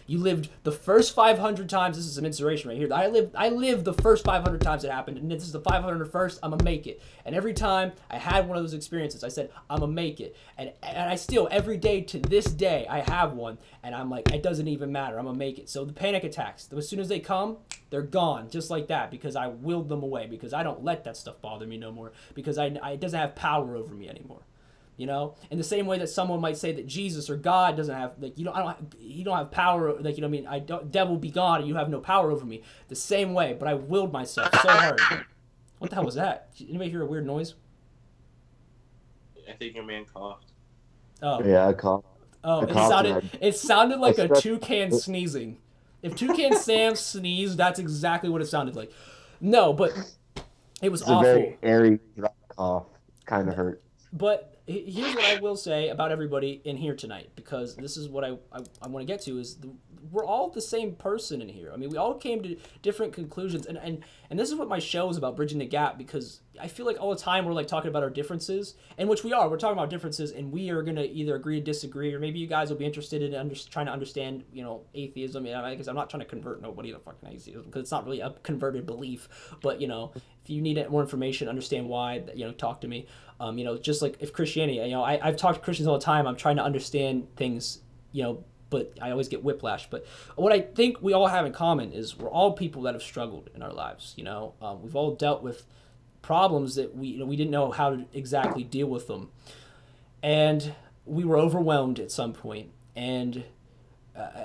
the first 500 times. This is some inspiration right here. I lived the first 500 times it happened, and this is the 501st. I'm gonna make it. And every time I had one of those experiences, I said, I'm gonna make it. And I still, every day to this day, I have one, and I'm like, it doesn't even matter. I'm gonna make it. So the panic attacks, as soon as they come, they're gone, just like that, because I willed them away, because I don't let that stuff bother me no more, because it doesn't have power over me anymore. In the same way that someone might say that Jesus or God doesn't have, like, you don't have power, like, devil be God, you have no power over me. The same way, but I willed myself so hard. What the hell was that? Did anybody hear a weird noise? I think your man coughed. Oh. Yeah, I coughed. Oh, it sounded like a toucan sneezing. If Toucan Sam sneezed, that's exactly what it sounded like. No, but it was awful. It's a very airy, dry cough. Kind of hurt. But here's what I will say about everybody in here tonight, because this is what I want to get to, is we're all the same person in here. I mean, we all came to different conclusions, and this is what my show is about, bridging the gap, because I feel like all the time we're like talking about our differences, and which we are. We're talking about differences, and we are going to either agree or disagree, or maybe you guys will be interested in trying to understand, atheism. I guess I'm not trying to convert nobody to fucking atheism, because it's not really a converted belief, but, if you need more information, understand why, talk to me. Just like if Christianity, I've talked to Christians all the time. I'm trying to understand things, but I always get whiplash. But what I think we all have in common is we're all people that have struggled in our lives. We've all dealt with problems that we didn't know how to exactly deal with them, and we were overwhelmed at some point. And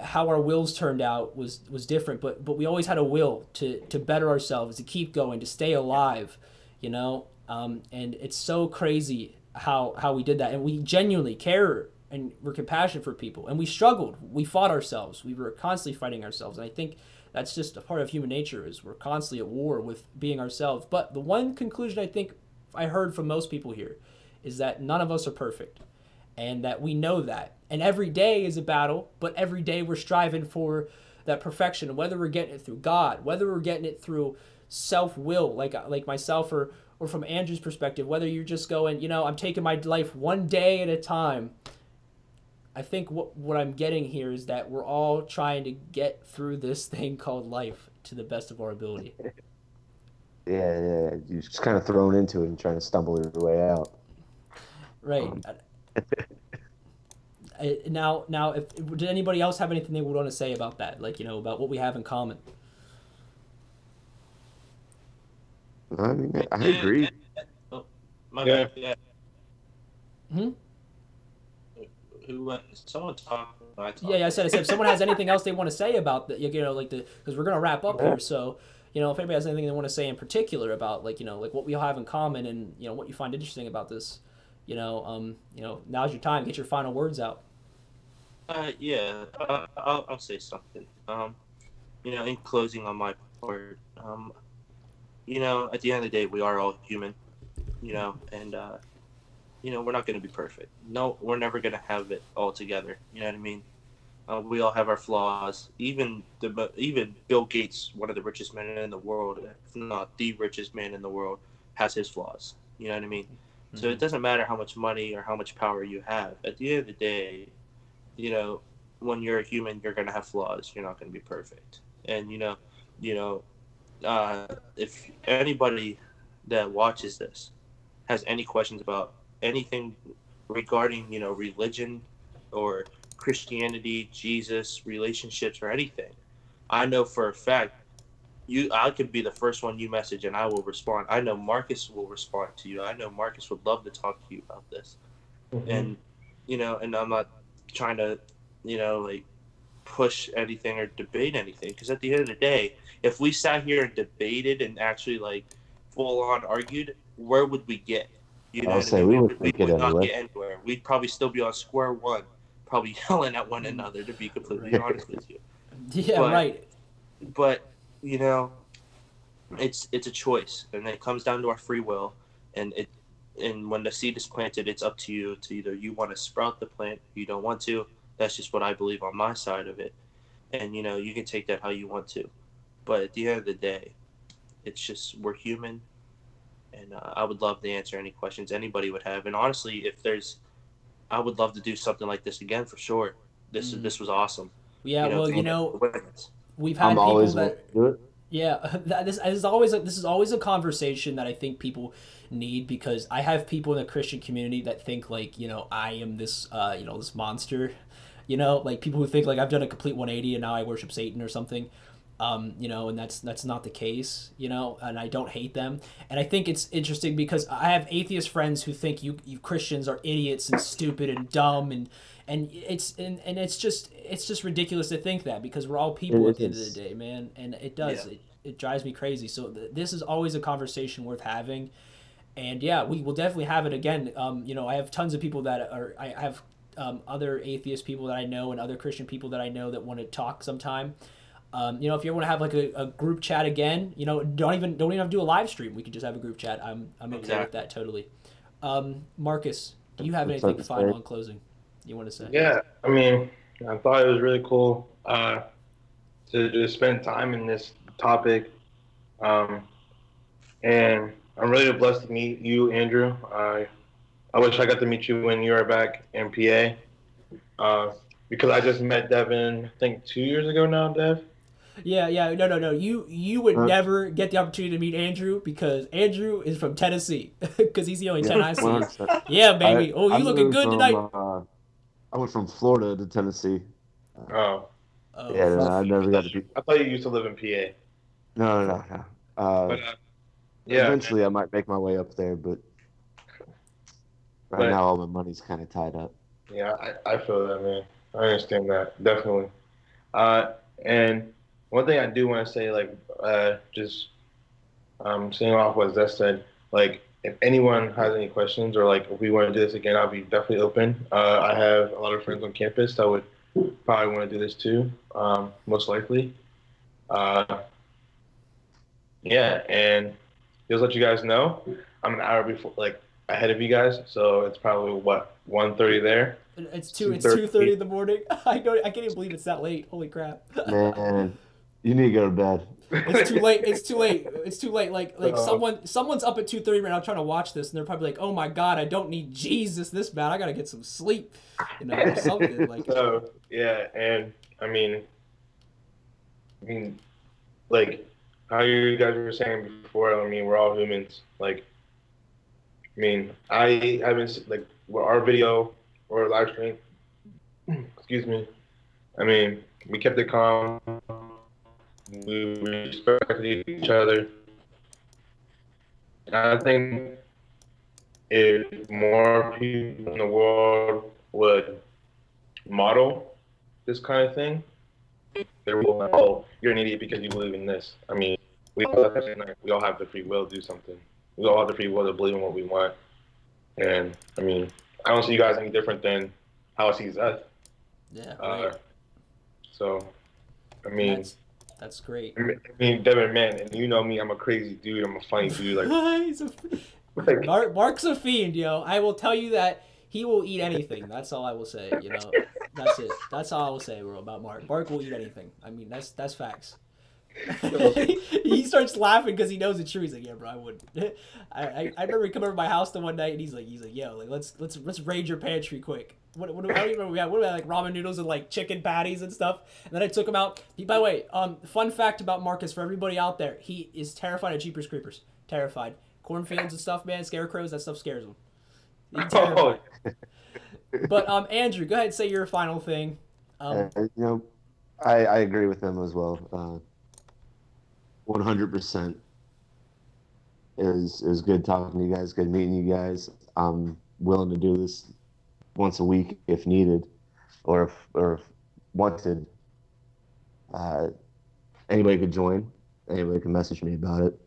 how our wills turned out was different, but we always had a will to better ourselves, to keep going, to stay alive. And it's so crazy how we did that, and we genuinely care and we're compassionate for people, and we struggled, we fought ourselves, we were constantly fighting ourselves, and I think that's just a part of human nature, is we're constantly at war with being ourselves. But the one conclusion I think I heard from most people here is that none of us are perfect, and that we know that, and every day is a battle, but every day we're striving for that perfection, whether we're getting it through God, whether we're getting it through self-will, like myself, or from Andrew's perspective, whether you're just going, I'm taking my life one day at a time. I think what I'm getting here is that we're all trying to get through this thing called life to the best of our ability. Yeah. You're just kind of thrown into it and trying to stumble your way out. Right. Now, did anybody else have anything they would want to say about that? About what we have in common? I mean, I agree. Oh, my bad. Yeah. Hmm? Someone talk. Yeah, I said if someone has anything else they want to say about that, because we're gonna wrap up here. So, if anybody has anything they want to say in particular about what we all have in common, and what you find interesting about this, now's your time. Get your final words out. Yeah, I'll say something. In closing on my part, at the end of the day, we are all human, and we're not going to be perfect. No, we're never going to have it all together. You know what I mean? We all have our flaws. Even Bill Gates, one of the richest men in the world, if not the richest man in the world, has his flaws. You know what I mean? Mm-hmm. So it doesn't matter how much money or how much power you have. At the end of the day, when you're a human, you're going to have flaws. You're not going to be perfect. And, if anybody that watches this has any questions about anything regarding, religion or Christianity, Jesus, relationships, or anything, I know for a fact I could be the first one you message and I will respond. I know Marcus will respond to you. I know Marcus would love to talk to you about this. Mm-hmm. And, and I'm not trying to, push anything or debate anything, because at the end of the day, if we sat here and debated and actually full on argued, where would we get? We would not get anywhere. We'd probably still be on square one, probably yelling at one another, to be completely honest with you. Yeah, right. But it's a choice, and it comes down to our free will, and when the seed is planted, it's up to you to either you want to sprout the plant, you don't want to. That's just what I believe on my side of it, and you can take that how you want to. But at the end of the day, it's just we're human. And I would love to answer any questions anybody would have. And honestly, I would love to do something like this again for sure. This was awesome. Yeah, we've had I'm people always that do it. Yeah, this is always a conversation that I think people need, because I have people in the Christian community that think I am this this monster, people who think I've done a complete 180 and now I worship Satan or something. And that's not the case, and I don't hate them. And I think it's interesting because I have atheist friends who think you Christians are idiots and stupid and dumb, and it's just ridiculous to think that, because we're all people at the end of the day, man. And it drives me crazy. So this is always a conversation worth having. And yeah, we will definitely have it again. I have tons of people I have other atheist people that I know and other Christian people that I know that want to talk sometime. If you ever want to have a group chat again, don't even have to do a live stream. We could just have a group chat. I'm okay with that totally. Marcus, do you have anything final in closing you want to say? Yeah, I mean, I thought it was really cool to spend time in this topic, and I'm really blessed to meet you, Andrew. I wish I got to meet you when you were back in PA, because I just met Devin, I think 2 years ago now, Dev. Yeah. No. You would never get the opportunity to meet Andrew, because Andrew is from Tennessee, because he's the only 10 I see. Yeah, baby. You looking good tonight. I went from Florida to Tennessee. Oh. Yeah, I never got to be. I thought you used to live in PA. No. Yeah. Eventually, I might make my way up there, but right now all my money's kind of tied up. Yeah, I feel that, man. I understand that, definitely. And one thing I do want to say, just seeing off what Zess said, if anyone has any questions or like if we want to do this again, I'll be definitely open. I have a lot of friends on campus that would probably want to do this too, most likely. Uh, yeah, and just let you guys know, I'm an hour before, like ahead of you guys, so it's probably what 1:30 there. It's It's two. two It's 2:30 thirty. in the morning. I know. I can't even believe it's that late. Holy crap! Man, you need to go to bed. It's too late. It's too late. It's too late. Like So, someone's up at 2:30 right now trying to watch this, and they're probably like, "Oh my god, I don't need Jesus this bad. I gotta get some sleep," or something like. so yeah, and I mean, like how you guys were saying before. I mean, we're all humans. Like, I mean, I haven't like our video or live stream. Excuse me. I mean, we kept it calm. We respected each other. And I think if more people in the world would model this kind of thing, they will like, oh, you're an idiot because you believe in this. I mean, we all have the free will to do something. We all have the free will to believe in what we want. And I mean, I don't see you guys any different than how I see us. Yeah. Right. So, I mean, that's great. I mean, Devin, man, and you know me, I'm a crazy dude. I'm a funny dude. Like, He's a, like Mark's a fiend, yo. I will tell you that he will eat anything. That's all I will say. That's it. That's all I will say, bro, about Mark. Mark will eat anything. I mean, that's facts. He starts laughing because he knows it's true. He's like, "Yeah, bro, I would." I remember he come over to my house the one night and he's like, "Yo, like let's raid your pantry quick." What I don't remember we had. What about like ramen noodles and like chicken patties and stuff? And then I took him out. By the way, fun fact about Marcus for everybody out there: he is terrified of Jeepers Creepers. Terrified. Cornfields and stuff, man. Scarecrows, that stuff scares him. He's terrified. But Andrew, go ahead and say your final thing. I agree with them as well. 100%. It was good talking to you guys, good meeting you guys. I'm willing to do this once a week if needed, or if wanted. Anybody could join. Anybody can message me about it.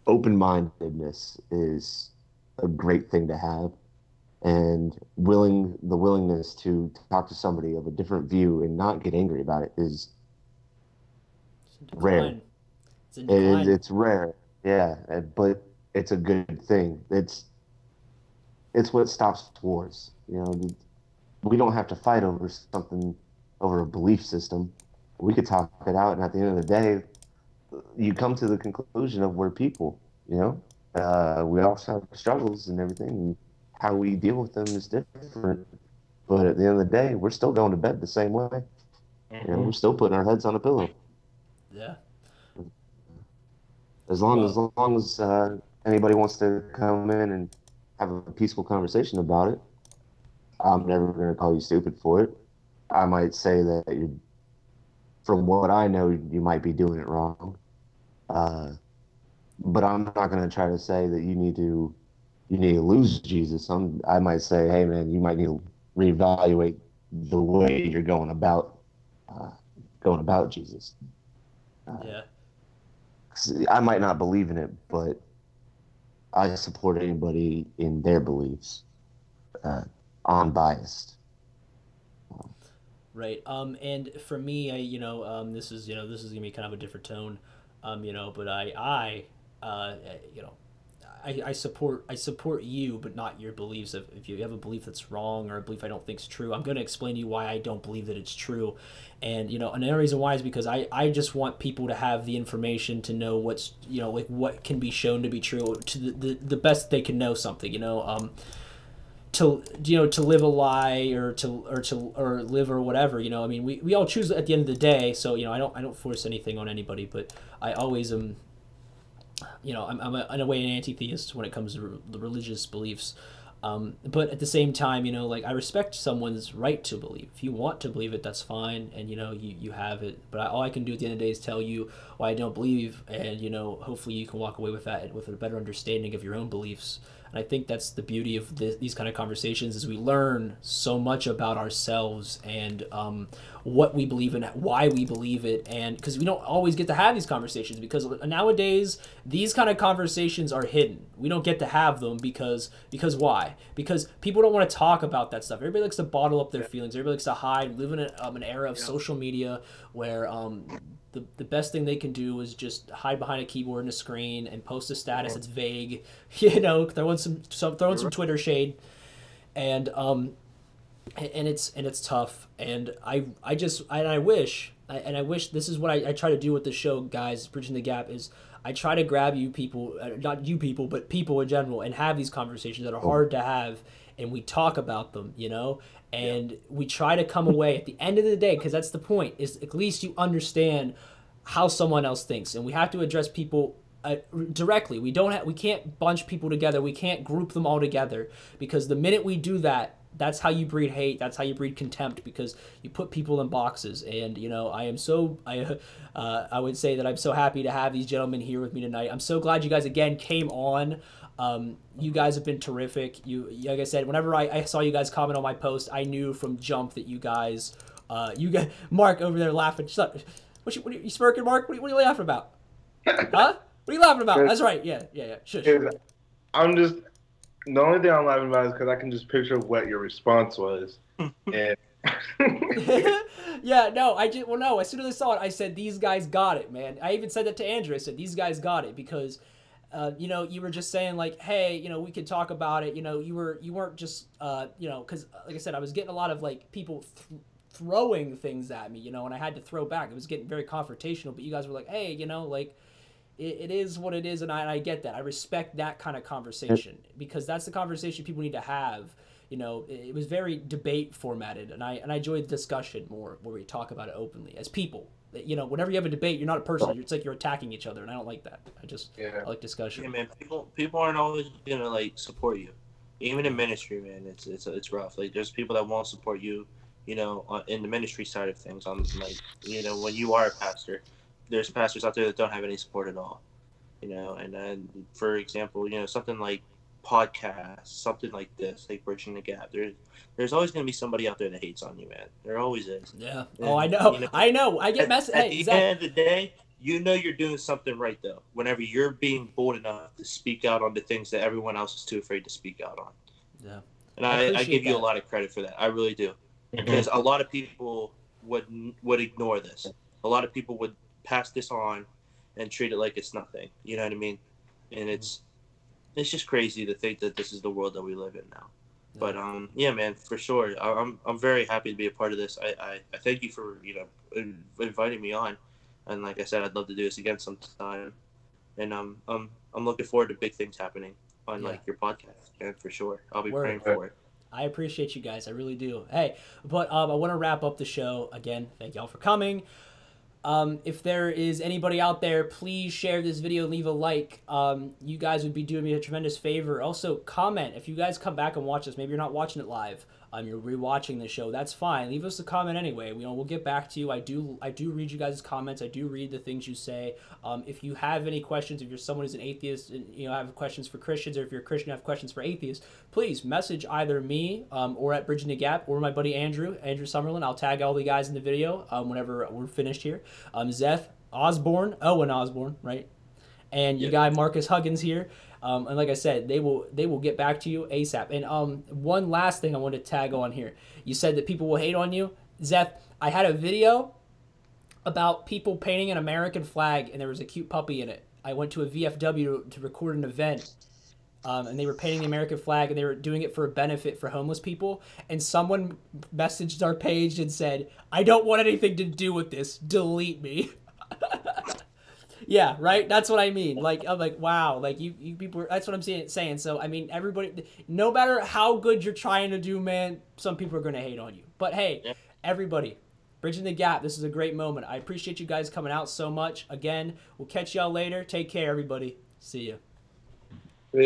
Open-mindedness is a great thing to have, and the willingness to talk to somebody of a different view and not get angry about it is rare. It's rare, yeah, but it's a good thing. It's what stops wars. We don't have to fight over something, over a belief system. We could talk it out, and at the end of the day, you come to the conclusion of we're people. We all have struggles and everything, and how we deal with them is different. But at the end of the day, we're still going to bed the same way. Mm-hmm. We're still putting our heads on a pillow. Yeah. As long as anybody wants to come in and have a peaceful conversation about it, I'm never going to call you stupid for it. I might say that from what I know, you might be doing it wrong. But I'm not going to try to say that you need to lose Jesus. I might say, hey man, you might need to reevaluate the way you're going about Jesus. Yeah. I might not believe in it, but I support anybody in their beliefs, unbiased. Right. And for me, this is gonna be kind of a different tone, but I support you, but not your beliefs. If you have a belief that's wrong or a belief I don't think is true, I'm going to explain to you why I don't believe that it's true. And another reason why is because I just want people to have the information to know what's like what can be shown to be true to the best they can know something. To live a lie or live or whatever. I mean, we all choose at the end of the day. So I don't force anything on anybody, but I always am. I'm in a way an anti-theist when it comes to the religious beliefs. But at the same time, like I respect someone's right to believe. If you want to believe it, that's fine, and you have it. But all I can do at the end of the day is tell you why I don't believe, and hopefully you can walk away with that with a better understanding of your own beliefs. And I think that's the beauty of these kind of conversations is we learn so much about ourselves and what we believe in, why we believe it, and because we don't always get to have these conversations because nowadays these kind of conversations are hidden. We don't get to have them because why? Because people don't want to talk about that stuff. Everybody likes to bottle up their feelings. Everybody likes to hide. We live in an era of social media where the best thing they can do is just hide behind a keyboard and a screen and post a status that's vague, throwing some Twitter shade, and it's tough. And I wish this is what I try to do with the show, guys. Bridging the Gap is I try to grab you people, not you people, but people in general, and have these conversations that are hard to have, and we talk about them, and we try to come away at the end of the day, because that's the point, is at least you understand how someone else thinks, and we have to address people directly. We can't bunch people together. We can't group them all together, because the minute we do that, that's how you breed hate. That's how you breed contempt, because you put people in boxes. And I would say that I'm so happy to have these gentlemen here with me tonight. I'm so glad you guys again came on. You guys have been terrific. Like I said, whenever I saw you guys comment on my post, I knew from jump that you guys, Mark over there laughing. What you smirking, Mark? What are you laughing about? Huh? What are you laughing about? That's right. Yeah. Shush. I'm just. The only thing I'm laughing about is because I can just picture what your response was. And yeah, no, as soon as I saw it, I said, these guys got it, man. I even said that to Andrew. I said, these guys got it, because, you were just saying, like, hey, we could talk about it. You weren't just, because, like I said, I was getting a lot of, like, people throwing things at me, and I had to throw back. It was getting very confrontational, but you guys were like, hey, like, it is what it is, and I get that. I respect that kind of conversation, because that's the conversation people need to have. It was very debate formatted, and I enjoyed the discussion more, where we talk about it openly as people. Whenever you have a debate, you're not a person. It's like you're attacking each other, and I don't like that. I like discussion. Yeah, man. People aren't always gonna like support you, even in ministry, man. It's rough. Like there's people that won't support you, in the ministry side of things. On like when you are a pastor. There's pastors out there that don't have any support at all, and then, for example, something like podcasts, something like this, like Bridging the Gap, there's always going to be somebody out there that hates on you, man. There always is. Yeah. And, I know. I know. I get messages. At the end of the day, you're doing something right, though, whenever you're being bold enough to speak out on the things that everyone else is too afraid to speak out on. Yeah. And I give you a lot of credit for that. I really do. Because a lot of people would ignore this. A lot of people would pass this on and treat it like it's nothing. You know what I mean? And it's just crazy to think that this is the world that we live in now. But yeah, man, for sure. I'm very happy to be a part of this. I thank you for inviting me on. And like I said, I'd love to do this again sometime. And I'm looking forward to big things happening on like your podcast, man, for sure. I'll be praying for it. I appreciate you guys. I really do. Hey, but I want to wrap up the show again. Thank y'all for coming. If there is anybody out there, please share this video, leave a like. You guys would be doing me a tremendous favor. Also, comment. If you guys come back and watch this, maybe you're not watching it live, you're rewatching the show, that's fine. Leave us a comment anyway. We'll get back to you. I do read you guys' comments. I do read the things you say. If you have any questions, if you're someone who's an atheist and have questions for Christians, or if you're a Christian and have questions for atheists, please message either me or at Bridging the Gap, or my buddy Andrew Summerlin. I'll tag all the guys in the video whenever we're finished here. Zeth Osborne, Owen Osborne, right? And your guy Marcus Huggins here. And like I said, they will get back to you ASAP. And one last thing I want to tag on here. You said that people will hate on you. Zeth, I had a video about people painting an American flag, and there was a cute puppy in it. I went to a VFW to record an event, and they were painting the American flag, and they were doing it for a benefit for homeless people. And someone messaged our page and said, "I don't want anything to do with this. Delete me." Yeah, right? That's what I mean. Like, I'm like, wow. Like, you people, that's what I'm saying. So, I mean, everybody, no matter how good you're trying to do, man, some people are going to hate on you. But, hey, everybody, Bridging the Gap, this is a great moment. I appreciate you guys coming out so much. Again, we'll catch y'all later. Take care, everybody. See ya.